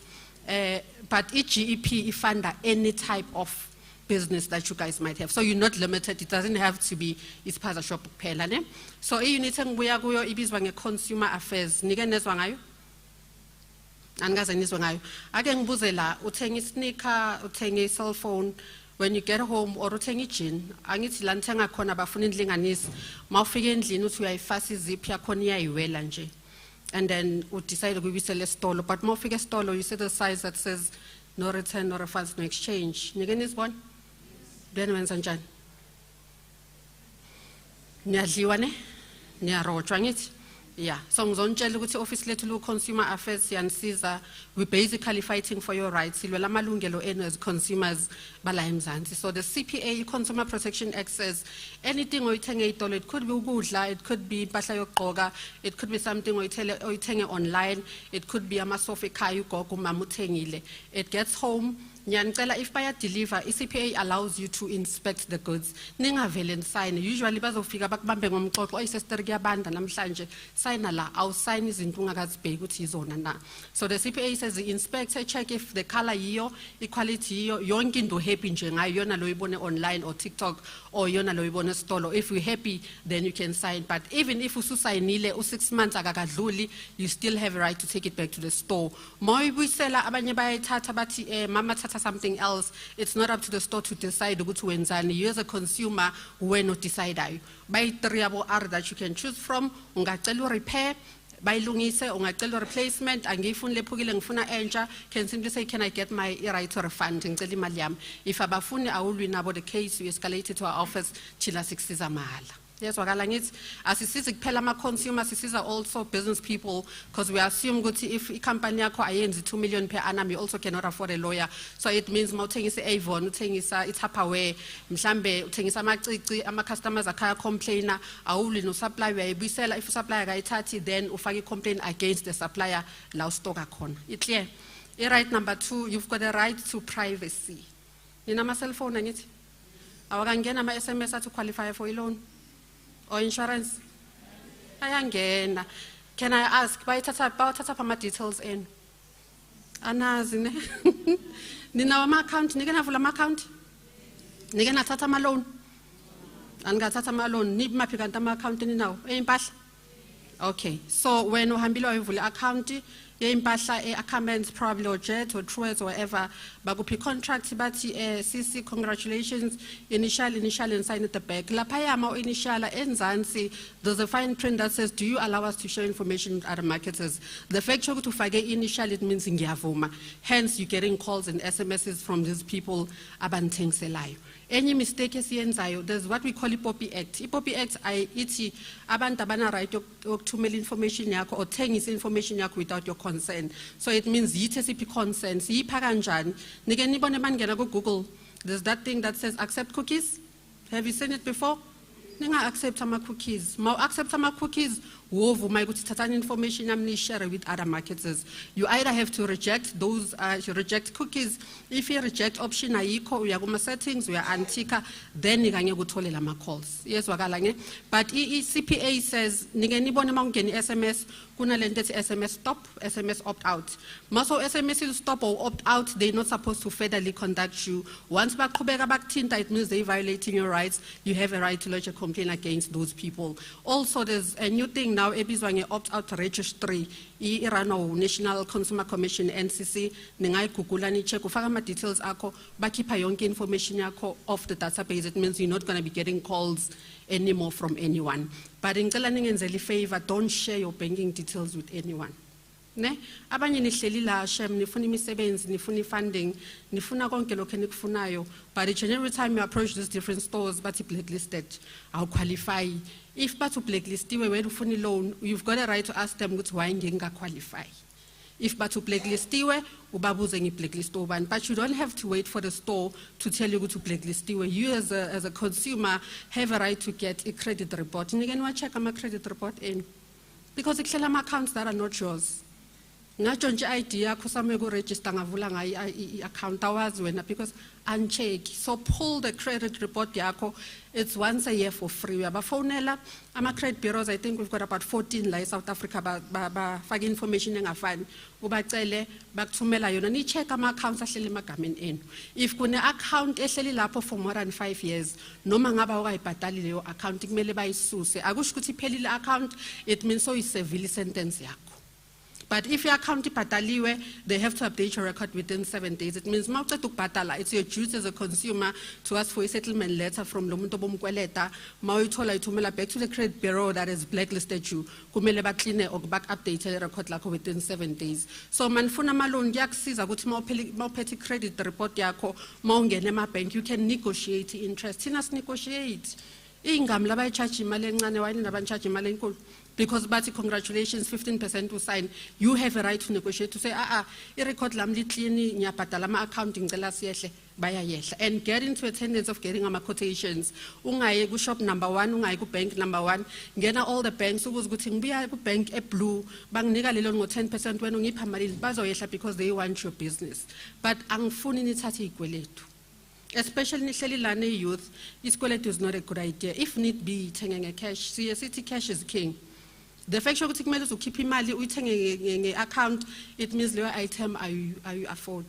but GEP ifunda any type of business that you guys might have. So you're not limited. It doesn't have to be ispaza shop kuphela ne. So i-unit engibuya kuyo ibizwa nge-consumer affairs. Nike nezwa ngayo? Angaze nizwa ngayo. Ake ngibuze la, uthenga i-sneaker, uthenga i-cell phone, when you get home or uthenga i-gin, angithi la nithenga khona bafuna indlinganisi, mawufika endlini uthi uyayifasa iziphi yakhona iyayiwela nje. And then we decide to sell a store. But more figure store, you see the size that says no return, no refunds, no exchange. Again, this one. Then when Sanjan. Niadliwane, niarojwangit. Yeah. So ngizonitshela office lethu consumer affairs and Caesar, we're basically fighting for your rights. Silwela malungelo enu as consumers bala eMzansi. So the CPA, Consumer Protection Act, says anything oyithenge itolo, it could be ukudla, it could be impahla yokugqoka, it could be something oyithenge online, it could be amasofa ekhaya ugogo mama uthengile. It gets home. Nyancela if baya deliver, CPA allows you to inspect the goods. Ningavele sign. Usually bazofika bakubambe ngomxoxo oyisister kuyabanda namhlanje sign la aw sign izinto ungakazibheki ukuthi izona na. So the CPA says the inspector check if the color yiyo, equality yiyo, yonke into happy nje ngayo yona lo ibone online or TikTok or yona lo ibone stolo. If you're happy then you can sign, but even if ususignile u6 months akakadluli, you still have a right to take it back to the store. Moyibuyisela abanye bayayithatha bathi mama thatha something else. It's not up to the store to decide ukuthi wenzani. You as a consumer when not decide ayo. By 3 R that you can choose from, ungacela repair, bayilungise, ungacela replacement, angifuni lephukile ngifuna entsha, can simply say can I get my right to refund ngicela imali yami. If abafuni awulwi nabo the case we escalate it to our office thina sikusiza mahala. Yes, wakala ngithi asisizi kuphela ama consumers, sisiza also business people, because we assume ukuthi if company yakho ayenzi 2 million per annum you also cannot afford a lawyer. So it means mawuthengisa Avon, uthengisa iTupperware, mhlambe uthengisa amacici, ama customers akhaya complainer, awuli no supplier uyayibuyisela, if supplier akayithathi then ufake complaint against the supplier la stock akhona. It clear? Right, number 2, you've got a right to privacy. Nina ama cell phone ngithi awakangena ama SMS to qualify for a loan or insurance? Ayangena. Can I ask, bayithatha ama details in? Anazi ne? Nina ama account, nike navula ama account? Nike nathatha ama loan? Angathatha ama loan, ni maphi kanti ama account ninawo? Impahla? Okay. So when uhambile wayivula account, impahla comments probably or jet or trues or whatever, baguphi contract bati CC congratulations, initial and sign at the back. Lapayama initial enzansi, there's a fine print that says, do you allow us to share information with other marketers? The fact you're to forget initial, it means ngiyavuma. Hence you're getting calls and SMSs from these people abanteng selayo. Any mistake esiyenzayo, there's what we call iPoppy Act. iPoppy Act ithi abantu abana right ukuthumela information yakho or thengisa information yakho without your consent. So it means yithi siphi consent, siyipha kanjani. Nike nibone bangena ku Google There's that thing that says accept cookies. Have you seen it before? Ninga accept ama cookies. Ma accept ama cookies. Wovu my information I'm share with other marketers. You either have to reject those reject cookies. If you reject option ayiko, we are settings, we are antika, then you can go to lama calls. Yes, wagalange. But CPA says nigeni bonamang geni SMS kuna lendeti SMS stop, SMS opt out. Maso SMS is stop or opt out, they're not supposed to federally contact you. Once back tinta, it means they're violating your rights. You have a right to lodge a complaint against those people. Also, there's a new thing now, ebizwa opt-out registry, i-rano National Consumer Commission, NCC, ningai kukula ni check, ufaka ma details ako, bakipa yonke information yako off the database. It means you're not going to be getting calls anymore from anyone. But in ngenzeli favor, don't share your banking details with anyone. Ne? Abanye nihleli la shem nifuna imisebenzi nifuna funding nifuna konke lokho enikufunayo, but each and every time you approach these different stores bathi blacklisted awu qualify. If bathu blacklistiwe wena ufuna loan, you've got a right to ask them ukuthi why nginga qualify. If bathu blacklistiwe ubabuze ngi blacklist ubani, but you don't have to wait for the store to tell you to blacklistiwe. You as a consumer have a right to get a credit report. Nigeni wa check ama credit report in, because ikhlala ama accounts that are not yours. Ngatsho nje ID yakho same ku register ngavula ngayi account awazi wena because uncheck. So pull the credit report yakho. It's once a year for free. Uyabafonela ama credit bureaus. I think we've got about 14 la South Africa ba fake information engafani. Ubacele bakuthumela yona ni check ama accounts ahleliemagameni enu. If kune account ehleli lapho for more than 5 years, noma ngaba ukayibhadali leyo account kumele bayisuse. Akusho ukuthi iphelile account, it means so is severe sentence yakho. But if your account is they have to update your record within 7 days. It means it's your duty as a consumer to ask for a settlement letter from Lomuntu Bomkweleta. Mawitola itumela back to the credit bureau that has blacklisted you. Kumele ba clean or back update your record like within 7 days. So manfuna malon yaksiza ukuthi mawuphethe credit report yakho mawungene ema bank, you can negotiate interest. Sinas negotiate. Ingam laba charge imali encane wayini naban charge imali enkulu. Because but congratulations, 15% to sign. You have a right to negotiate to say, record lamli clean nyapatala ma accounting baya yesha, and get into a tendency of getting ama quotations. Ungaye go shop number 1, ungaye go bank number 1. Ngena all the banks who's good thing biya go bank a blue bang nika lelo ngo 10% when ungipha mali bazoyehla because they want your business. But angifuni nithathe ikweletu. Especially nihleli lana youth, isikweletu is not a good idea. If need be, thenge cash. See, city cash is king. The fact that you keep imali uyithenge account, it means leyo item are you afford.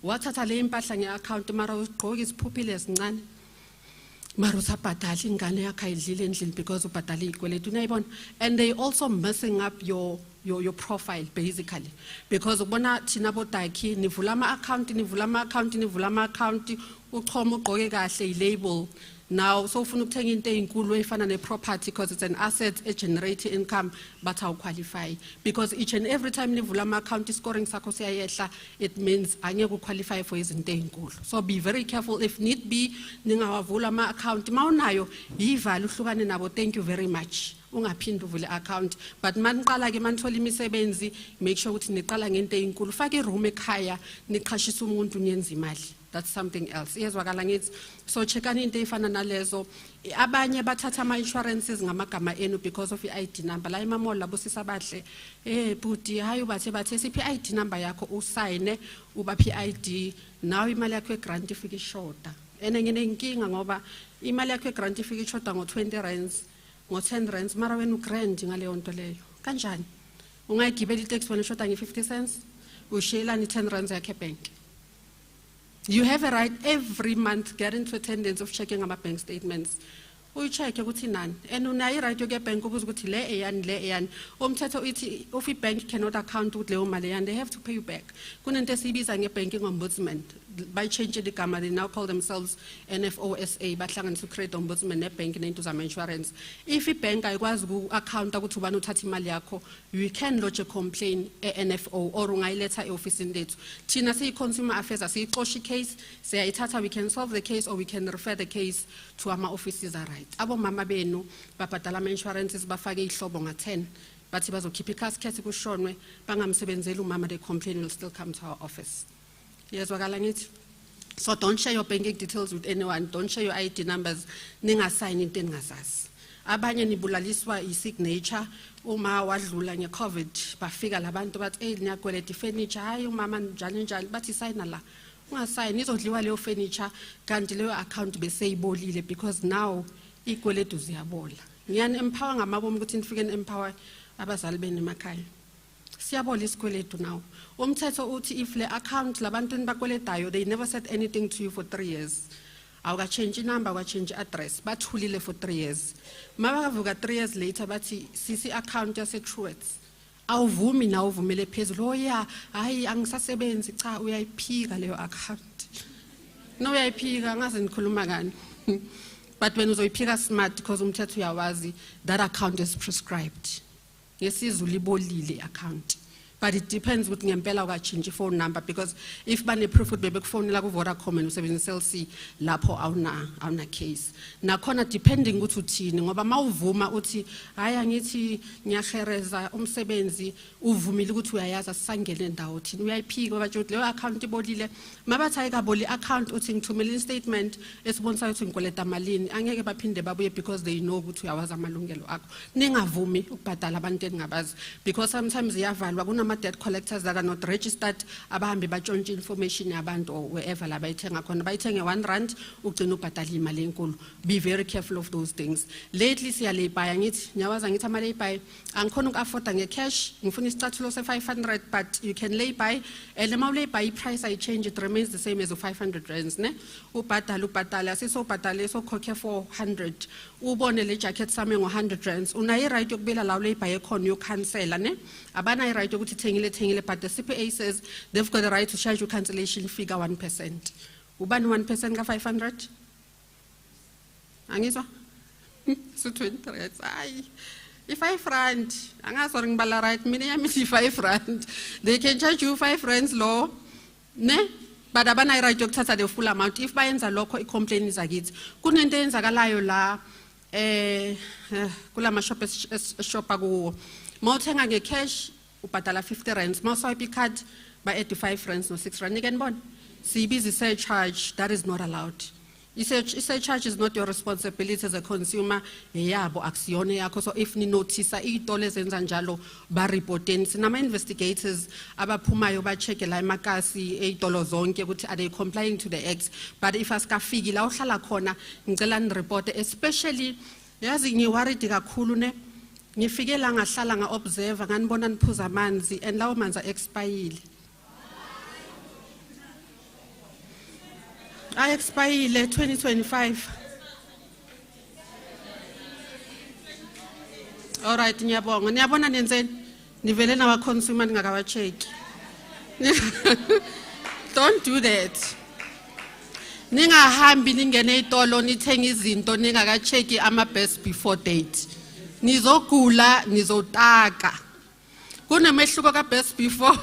Wathatha le impahla nge-account mara ugqoka iziphuphile ezincane. Mara usabhadala ingane yakho ayidlile endlini because ubhadala ikweletu unayibona. And they also messing up your profile basically. Because ubona thina bodakhi nivula ama-account uqhoma ugqoke kahle i-label. Now, so for not taking the property because it's an asset, it generates income, but how qualify? Because each and every time you account is scoring it means I never qualify for his intangle. So be very careful. If need be, ninga vulama account maunayo, thank you very much. Ungaphinda uvule account, but maniqala ke manithola imisebenzi, make sure ukuthi niqala ngento ezinkulu, fake room ekhaya, niqhashisa umuntu niyenza imali. That's something else. Iyezwakala ngithi so checkani into efana nalezo. Abanye bathatha ama insurances ngamagama enu because of i-ID number. La imamol labo sisabahle bhuti hayi bathe siphi i-ID number yakho usayine ubaphi i-ID, now imali yakho egrant ifika ishota. Ene nginenkinga ngoba imali yakho egrant ifika ishota ngo20 rands, ngo10 rands, mara wena ugrand ngaleyo nto leyo. Kanjani? Ungayigibela itax wena ishota nge50 cents, ushela ni 10 rands yakhe bank. You have a right every month get into a tendency of checking our bank statements. We check ukuthi nani, and unayi right yoke bank ukuze ukuthi le eyani umthetho uthi if a bank cannot account with leyo mali and they have to pay you back. Kunento esibiza ngebanking ombudsman, by changing the gamma they now call themselves NFOSA, bahlanganisa credit ombudsman nebank nento zama insurance. If a bank ayikwazi ku account ukuthi ubani uthatha imali yakho, you can lodge a complaint NFO or ungayiletha e-office lethu. Thina siyi consumer affairs asiyixoshi case, siyayithatha, we can solve the case or we can refer the case to our offices are right. Abo mama benu babhadala ama insurances bafake ihlobo nga10 bathi bazokhipha ikhasikhethi kushonwe bangamsebenzeli umama, they complain will still come to our office. Yezwakala ngithi So don't share your banking details with anyone. Don't share your ID numbers. Ninga sign into ngasas. Abanye nibulaliswa i-signature uma wadlula nge-COVID bafika labantu bathi niyakweleta furniture hayi umama njalo njalo bathi sign la ungasayini izodliwa leyo furniture kanti leyo account beseyibolile because now ikweletu ziyabola. Ngiyani empower ngamabomu ukuthi nifike empower abazali beni emakhaya. Siyabola isikweletu now. Umthetho uthi if le account labantu nibakweletayo they never said anything to you for 3 years. Awuka change number, awuka change address, bathulile for 3 years. Mabakavuka 3 years later bathi sisi account yase Truworths. Awuvumi na uvumele phezulu. Oh yeah, hayi angisasebenzi cha uyayiphika leyo account. No uyayiphika ngaze nikhuluma ngani. But when uzoyiphika smart because umthetho uyawazi that account is prescribed. Yesizulu ibolile account. But it depends with ngempela uka change phone number because if bane proof ukuthi bebekufonela ku Vodacom and usebenzisa LC lapho awuna case. Nakhona depending ukuthi uthini ngoba mawuvuma uthi hayi angithi ngiyahereza umsebenzi uvumile ukuthi uyayaza sisangene ndawo uthini uyayiphika bathi ukuthi leyo account ibolile mabathi ayikaboli account uthi ngithumela statement esibonisa ukuthi ngikoleta malini angeke baphinde babuye because they know ukuthi uyawazi amalungelo akho. Ningavumi ukubhadala abantu engabazi because sometimes iyavalwa kuna debt collectors that are not registered abahambe batshontshe information yabantu or wherever la bayithenga khona bayithenge 1 rand ugcina ubhadala imali enkulu. Be very careful of those things. Lately siyalebhaya ngithi nyawaza ngithi amalebhaya angikhona ukuafforda ngecash ngifuna isicathulo se500 but you can lay by and mawulebhaya iprice I change it remains the same as 500 rands ne ubhadala sisobhadala sokhokhe 400 ubone le jacket sami ngo100 rands unayi right yokubela la ulebhaya ekhona yocancela ne abana I right ukuthi thengile but the CPA says they've got the right to charge you cancellation figure 1%. Ubani 1% ka 500? Angizwa? So 20 rands. Ay. If 5 rand, angazi ngibala right mina yami 5 rand. They can charge you 5 rands law. Ne? But abana right yokuthatha the full amount. If bayenza lokho I-complaint izakithi. Kunento eyenzakalayo la kula ma shop kuwo. Mawuthenga ngecash ubhadala 50 rands, mawuswipe card by 85 rands no 6 rand. Nikenibona? Siyibiza surcharge, that is not allowed. Surcharge is not your responsibility as a consumer. Yabo aksiyone yakho. So if ni notice iy'tolo ezenza njalo ba reporteni sinama investigators abaphumayo ba check la emakasi ey'tolo zonke ukuthi are they complying to the act. But if asikafiki la uhlala khona ngicela ni report especially yazi ngiworried kakhulu ne ngifike la ngahlala nga-observe nganibona niphuza amanzi and lawo manzi a-expayile. A-expayile 2025. Alright, ngiyabonga. Niyabona nenzeni? Nivele nawa-consumer ningakawacheki. Don't do that. Ningahambi ningene ey'tolo nithenga izinto ningakacheki ama-best before date. Nizogula nizotaka kunemehluko ka best before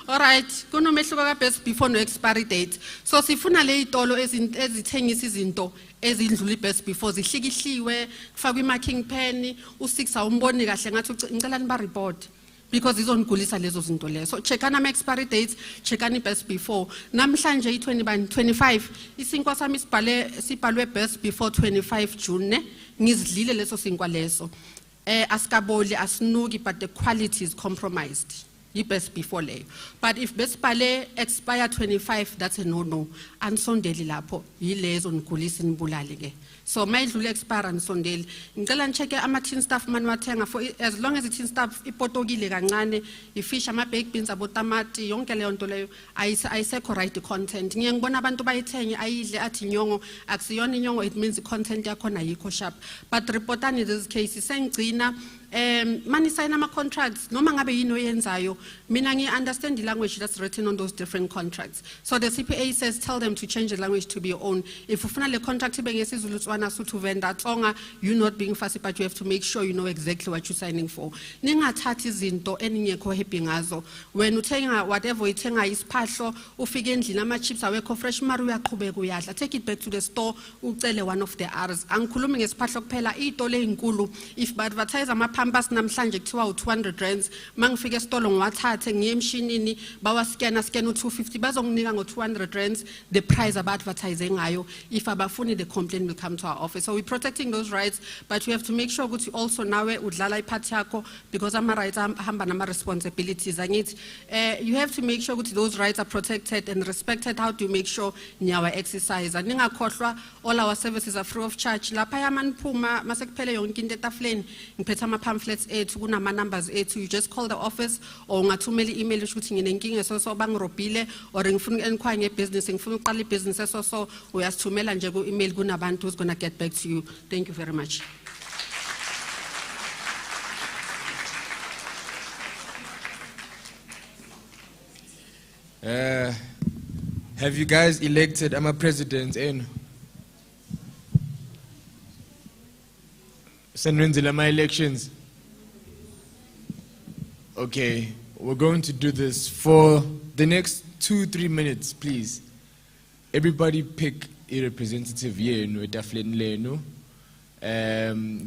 alright kunomehluko ka best before no expiry date so sifuna le itolo ezithengisa izinto ezindlula best before zihlikihliwe kufakwa imarking pen u6 awumboni kahle ngathi ngicela niba report because izonigulisa lezo zinto lezo checkana ama expiry dates checkana best before namhlanje i-25 isinkwa sami sibhalwe best before 25 June ne ngizidlile leso sinkwa leso askaboli asnuki but the quality is compromised. Best before lay. But if best pale expire 25, that's a no. And sondeli lapo, yilezo nkulisi nibulali ke. So mayidlule expire and sondeli. Ngicela ncheke ama tin staff manwathenga for as long as the tin staff ipotokile kancane, ifish ama baked beans abotamati yonke leyo nto leyo ayisekho right content. Ngiyangibona abantu bayithenga ayidle athi nyongo akusiyona inyongo it means the content yakhona ayikho sharp. But reportani in this case sengcina mani sign ama contracts noma ngabe yini oyenzayo mina ngi understand the language that's written on those different contracts so the CPA says tell them to change the language to be your own if ufuna le contract ibe ngesizulu tswana suthu vendor tsonga you not being fussy but you have to make sure you know exactly what you're signing for ningathathi izinto eningekho happy ngazo when uthenga whatever uthenga isiphahlo ufike endlini ama chips awekho fresh mari uyaqhubeka uyadla take it back to the store ucele one of the R's angikhulumi ngesiphahlo kuphela itolo ezinkulu if ba advertise ama pampers namhlanje kuthiwa u200 rands mangifika esitolo ngiwathathe ngiye emshinini bawaskena scan u250 bazonginika ngo200 rands the price aba-advertise ngayo. If abafuni, the complaint will come to our office. So we're protecting those rights, but we have to make sure ukuthi also nawe udlala iphathi yakho, because ama-rights ahamba nama-responsibilities. You have to make sure ukuthi those rights are protected and respected. How do you make sure nyawa exercise? Ningakhohlwa, all our services are free of charge. Lapha yamanphuma masekuphele yonke into etafuleni ngiphethe ama-pamphlets ethu kunama-numbers ethu. You just call the office or ungathumela i-email ukuthi nginenkinga so bangirobhile or ngifuna enquire ngebusiness ngifuna uqala ibhizinisi so uyasithumela nje ku-email kunabantu who's going to get back to you. Thank you very much. Have you guys elected a president in? My elections. Okay, we're going to do this for the next 2-3 minutes, please. Everybody pick a representative here, no.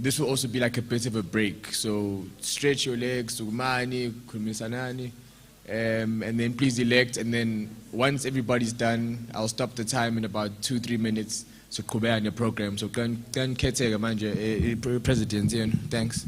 This will also be like a bit of a break. So stretch your legs, sugumani, kumisanani, and then please elect. And then once everybody's done, I'll stop the time in about 2-3 minutes. So Kobe on your program. So can caretaker manager, president, thanks.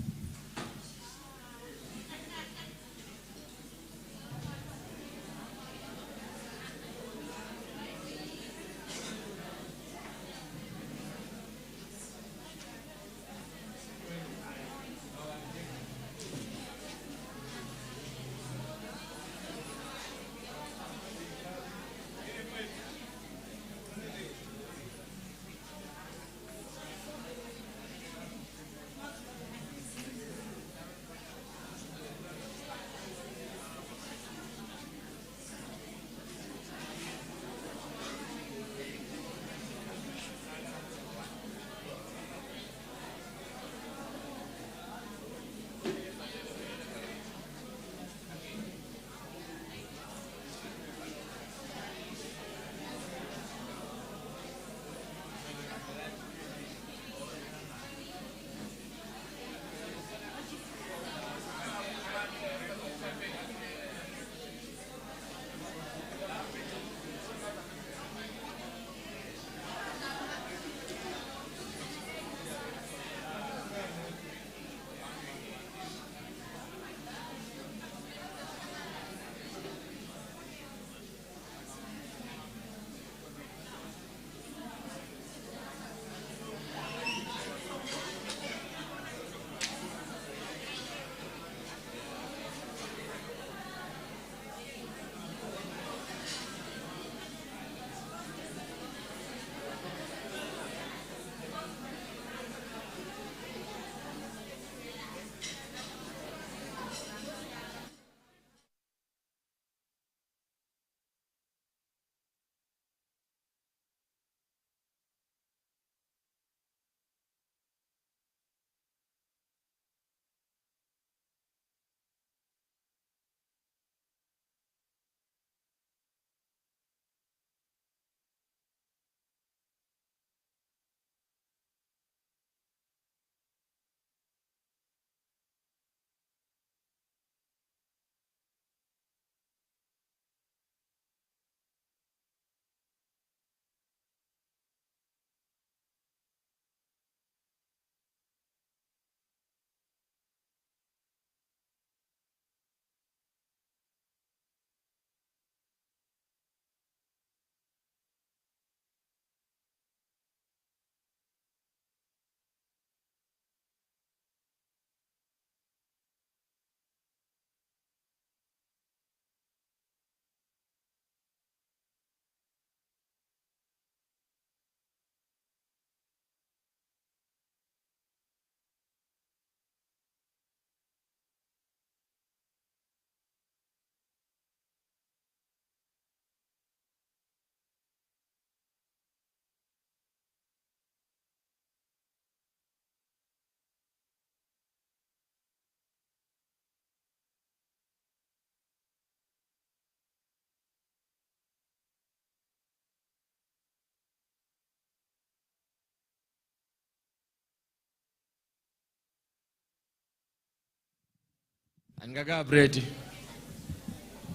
Angaka ready.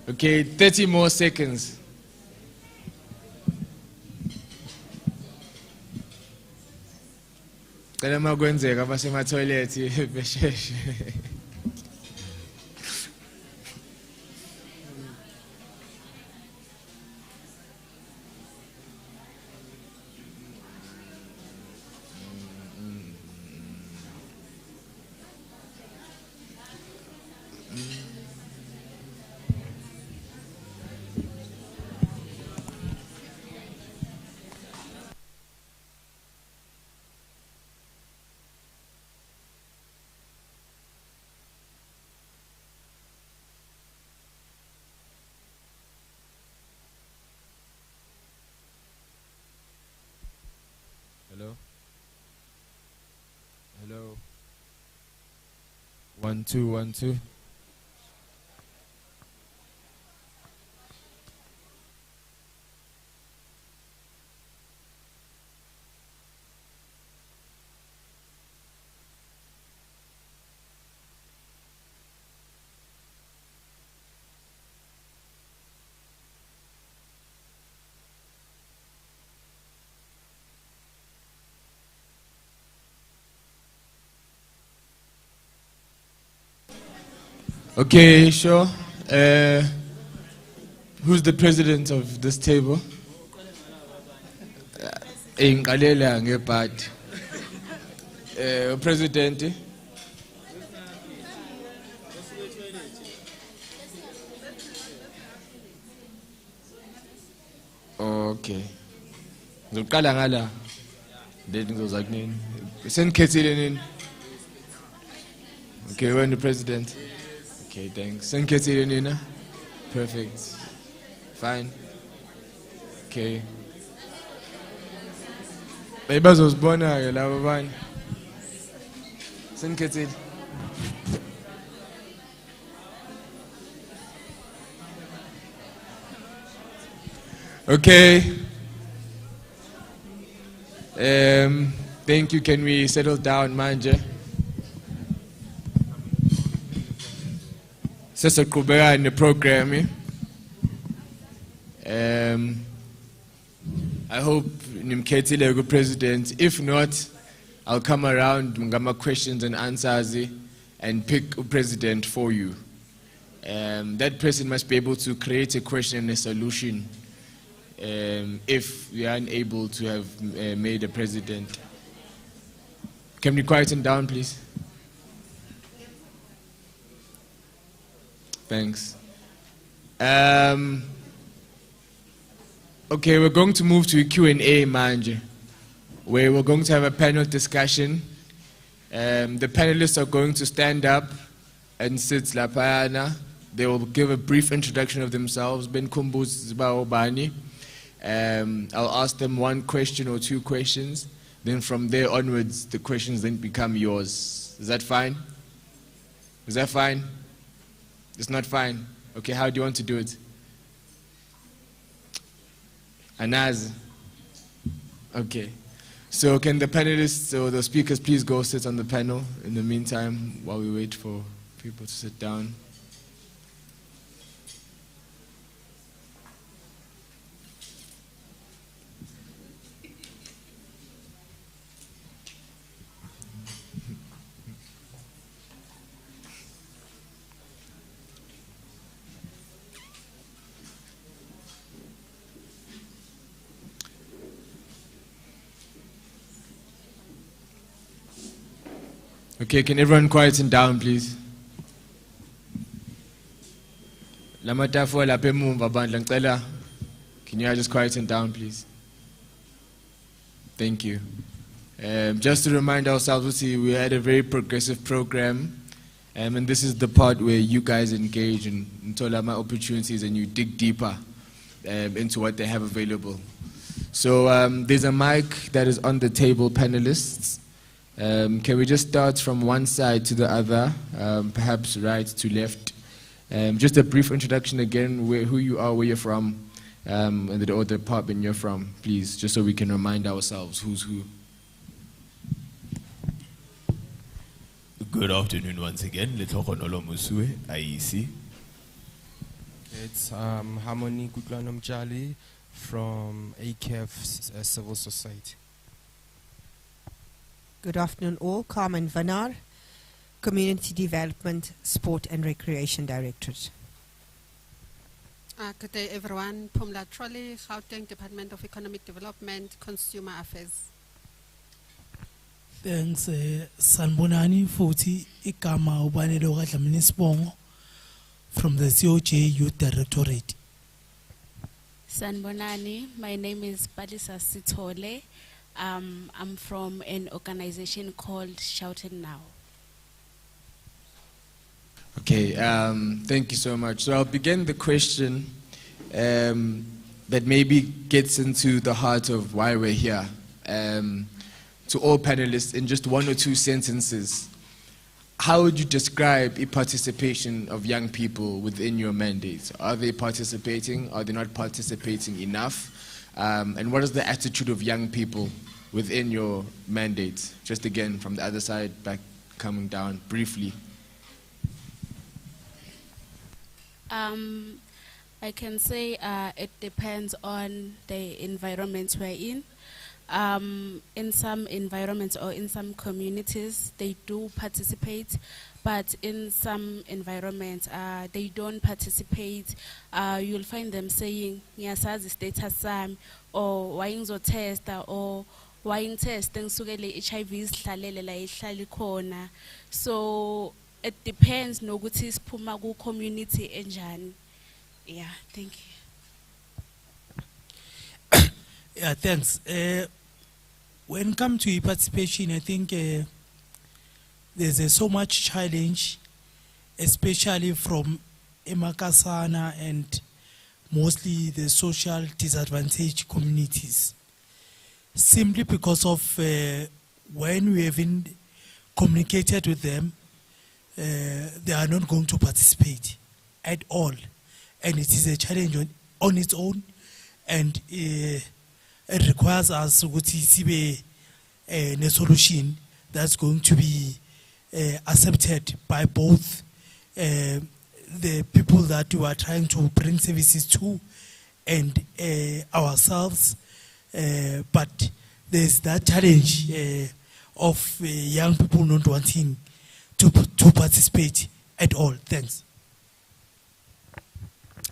Okay, 30 more seconds. Cela makwenzeka basema toilet besheshe. Hello? Hello? 1 2 1 2. Okay, sure. Who's the president of this table? Inqalela ngebhadi. President. Okay. Ngizoqala ngala. Then ngizoza kunini. Senikhethile nini? Okay, when the president. Okay, thanks. Senikhethile nina? Perfect. Fine. Okay. Bayibazosibona ke laba bani. Senikhethile. Okay. Thank you. Can we settle down, manje? Sesaqhubeka in the program. I hope nimkhethile ku president. If not, I'll come around ngama questions and answers and pick a president for you. That person must be able to create a question and a solution. If we are unable to have made a president. Can we quieten down, please? Thanks. Okay, we're going to move to a Q&A, manje, where we're going to have a panel discussion. The panelists are going to stand up and sit lapayana. They will give a brief introduction of themselves. Ben Kumbuz Zibaobani. I'll ask them one question or two questions. Then from there onwards, the questions then become yours. Is that fine? Is that fine? It's not fine. Okay, how do you want to do it? Anaz. Okay. So can the panelists or the speakers please go sit on the panel in the meantime while we wait for people to sit down? Okay, can everyone quieten down, please? Can you just quieten down, please? Thank you. Just to remind ourselves, we had a very progressive program, and this is the part where you guys engage in Tolama opportunities and you dig deeper into what they have available. So there's a mic that is on the table, panelists. Can we just start from one side to the other, perhaps right to left? Just a brief introduction again, who you are, where you're from, and the department you're from, please, just so we can remind ourselves who's who. Good afternoon once again. Letlogonolo Musue, IEC. It's Harmony Kutlanomjali from ACAF Civil Society. Good afternoon all. Carmen Vanar, Community Development, Sport and Recreation Directorate. Good day everyone. Pumla Trolley, Gauteng Department of Economic Development, Consumer Affairs. Thanks, Sanbonani Futi Ikama Ubanelo Gatlamnisbongo from the COJ Youth Directorate. Sanbonani, my name is Balisa Sitole. I'm from an organization called Shout It Now. Okay, thank you so much. So I'll begin the question that maybe gets into the heart of why we're here. To all panelists, in just 1 or 2 sentences, how would you describe the participation of young people within your mandate? Are they participating? Are they not participating enough? And what is the attitude of young people within your mandate? Just again, from the other side, back coming down briefly. I can say it depends on the environment we're in. In some environments or in some communities, they do participate, but in some environments, they don't participate. You'll find them saying, "Ngiyasazi status sami," or "Why test," or "Why test ngisukele HIV isihlalele la ihlali khona." So it depends nokuthi siphuma ku community enjani. Yeah, thank you. Yeah, thanks. When it comes to participation, I think there's so much challenge, especially from Emakasana and mostly the social disadvantaged communities. Simply because of when we haven't communicated with them, they are not going to participate at all. And it is a challenge on its own, and it requires us to see a solution that's going to be accepted by both the people that we are trying to bring services to and ourselves. But there's that challenge of young people not wanting to participate at all. Thanks.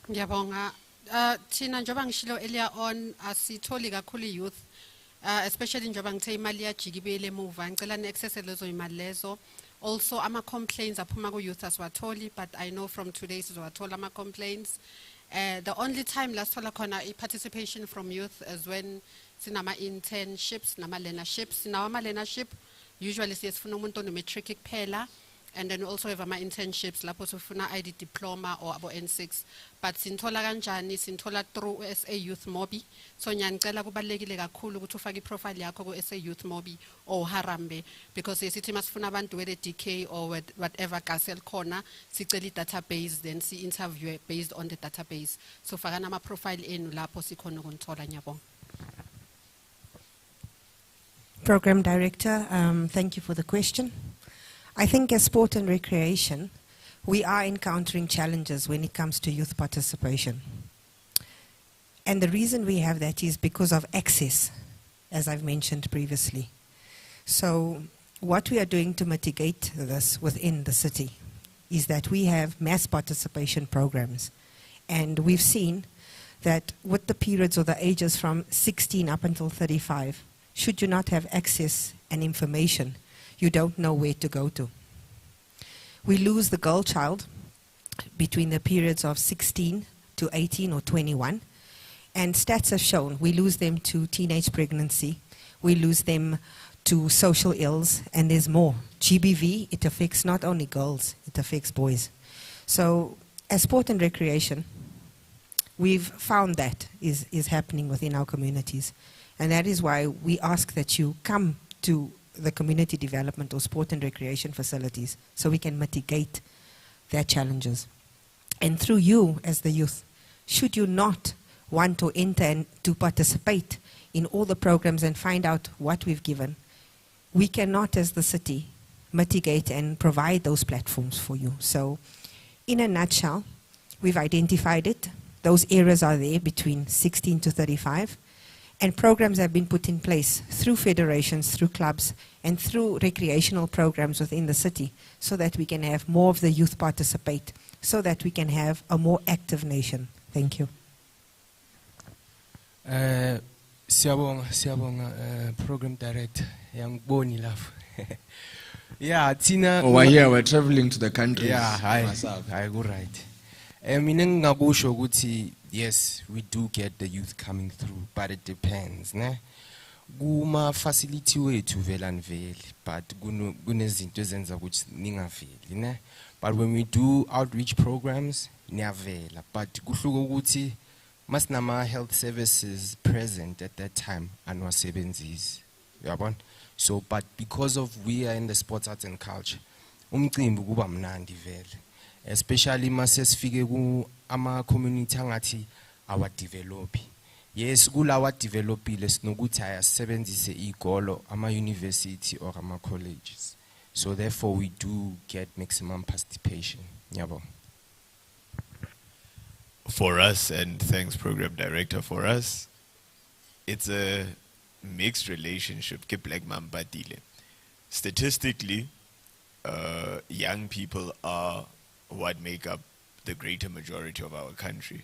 Ngiyabonga. Thina njoba ngishilo earlier on asitholi kakhulu youth, especially njoba ngithe imali yajikibele emuva ngicela ne-access lezo imali lezo. Also ama complaints aphuma ku youth asiwatholi, but I know from today sizowathola ama complaints. The only time la sithola khona participation from youth is when sinama internships nama learnerships. Now ama learnership usually siyesifuna umuntu ono-matric kuphela. And then we also have our internships, lapho sifuna ID diploma or abo N6. But sinthola kanjani, sinthola through SA Youth Mobi. So ngiyanicela kubalekile kakhulu ukuthi ufake iprofile yakho ku SA Youth Mobi or Harambe, because sithi masifuna abantu wele DK or whatever gasel khona, sicela database, then si interview based on the database. So fakana ama profile enu lapho sikhona ukunithola. Ngiyabonga. Program Director, thank you for the question. I think as sport and recreation, we are encountering challenges when it comes to youth participation. And the reason we have that is because of access, as I've mentioned previously. So what we are doing to mitigate this within the city is that we have mass participation programs. And we've seen that with the periods or the ages from 16 up until 35, should you not have access and information, you don't know where to go to. We lose the girl child between the periods of 16 to 18 or 21. And stats have shown we lose them to teenage pregnancy, we lose them to social ills, and there's more. GBV, it affects not only girls, it affects boys. So as sport and recreation, we've found that is happening within our communities. And that is why we ask that you come to the community development or sport and recreation facilities so we can mitigate their challenges. And through you as the youth, should you not want to enter and to participate in all the programs and find out what we've given, we cannot as the city mitigate and provide those platforms for you. So in a nutshell, we've identified it. Those areas are there between 16 to 35. And programs have been put in place through federations, through clubs, and through recreational programs within the city so that we can have more of the youth participate, so that we can have a more active nation. Thank you. Siyabonga, program director. Yangiboni lapho. Yeah, Tina. Oh, we're traveling to the country. Yeah, I go right. Mina ngingakusho ukuthi yes, we do get the youth coming through, but it depends, ne? Kuma facility wethu vela niveli, but kunezinto ezenza ukuthi ningaveli, ne? But when we do outreach programs, niyavela, but kuhluka ukuthi masinama health services present at that time anwasebenzisi. Uyabona? So, but because of we are in the sports, arts and culture, umcimbi kuba mnandi vele. Especially masesifike ku ama community angathi awa develop. Yes, kulawa developile sinokuthi ayasebenzise igolo ama university or ama colleges. So therefore we do get maximum participation. Yabo. For us, and thanks program director, for us, it's a mixed relationship. Statistically, young people are what make up the greater majority of our country,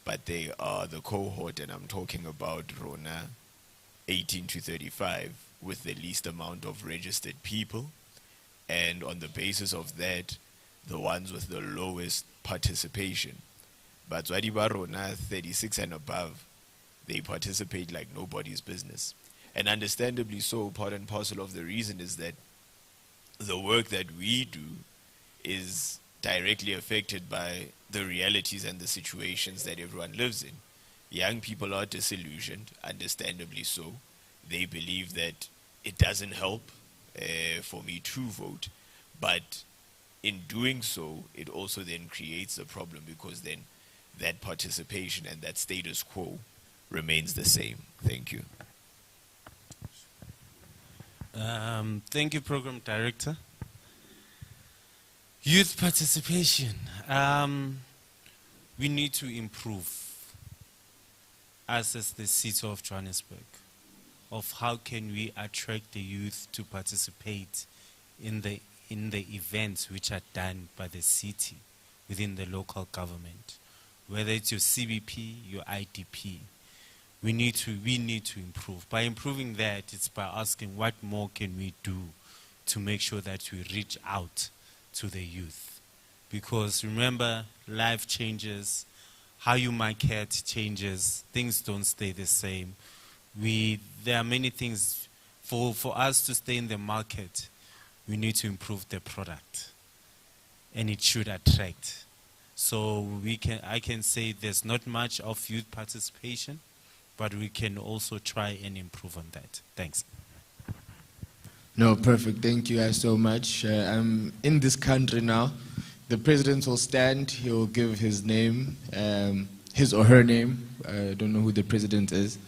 but they are the cohort, and I'm talking about Rona 18 to 35 with the least amount of registered people, and on the basis of that, the ones with the lowest participation. But Zwadiba Rona 36 and above, they participate like nobody's business. And understandably so, part and parcel of the reason is that the work that we do is directly affected by the realities and the situations that everyone lives in. Young people are disillusioned, understandably so. They believe that it doesn't help for me to vote, but in doing so, it also then creates a problem because then that participation and that status quo remains the same. Thank you. Thank you, Program Director. Youth participation. We need to improve us as the City of Johannesburg of how can we attract the youth to participate in the events which are done by the city within the local government, whether it's your CBP, your IDP. We need to improve. By improving that, it's by asking what more can we do to make sure that we reach out to the youth. Because remember, life changes, how you market changes, things don't stay the same. There are many things, for us to stay in the market, we need to improve the product. And it should attract. So I can say there's not much of youth participation, but we can also try and improve on that. Thanks. No, perfect. Thank you guys so much. I'm in this country now. The president will stand. He will give his name, his or her name. I don't know who the president is.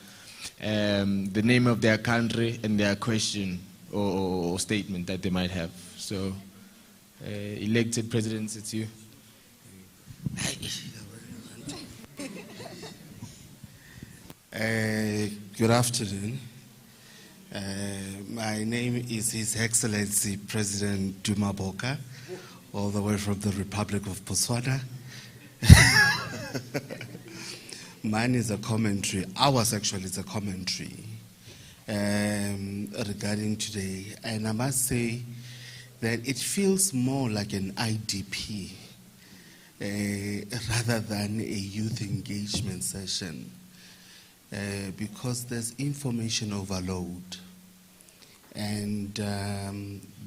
The name of their country and their question or statement that they might have. So, elected presidents, it's you. Good afternoon. My name is His Excellency President Duma Boka, all the way from the Republic of Botswana. Mine is a commentary. Ours actually is a commentary regarding today. And I must say that it feels more like an IDP rather than a youth engagement session. Because there's information overload. And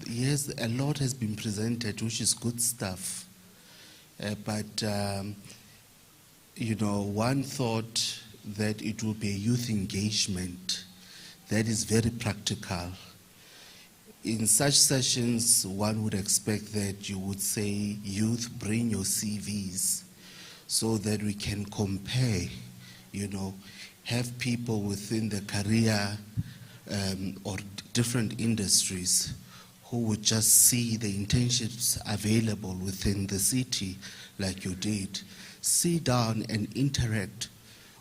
yes, a lot has been presented, which is good stuff. But you know, one thought that it will be a youth engagement that is very practical. In such sessions, one would expect that you would say, youth, bring your CVs so that we can compare, you know, have people within the career or different industries who would just see the internships available within the city like you did, sit down and interact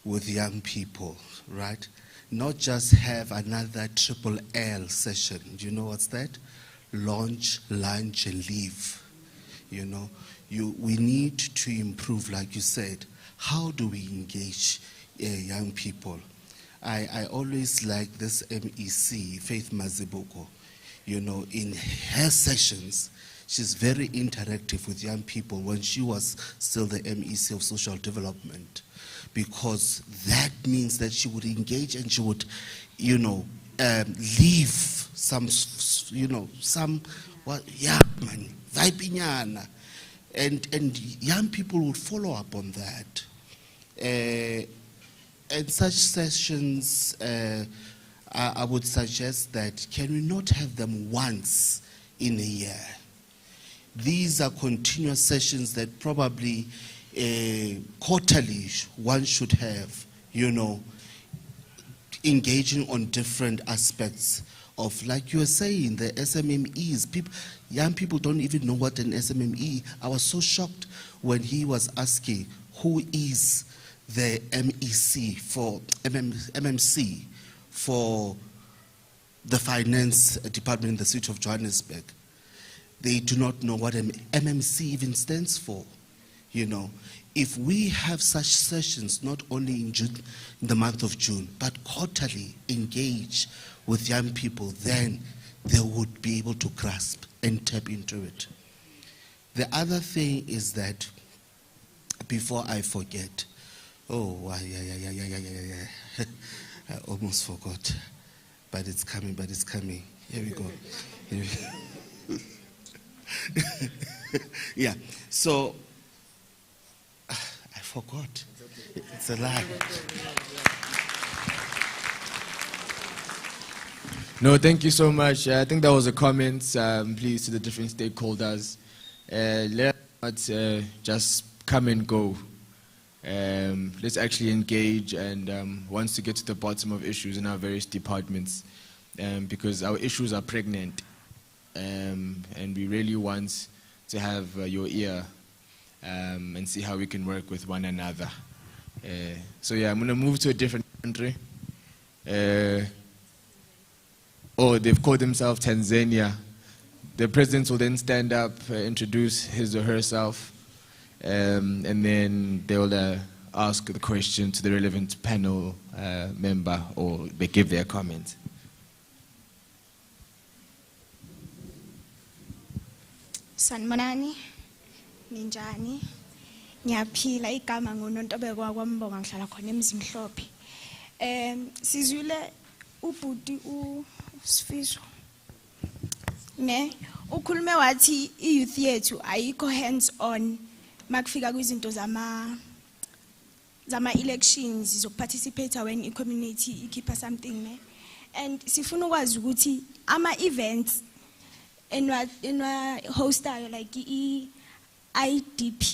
with young people, right? Not just have another triple L session. Do you know what's that? Launch, lunch, and leave. You know, we need to improve, like you said. How do we engage young people? I always like this MEC, Faith Mazibuko. You know, in her sessions, she's very interactive with young people when she was still the MEC of social development, because that means that she would engage and she would, you know, leave some, you know, some, what, yeah, man, vibing, and young people would follow up on that. And such sessions, I would suggest that can we not have them once in a year? These are continuous sessions that probably quarterly one should have, you know, engaging on different aspects of, like you were saying, the SMMEs. Young people don't even know what an SMME. I was so shocked when he was asking who is the MEC for MMC for the finance department in the City of Johannesburg. They do not know what MMC even stands for. You know, if we have such sessions, not only in June, in the month of June, but quarterly engage with young people, then they would be able to grasp and tap into it. The other thing is that, before I forget, yeah. I almost forgot, but it's coming, Here we go. Yeah, so, I forgot. It's a lie. No, thank you so much. I think that was a comment, please, to the different stakeholders. Let's not just come and go. Let's actually engage and wants to get to the bottom of issues in our various departments, because our issues are pregnant, and we really want to have your ear and see how we can work with one another. So yeah, I'm going to move to a different country. They've called themselves Tanzania. The president will then stand up, introduce his or herself, and then they will ask the question to the relevant panel member, or they give their comment. Sanibonani, ninjani? Ngiyaphila igama nguNontobeko kwaMbonga ngihlala khona eMzimhlophe. Sizwile ubhuti uSifiso. Ne, ukhulume wathi iyouth yethu ayikho hands on makufika kwizinto zama elections zokuparticipate when i-community ikhipha something, ne? And sifuna ukwazi ukuthi ama events enwa hostayo like i-IDP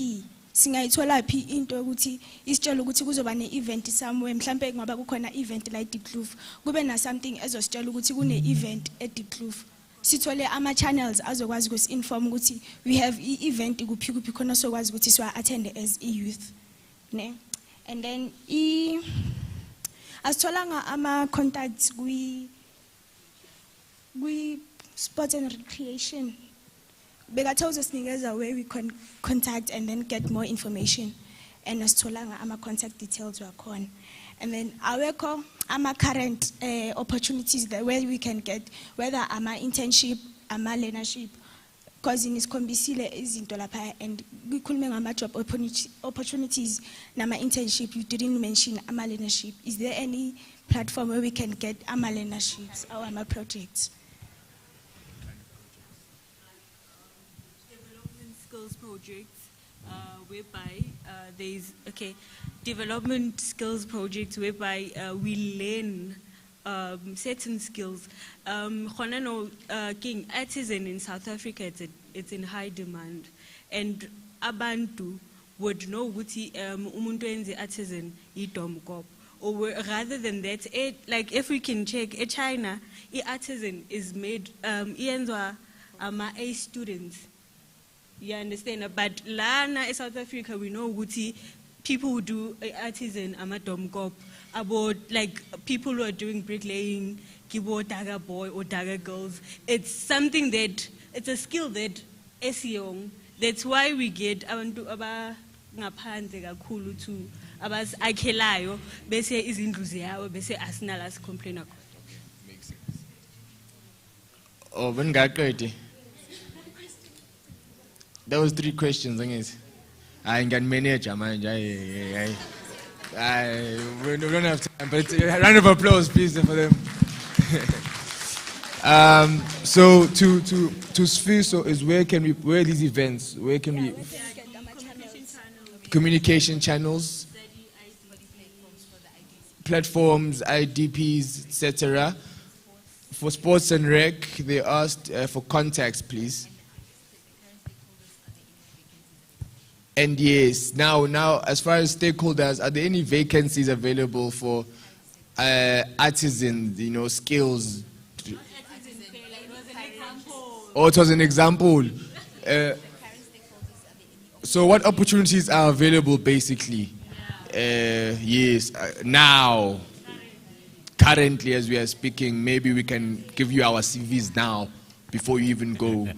singayithola phi into ukuthi isitshela ukuthi kuzoba ne-event somewhere, mhlambe ngoba kukhona event la eDeepkloof kube na something ezositshela ukuthi kune-event eDeepkloof, sithole ama-channels azokwazi ukusi-inform ukuthi we have i-event kuphi kuphi khona sokwazi ukuthi siwa-attend as i-youth, ne? And then asitholanga ama-contacts sports and recreation. Bekatha uzosinikeza where we can contact and then get more information. And asitholanga ama-contact details wakhona. And then awekho ama-current opportunities there where we can get, whether ama-internship, ama-learnership, because nisikhombisile izinto lapha, and kukhulume ngama-job opportunities nama-internship, you didn't mention ama-learnership. Is there any platform where we can get ama-learnerships or ama-projects? Development skills projects, whereby there's development skills projects whereby we learn certain skills. King artisan in South Africa, it's in high demand, and abantu would know ukuthi umuntu enze artisan idomkop. Or rather than that, like if we can check, China, artisan is made, A students. You understand? But lana in South Africa, we know Guti, people who do artisan amadom cop, about like people who are doing bricklaying, kibo daga boy or daga girls. It's something that, it's a skill that is young. That's why we get abantu aba ngaphandle kakhulu to abas akhelayo bese izindlu ziyawo bese asinala complain akho. Oh, when ngaqede. There was 3 questions, I guess. I got manager, man. We don't have time, but a round of applause, please, for them. So to Sfiso is where are these events? Where can we? Communication channels, platforms, IDPs, etc. For sports and rec, they asked for contacts, please. And yes, now, as far as stakeholders, are there any vacancies available for artisans, skills? Oh, it was an example. So what opportunities are available, basically? Yes, now, currently, as we are speaking, maybe we can give you our CVs now, before you even go.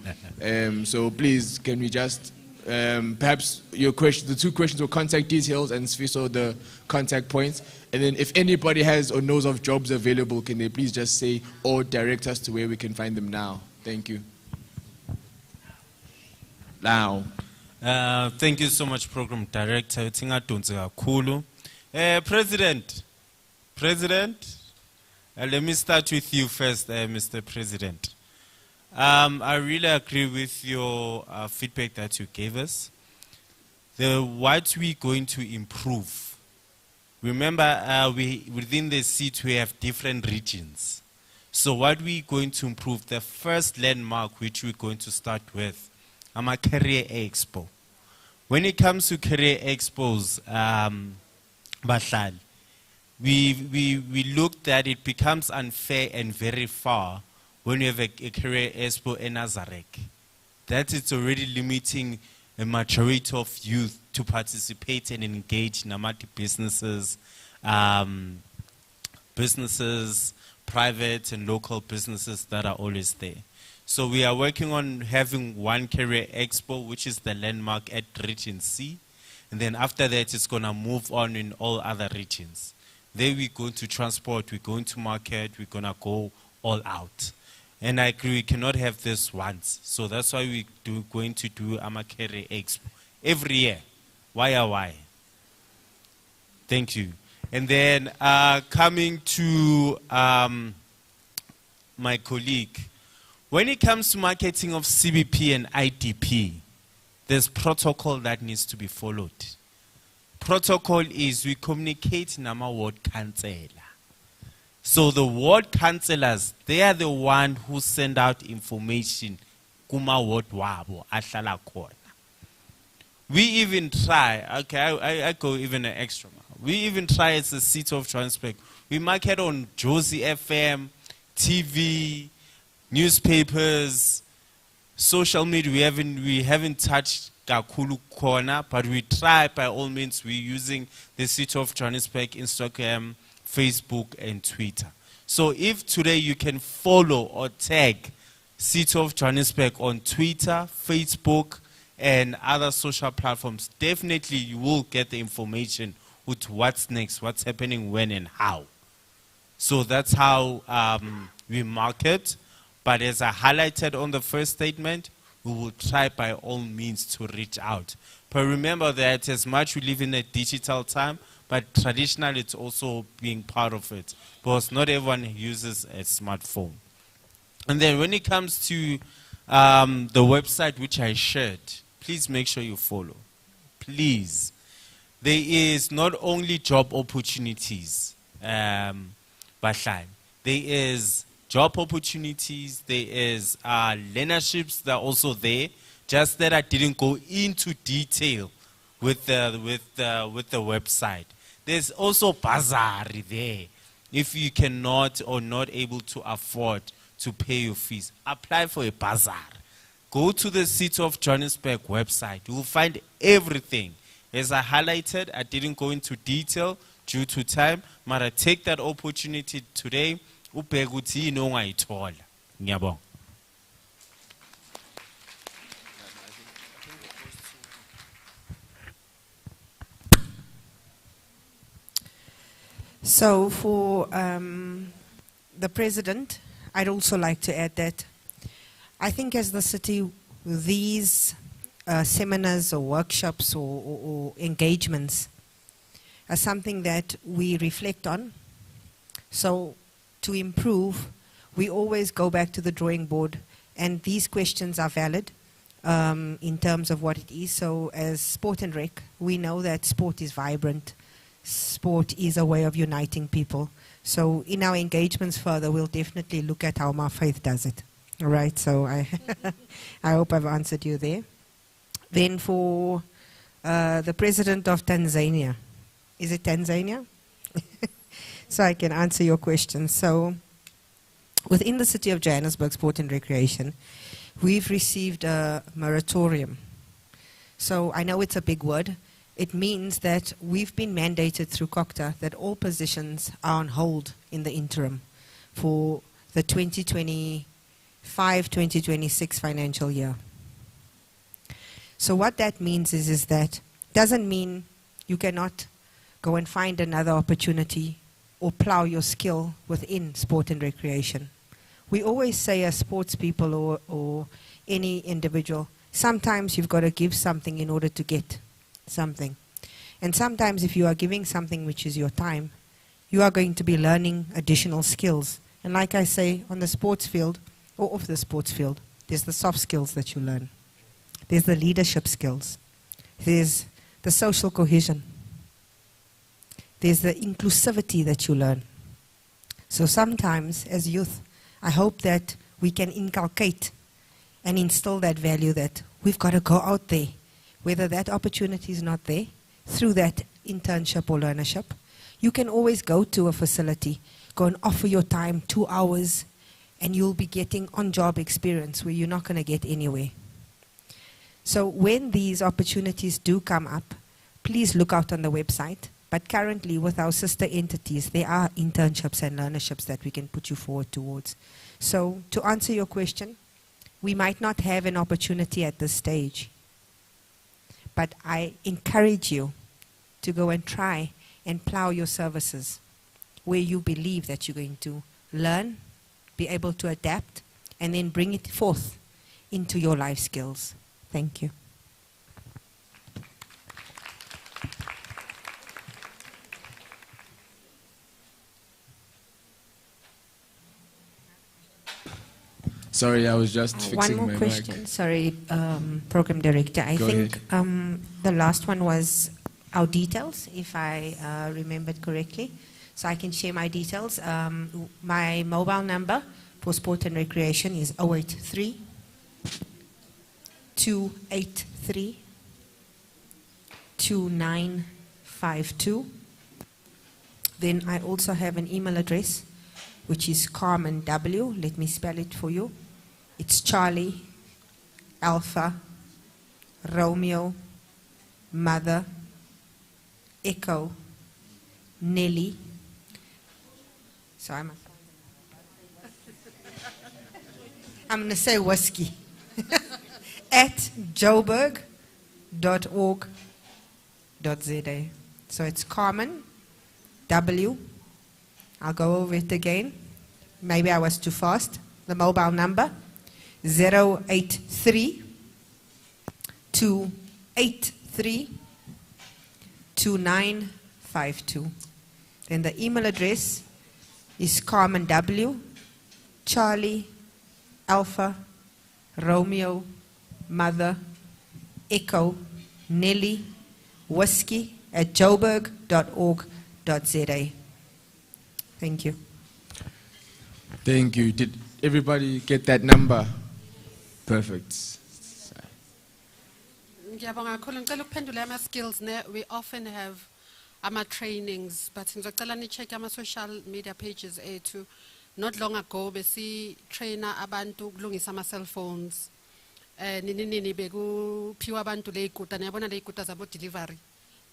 So please, can we just... perhaps your question, the 2 questions were contact details and Sfiso the contact points. And then if anybody has or knows of jobs available, can they please just say or direct us to where we can find them now? Thank you. Now. Thank you so much, Program Director. President, let me start with you first, Mr. President. I really agree with your feedback that you gave us. What we're going to improve. Remember, within the seat we have different regions. So what we're going to improve, the first landmark which we're going to start with, a career expo. When it comes to career expos, Bahlali, we looked at it becomes unfair and very far when you have a career expo in Nazareth. That is already limiting a majority of youth to participate and engage in amati businesses, private and local businesses that are always there. So we are working on having one career expo, which is the landmark at Region C. And then after that, it's going to move on in all other regions. There we're going to transport, we're going to market, we're going to go all out. And I agree, we cannot have this once. So that's why we're going to do Amakere Expo every year. Why? Thank you. And then coming to my colleague, when it comes to marketing of CBP and IDP, there's protocol that needs to be followed. Protocol is we communicate in our ward councillor. So the ward councillors, they are the one who send out information. Kuma ward wabo ahlala khona. We even try. Okay, I go even an extra mile. We even try as the City of Johannesburg. We market on Josie FM, TV, newspapers, social media. We haven't touched Kakulu Corner, but we try by all means. We're using the City of Johannesburg, Instagram, Facebook, and Twitter. So if today you can follow or tag City of Johannesburg on Twitter, Facebook, and other social platforms, definitely you will get the information with what's next, what's happening, when, and how. So that's how we market. But as I highlighted on the first statement, we will try by all means to reach out. But remember that as much we live in a digital time, but traditionally it's also being part of it, because not everyone uses a smartphone. And then when it comes to the website which I shared, please make sure you follow. Please. There is not only job opportunities, Bahlali. There is job opportunities, there is learnerships that are also there, just that I didn't go into detail with the website. There's also bazaar there. If you cannot or not able to afford to pay your fees, apply for a bazaar. go to the City of Johannesburg website. You will find everything. As I highlighted, I didn't go into detail due to time, but I take that opportunity today. Ubheke ukuthi yini ongayithola. Ngiyabonga. So for the President, I'd also like to add that I think as the city, these seminars or workshops or engagements are something that we reflect on. So to improve, we always go back to the drawing board, and these questions are valid in terms of what it is. So as Sport and Rec, we know that sport is vibrant. Sport is a way of uniting people. So in our engagements further, we'll definitely look at how my faith does it. All right, so I hope I've answered you there. Then for the President of Tanzania, is it Tanzania? So I can answer your question. So within the City of Johannesburg Sport and Recreation, we've received a moratorium. So I know it's a big word. It means that we've been mandated through COCTA that all positions are on hold in the interim for the 2025-2026 financial year. So what that means is that doesn't mean you cannot go and find another opportunity or plow your skill within sport and recreation. We always say as sports people or any individual, sometimes you've got to give something in order to get something. And sometimes if you are giving something which is your time, you are going to be learning additional skills. And like I say, on the sports field, or off the sports field, there's the soft skills that you learn. There's the leadership skills. There's the social cohesion. There's the inclusivity that you learn. So sometimes, as youth, I hope that we can inculcate and instill that value that we've got to go out there, whether that opportunity is not there, through that internship or learnership. You can always go to a facility, go and offer your time 2 hours, and you'll be getting on-job experience where you're not going to get anywhere. So when these opportunities do come up, please look out on the website. But currently, with our sister entities, there are internships and learnerships that we can put you forward towards. So to answer your question, we might not have an opportunity at this stage, but I encourage you to go and try and plow your services where you believe that you're going to learn, be able to adapt, and then bring it forth into your life skills. Thank you. Sorry, I was just fixing one more my question. mic. Sorry, Program Director. I Go think the last one was our details, if I remembered correctly. So I can share my details. My mobile number for sport and recreation is 083 283 2952. Then I also have an email address, which is Carmen W. Let me spell it for you. It's Charlie, Alpha, Romeo, Mother, Echo, Nelly. So I'm going to say whiskey. at joburg.org.za. So it's Carmen W. I'll go over it again. Maybe I was too fast. The mobile number 083 283 2952. Then the email address is Carmen W. Charlie Alpha Romeo Mother Echo Nelly Whiskey at joburg.org.za. Thank you. Thank you. Did everybody get that number? Perfect. Ngiyabonga kakhulu ngicela ukuphendula ama skills ne we often have ama trainings but ngizocela ni check ama social media pages ethu. Not long ago besi trainer abantu ukulungisa ama cell phones nini bekuphiwa abantu ley'kuta niyabona ley'kuta zabo delivery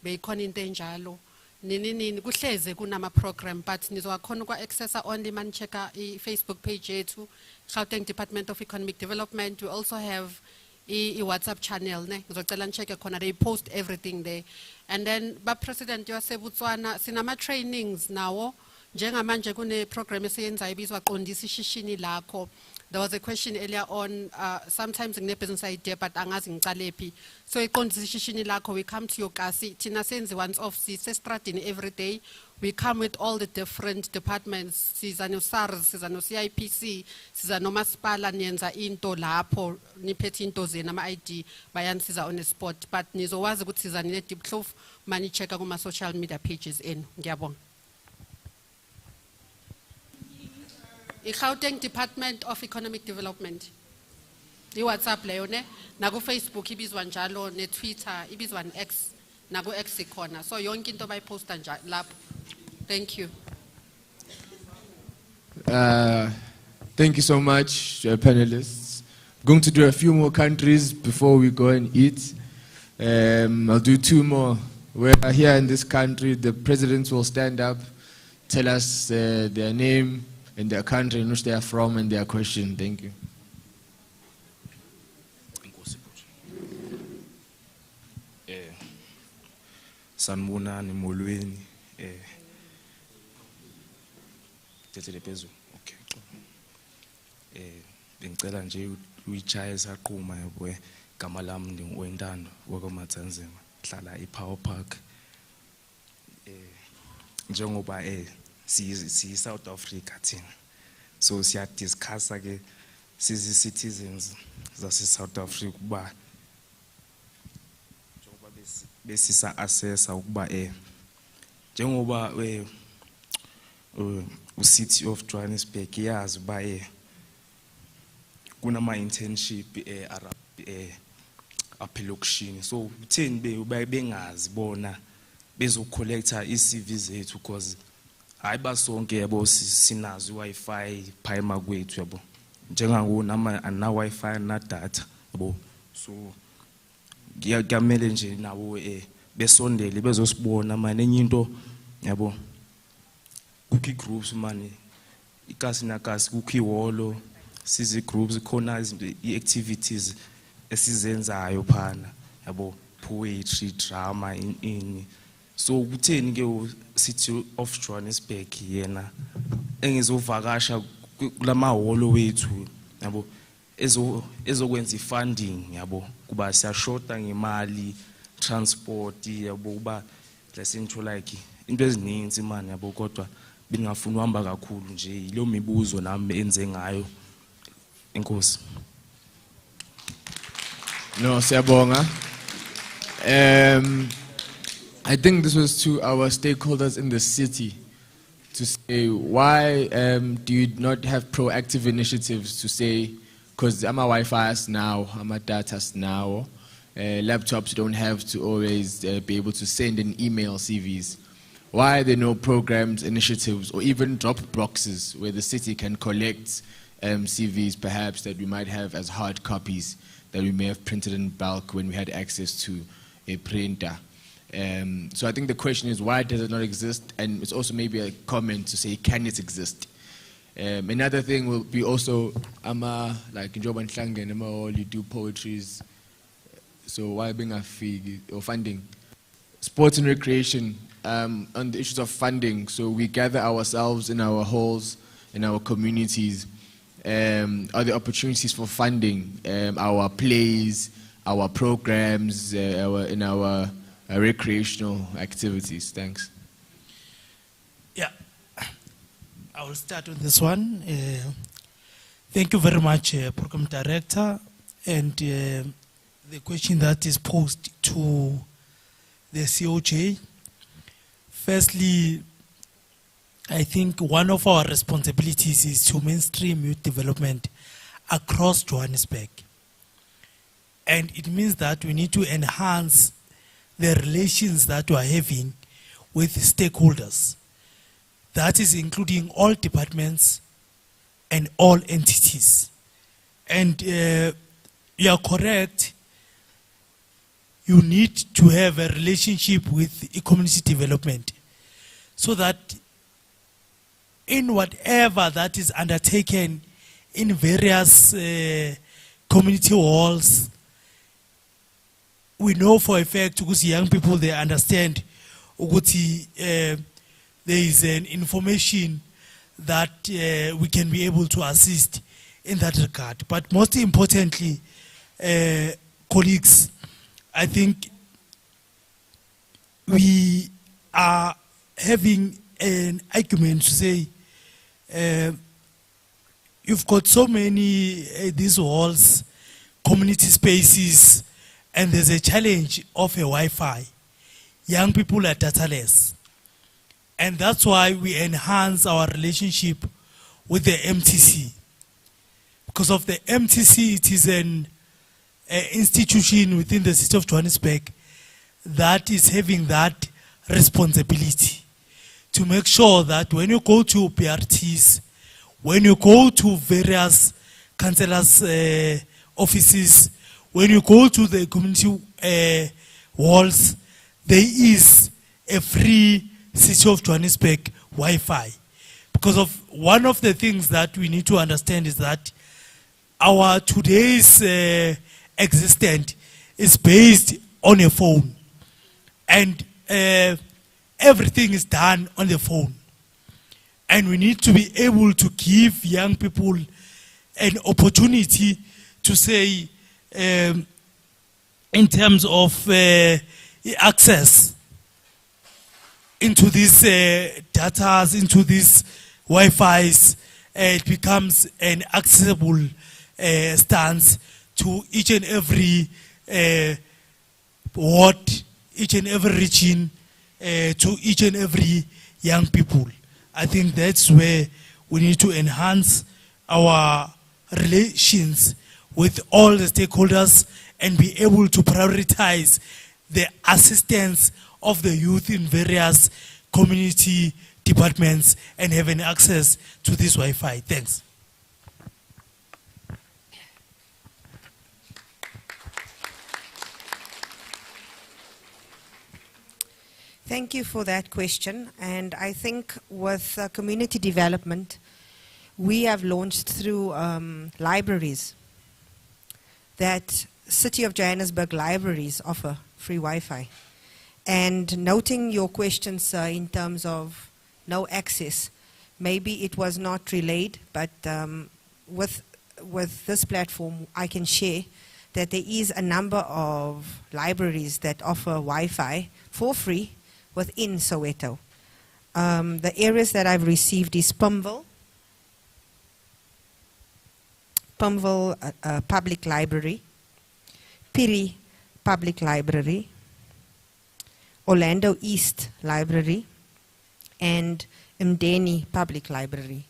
beyikhona into enjalo nini kuhleze kunama-program but nizowakhona ukwa-accessa only man-check-a i-Facebook page yethu Gauteng Department of Economic Development. We also have a WhatsApp channel ne ngizocela nicheck khona, they post everything there. And then ba-president yaseBotswana sinama-trainings nawo njengamanje kune-program esiyenzayo ibizwa qondisa ishishini lakho. There was a question earlier on, sometimes in a business idea, but angazi ngicalepi. So iqondisa ishishini lakho, we come to your kasi, tina senze once off, sisestratini every day. We come with all the different departments, sizano SARS, sizano CIPC, sizano maspala, nienza into lapho, nipeti into zena ma-ID, bayan siza on the spot. But nizowazi ukuthi sizani ne deep clove, mani checka kuma social media pages in, ngiyabonga. I-Gauteng Department of Economic Development. I-WhatsApp leyo ne, naku Facebook ibizwa njalo, ne Twitter ibizwa X, naku X ikhona. So yonke into bayiposta njalo lapho. Thank you. Thank you so much, panelists. I'm going to do a few more countries before we go and eat. I'll do 2 more. Where here in this country, the presidents will stand up, tell us their name and their country in which they are from and their question. Thank you. Sanibonani molweni okay. Bengicela nje uyichaya saqhuma yabo igama lami ndingwentando wakwaMatsanzima hlala ePower Park njengoba si South Africa thina so siya discuss ke sizi citizens zase South Africa kuba njengoba besisa assessa ukuba njengoba City of Johannesburg yazi ba kunama internship Arab aphelokishini so utheni bengazi bona bezocollecta iCV zethu because hayi basonke yabo sinazo iWi-Fi phayima kwethu yabo njengango na Wi-Fi na data yabo so ngiyamele nje nawo besondele bezosibona manje enye into yabo kukho groups manje ikasi nakasi kukho iholo sizi groups khona i-activities esizenzayo phana yabo poetry drama in so kutheni ke City of Johannesburg yena engizovakasha kulamaholo wethu yabo ezokwenza ifunding yabo kuba siyashota ngemali transport yabo kuba lesinto like into eziningi imani yabo kodwa bengafuna uhamba kakhulu nje ilo mibuzo nami enze ngayo enkosi. No, siyabonga. I think this was to our stakeholders in the city to say why do you not have proactive initiatives to say, because I'm a Wi-Fi now, I'm a data now, laptops don't have to always be able to send and email CVs. Why are there no programs, initiatives, or even drop boxes where the city can collect CVs perhaps that we might have as hard copies that we may have printed in bulk when we had access to a printer? So I think the question is, why does it not exist? And it's also maybe a comment to say, can it exist? Another thing will be also, like in Joburg and you do poetries, so why being a fee or funding? Sports and recreation, on the issues of funding, so we gather ourselves in our halls, in our communities. Are there opportunities for funding our plays, our programs, in our recreational activities? Thanks. Yeah, I will start with this one. Thank you very much, Program Director. And the question that is posed to the COJ. Firstly, I think one of our responsibilities is to mainstream youth development across Johannesburg. And it means that we need to enhance the relations that we are having with stakeholders. That is including all departments and all entities. And you are correct. You need to have a relationship with community development so that in whatever that is undertaken in various community halls, we know for a fact because young people, they understand there is an information that we can be able to assist in that regard. But most importantly, colleagues, I think we are having an argument to say you've got so many these halls, community spaces, and there's a challenge of a Wi-Fi. Young people are dataless. And that's why we enhance our relationship with the MTC. Because of the MTC, it is an institution within the City of Johannesburg that is having that responsibility to make sure that when you go to PRTs, when you go to various councillors' offices, when you go to the community walls, there is a free City of Johannesburg Wi-Fi. Because of one of the things that we need to understand is that our today's existence is based on a phone. And everything is done on the phone. And we need to be able to give young people an opportunity to say, in terms of access into these data, into these Wi-Fi's, it becomes an accessible stance to each and every ward, each and every region, to each and every young people. I think that's where we need to enhance our relations with all the stakeholders and be able to prioritize the assistance of the youth in various community departments and having access to this Wi-Fi. Thanks. Thank you for that question. And I think with community development, we have launched through libraries that City of Johannesburg libraries offer free Wi-Fi. And noting your questions in terms of no access, maybe it was not relayed, but with this platform, I can share that there is a number of libraries that offer Wi-Fi for free within Soweto. The areas that I've received is Pumville Public Library, Piri Public Library, Orlando East Library, and Mdeni Public Library.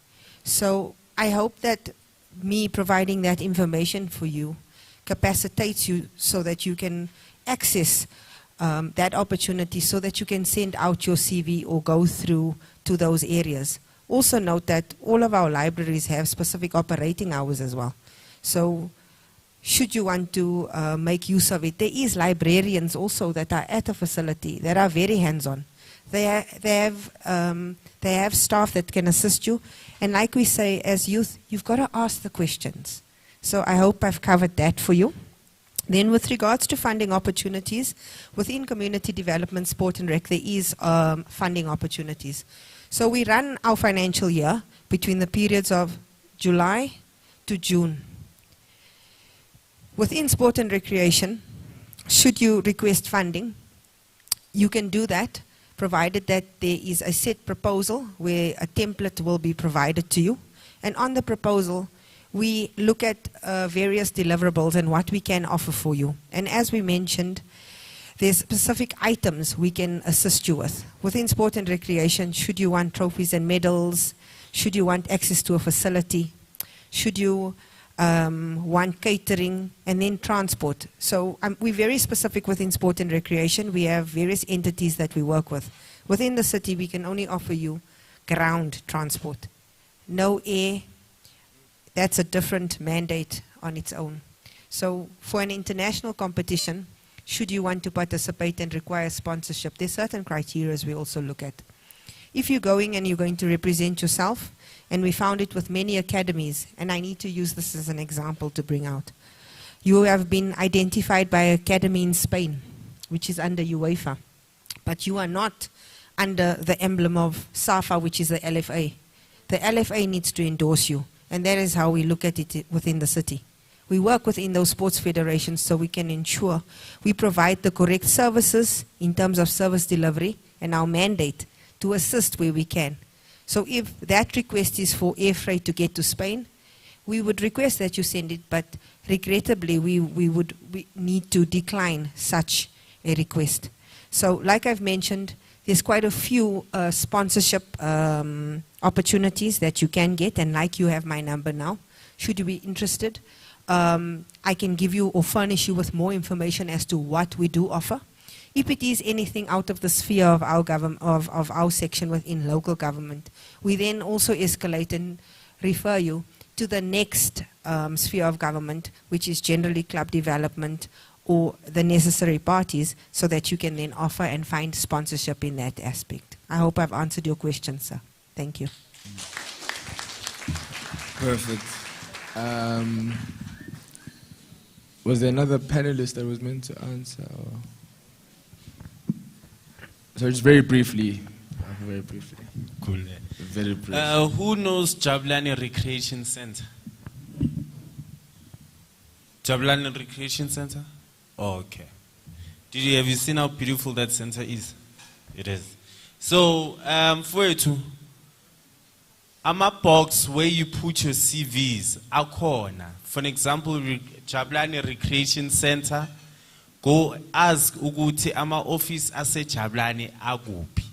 So I hope that me providing that information for you capacitates you so that you can access that opportunity so that you can send out your CV or go through to those areas. Also note that all of our libraries have specific operating hours as well. So should you want to make use of it, there is librarians also that are at a facility that are very hands-on. They have staff that can assist you. And like we say, as youth, you've got to ask the questions. So I hope I've covered that for you. Then with regards to funding opportunities, within community development, sport and rec, there is funding opportunities. So we run our financial year between the periods of July to June. Within sport and recreation, should you request funding, you can do that, provided that there is a set proposal where a template will be provided to you. And on the proposal, we look at various deliverables and what we can offer for you. And as we mentioned, there's specific items we can assist you with. Within sport and recreation, should you want trophies and medals, should you want access to a facility, should you want catering, and then transport. So we're very specific within sport and recreation. We have various entities that we work with. Within the city, we can only offer you ground transport. No air. That's a different mandate on its own. So for an international competition, should you want to participate and require sponsorship, there's certain criteria we also look at. If you're going and you're going to represent yourself, and we found it with many academies, and I need to use this as an example to bring out. You have been identified by an academy in Spain, which is under UEFA, but you are not under the emblem of SAFA, which is the LFA. The LFA needs to endorse you, and that is how we look at it within the city. We work within those sports federations so we can ensure we provide the correct services in terms of service delivery and our mandate to assist where we can. So if that request is for air freight to get to Spain, we would request that you send it, but regrettably we need to decline such a request. So like I've mentioned, there's quite a few sponsorship opportunities that you can get, and like you have my number now, should you be interested, I can give you or furnish you with more information as to what we do offer. If it is anything out of the sphere of our government, of our section within local government, we then also escalate and refer you to the next sphere of government, which is generally club development or the necessary parties, so that you can then offer and find sponsorship in that aspect. I hope I've answered your question, sir. Thank you. Perfect. Was there another panelist that was meant to answer? Or? So just very briefly. Cool. Very briefly. Who knows Jabulani Recreation Center? Jabulani Recreation Center? Oh, okay. Have you seen how beautiful that center is? It is. So, for you to, I'm a box where you put your CVs, a corner. For example, Jabulani Recreation Center, go ask Uguti ama office ase Jabulani akupi.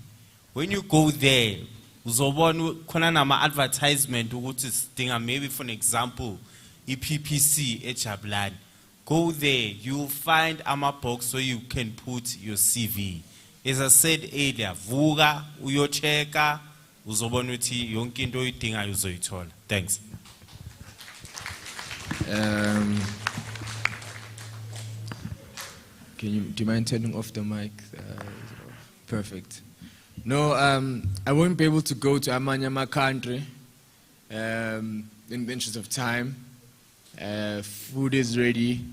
When you go there, uzobona khona nama advertisement ukuthi sidinga maybe for example EPPC eJabulani. Go there, you'll find ama box where you can put your CV. As I said earlier, vuka uyocheka uzobona ukuthi yonke into oyidingayo uzoyithola. Thanks. Do you mind turning off the mic? Perfect. No, I won't be able to go to Amanyama country in the interest of time. Food is ready.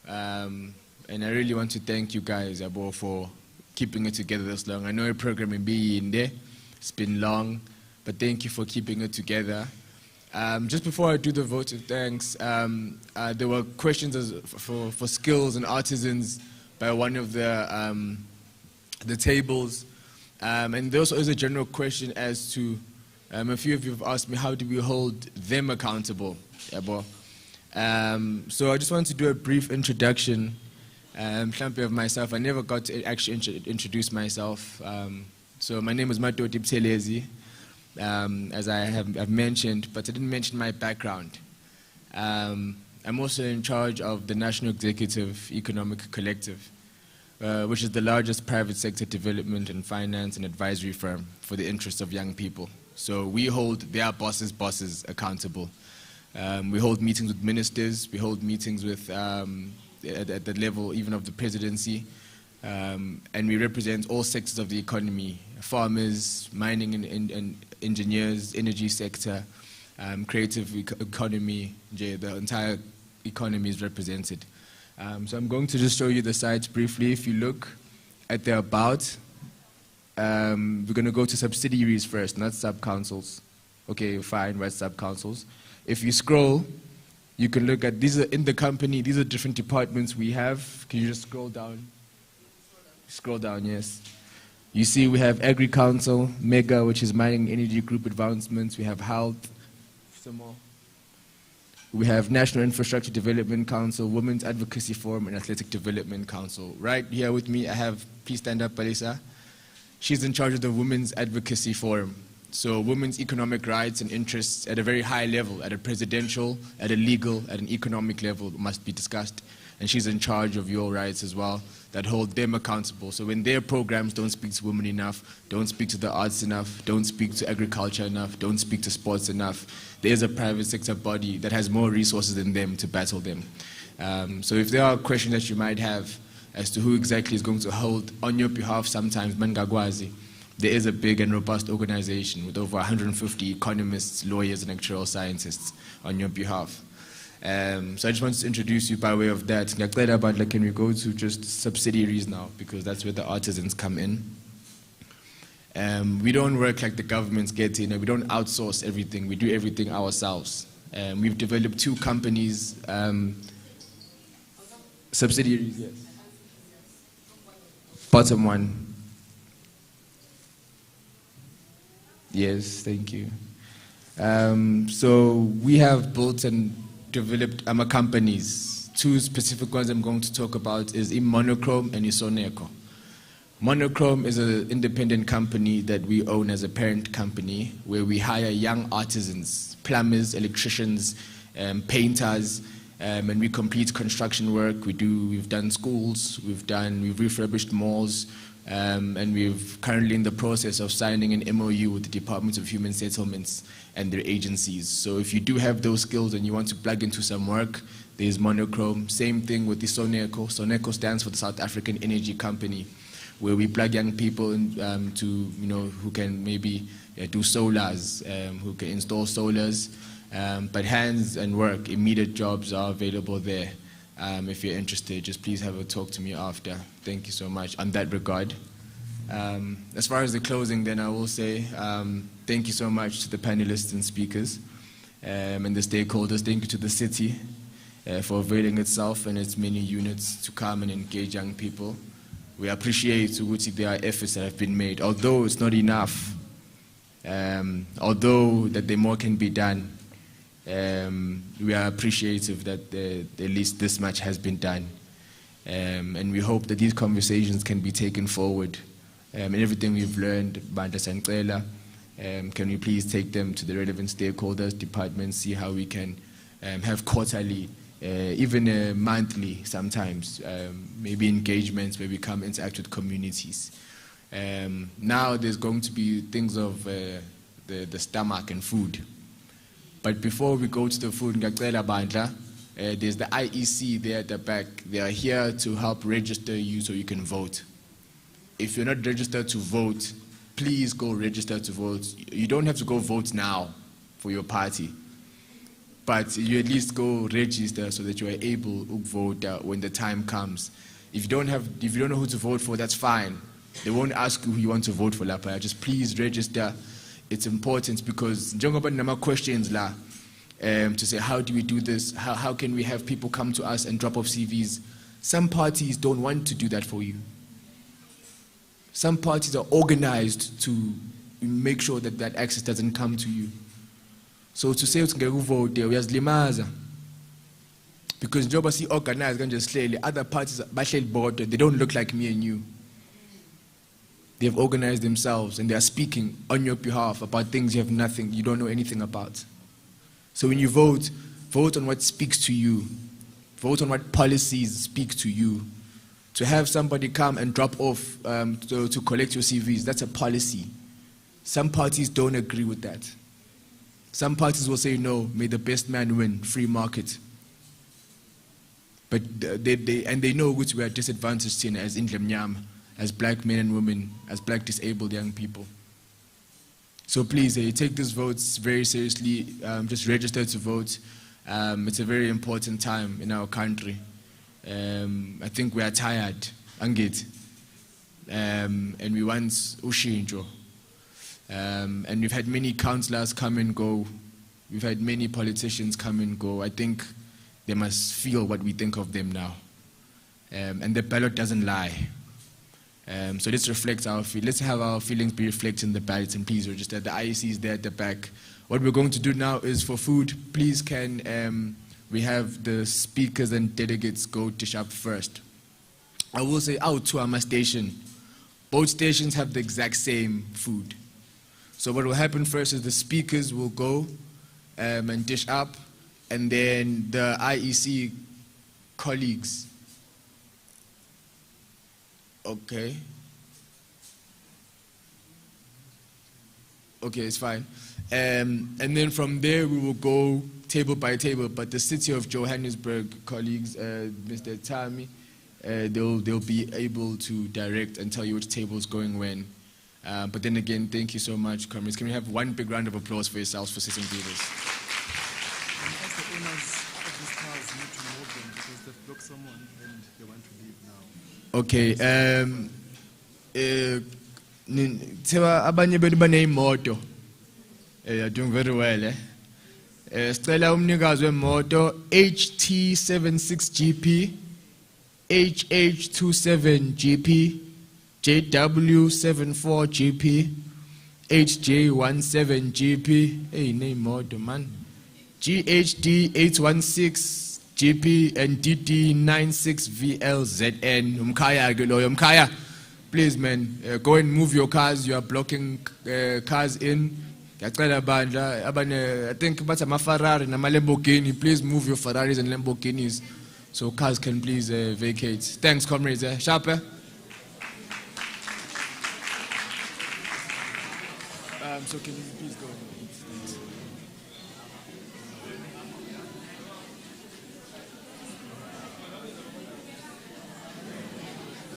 And I really want to thank you guys for keeping it together this long. I know your program will be in there. It's been long, but thank you for keeping it together. Just before I do the vote of thanks, there were questions for skills and artisans by one of the tables. And there also is a general question as to, a few of you have asked me, how do we hold them accountable? So I just want to do a brief introduction of myself. I never got to actually introduce myself. So my name is Matoti Btelezi. As I have mentioned, but I didn't mention my background. I'm also in charge of the National Executive Economic Collective, which is the largest private sector development and finance and advisory firm for the interests of young people. So we hold their bosses accountable. We hold meetings with ministers, we hold meetings with, at the level even of the presidency, and we represent all sectors of the economy: farmers, mining and engineers, energy sector, creative economy. The entire economy is represented. So I'm going to just show you the sites briefly. If you look at the about, we're going to go to subsidiaries first, not sub-councils. Okay, fine, right, sub-councils. If you scroll, you can look at, these are in the company, these are different departments we have. Can you just scroll down? Scroll down, yes. You see we have Agri Council, MEGA, which is Mining Energy Group Advancements. We have Health, some more. We have National Infrastructure Development Council, Women's Advocacy Forum, and Athletic Development Council. Right here with me, I have, please stand up, Palisa. She's in charge of the Women's Advocacy Forum. So women's economic rights and interests at a very high level, at a presidential, at a legal, at an economic level must be discussed. And she's in charge of your rights as well, that hold them accountable. So when their programs don't speak to women enough, don't speak to the arts enough, don't speak to agriculture enough, don't speak to sports enough, there's a private sector body that has more resources than them to battle them. So if there are questions that you might have as to who exactly is going to hold on your behalf sometimes, Mangagwazi, there is a big and robust organization with over 150 economists, lawyers, and actuarial scientists on your behalf. So I just wanted to introduce you by way of that. Can we go to just subsidiaries now, because that's where the artisans come in. We don't work like the government's getting, we don't outsource everything, we do everything ourselves. We've developed 2 companies, subsidiaries, yes. Bottom one. Yes, thank you. So we have built and developed companies. 2 specific ones I'm going to talk about is Monochrome and Isoneko. Monochrome is an independent company that we own as a parent company, where we hire young artisans, plumbers, electricians, painters, and we complete construction work. We've done schools, we've refurbished malls, and we've currently in the process of signing an MOU with the Department of Human Settlements and their agencies. So if you do have those skills and you want to plug into some work, there's Monochrome. Same thing with the Soneko. Soneko stands for the South African Energy Company, where we plug young people in, who can maybe do solars, who can install solars, but hands and work, immediate jobs are available there. If you're interested, just please have a talk to me after. Thank you so much on that regard. As far as the closing, then I will say thank you so much to the panelists and speakers and the stakeholders. Thank you to the city for availing itself and its many units to come and engage young people. We appreciate there are efforts that have been made, although it's not enough, although that more can be done. We are appreciative that at least this much has been done. And we hope that these conversations can be taken forward. And everything we've learned, Bandla Sancela, can we please take them to the relevant stakeholders, departments, see how we can have quarterly, even monthly sometimes, maybe engagements where we come interact with communities. Now there's going to be things of the stomach and food. But before we go to the food, there's the IEC there at the back. They are here to help register you so you can vote. If you're not registered to vote, please go register to vote. You don't have to go vote now for your party, but you at least go register so that you are able to vote when the time comes. If you don't know who to vote for, that's fine. They won't ask you who you want to vote for, just please register. It's important because njengoba nama questions la to say how do we do this? How can we have people come to us and drop off CVs? Some parties don't want to do that for you. Some parties are organized to make sure that that access doesn't come to you. So to say it's going to vote there, we have limaza. Because njengoba si organized kanjani other parties bahleli bodwa, they don't look like me and you. They have organized themselves and they are speaking on your behalf about things you don't know anything about. So when you vote, vote on what speaks to you. Vote on what policies speak to you. To have somebody come and drop off to collect your CVs, that's a policy. Some parties don't agree with that. Some parties will say, no, may the best man win, free market. But they know which we are disadvantaged in as Indlemnyama, as black men and women, as black disabled young people. So please, take these votes very seriously. Just register to vote. It's a very important time in our country. I think we are tired, angit, and we want ushinjo. And we've had many councillors come and go. We've had many politicians come and go. I think they must feel what we think of them now. And the ballot doesn't lie. So let's reflect let's have our feelings be reflected in the ballots, and please register. The IEC is there at the back. What we're going to do now is for food, please can we have the speakers and delegates go dish up first. I will say out to our station. Both stations have the exact same food. So what will happen first is the speakers will go and dish up, and then the IEC colleagues. Okay. Okay, it's fine. And then from there we will go table by table, but the City of Johannesburg colleagues, Mr. Tami, they'll be able to direct and tell you which table is going when. But then again, thank you so much, comrades. Can we have one big round of applause for yourselves for sitting through this? As the owners of these cars need to move them because they've blocked someone and they want to leave now. Okay. Abanye benu baneyimoto. You're doing very well, eh? Sicela umnikazi wemoto HT76GP, HH27GP, JW74GP, HJ17GP. Hey, name moto man. GHD816GP and DD96VLZN. Umkhaya ke loyo. Umkhaya, please man, go and move your cars. You are blocking cars in. I think about a Ferrari and a Lamborghini. Please move your Ferraris and Lamborghinis so cars can please vacate. Thanks, comrades. Sharper. So can you please go?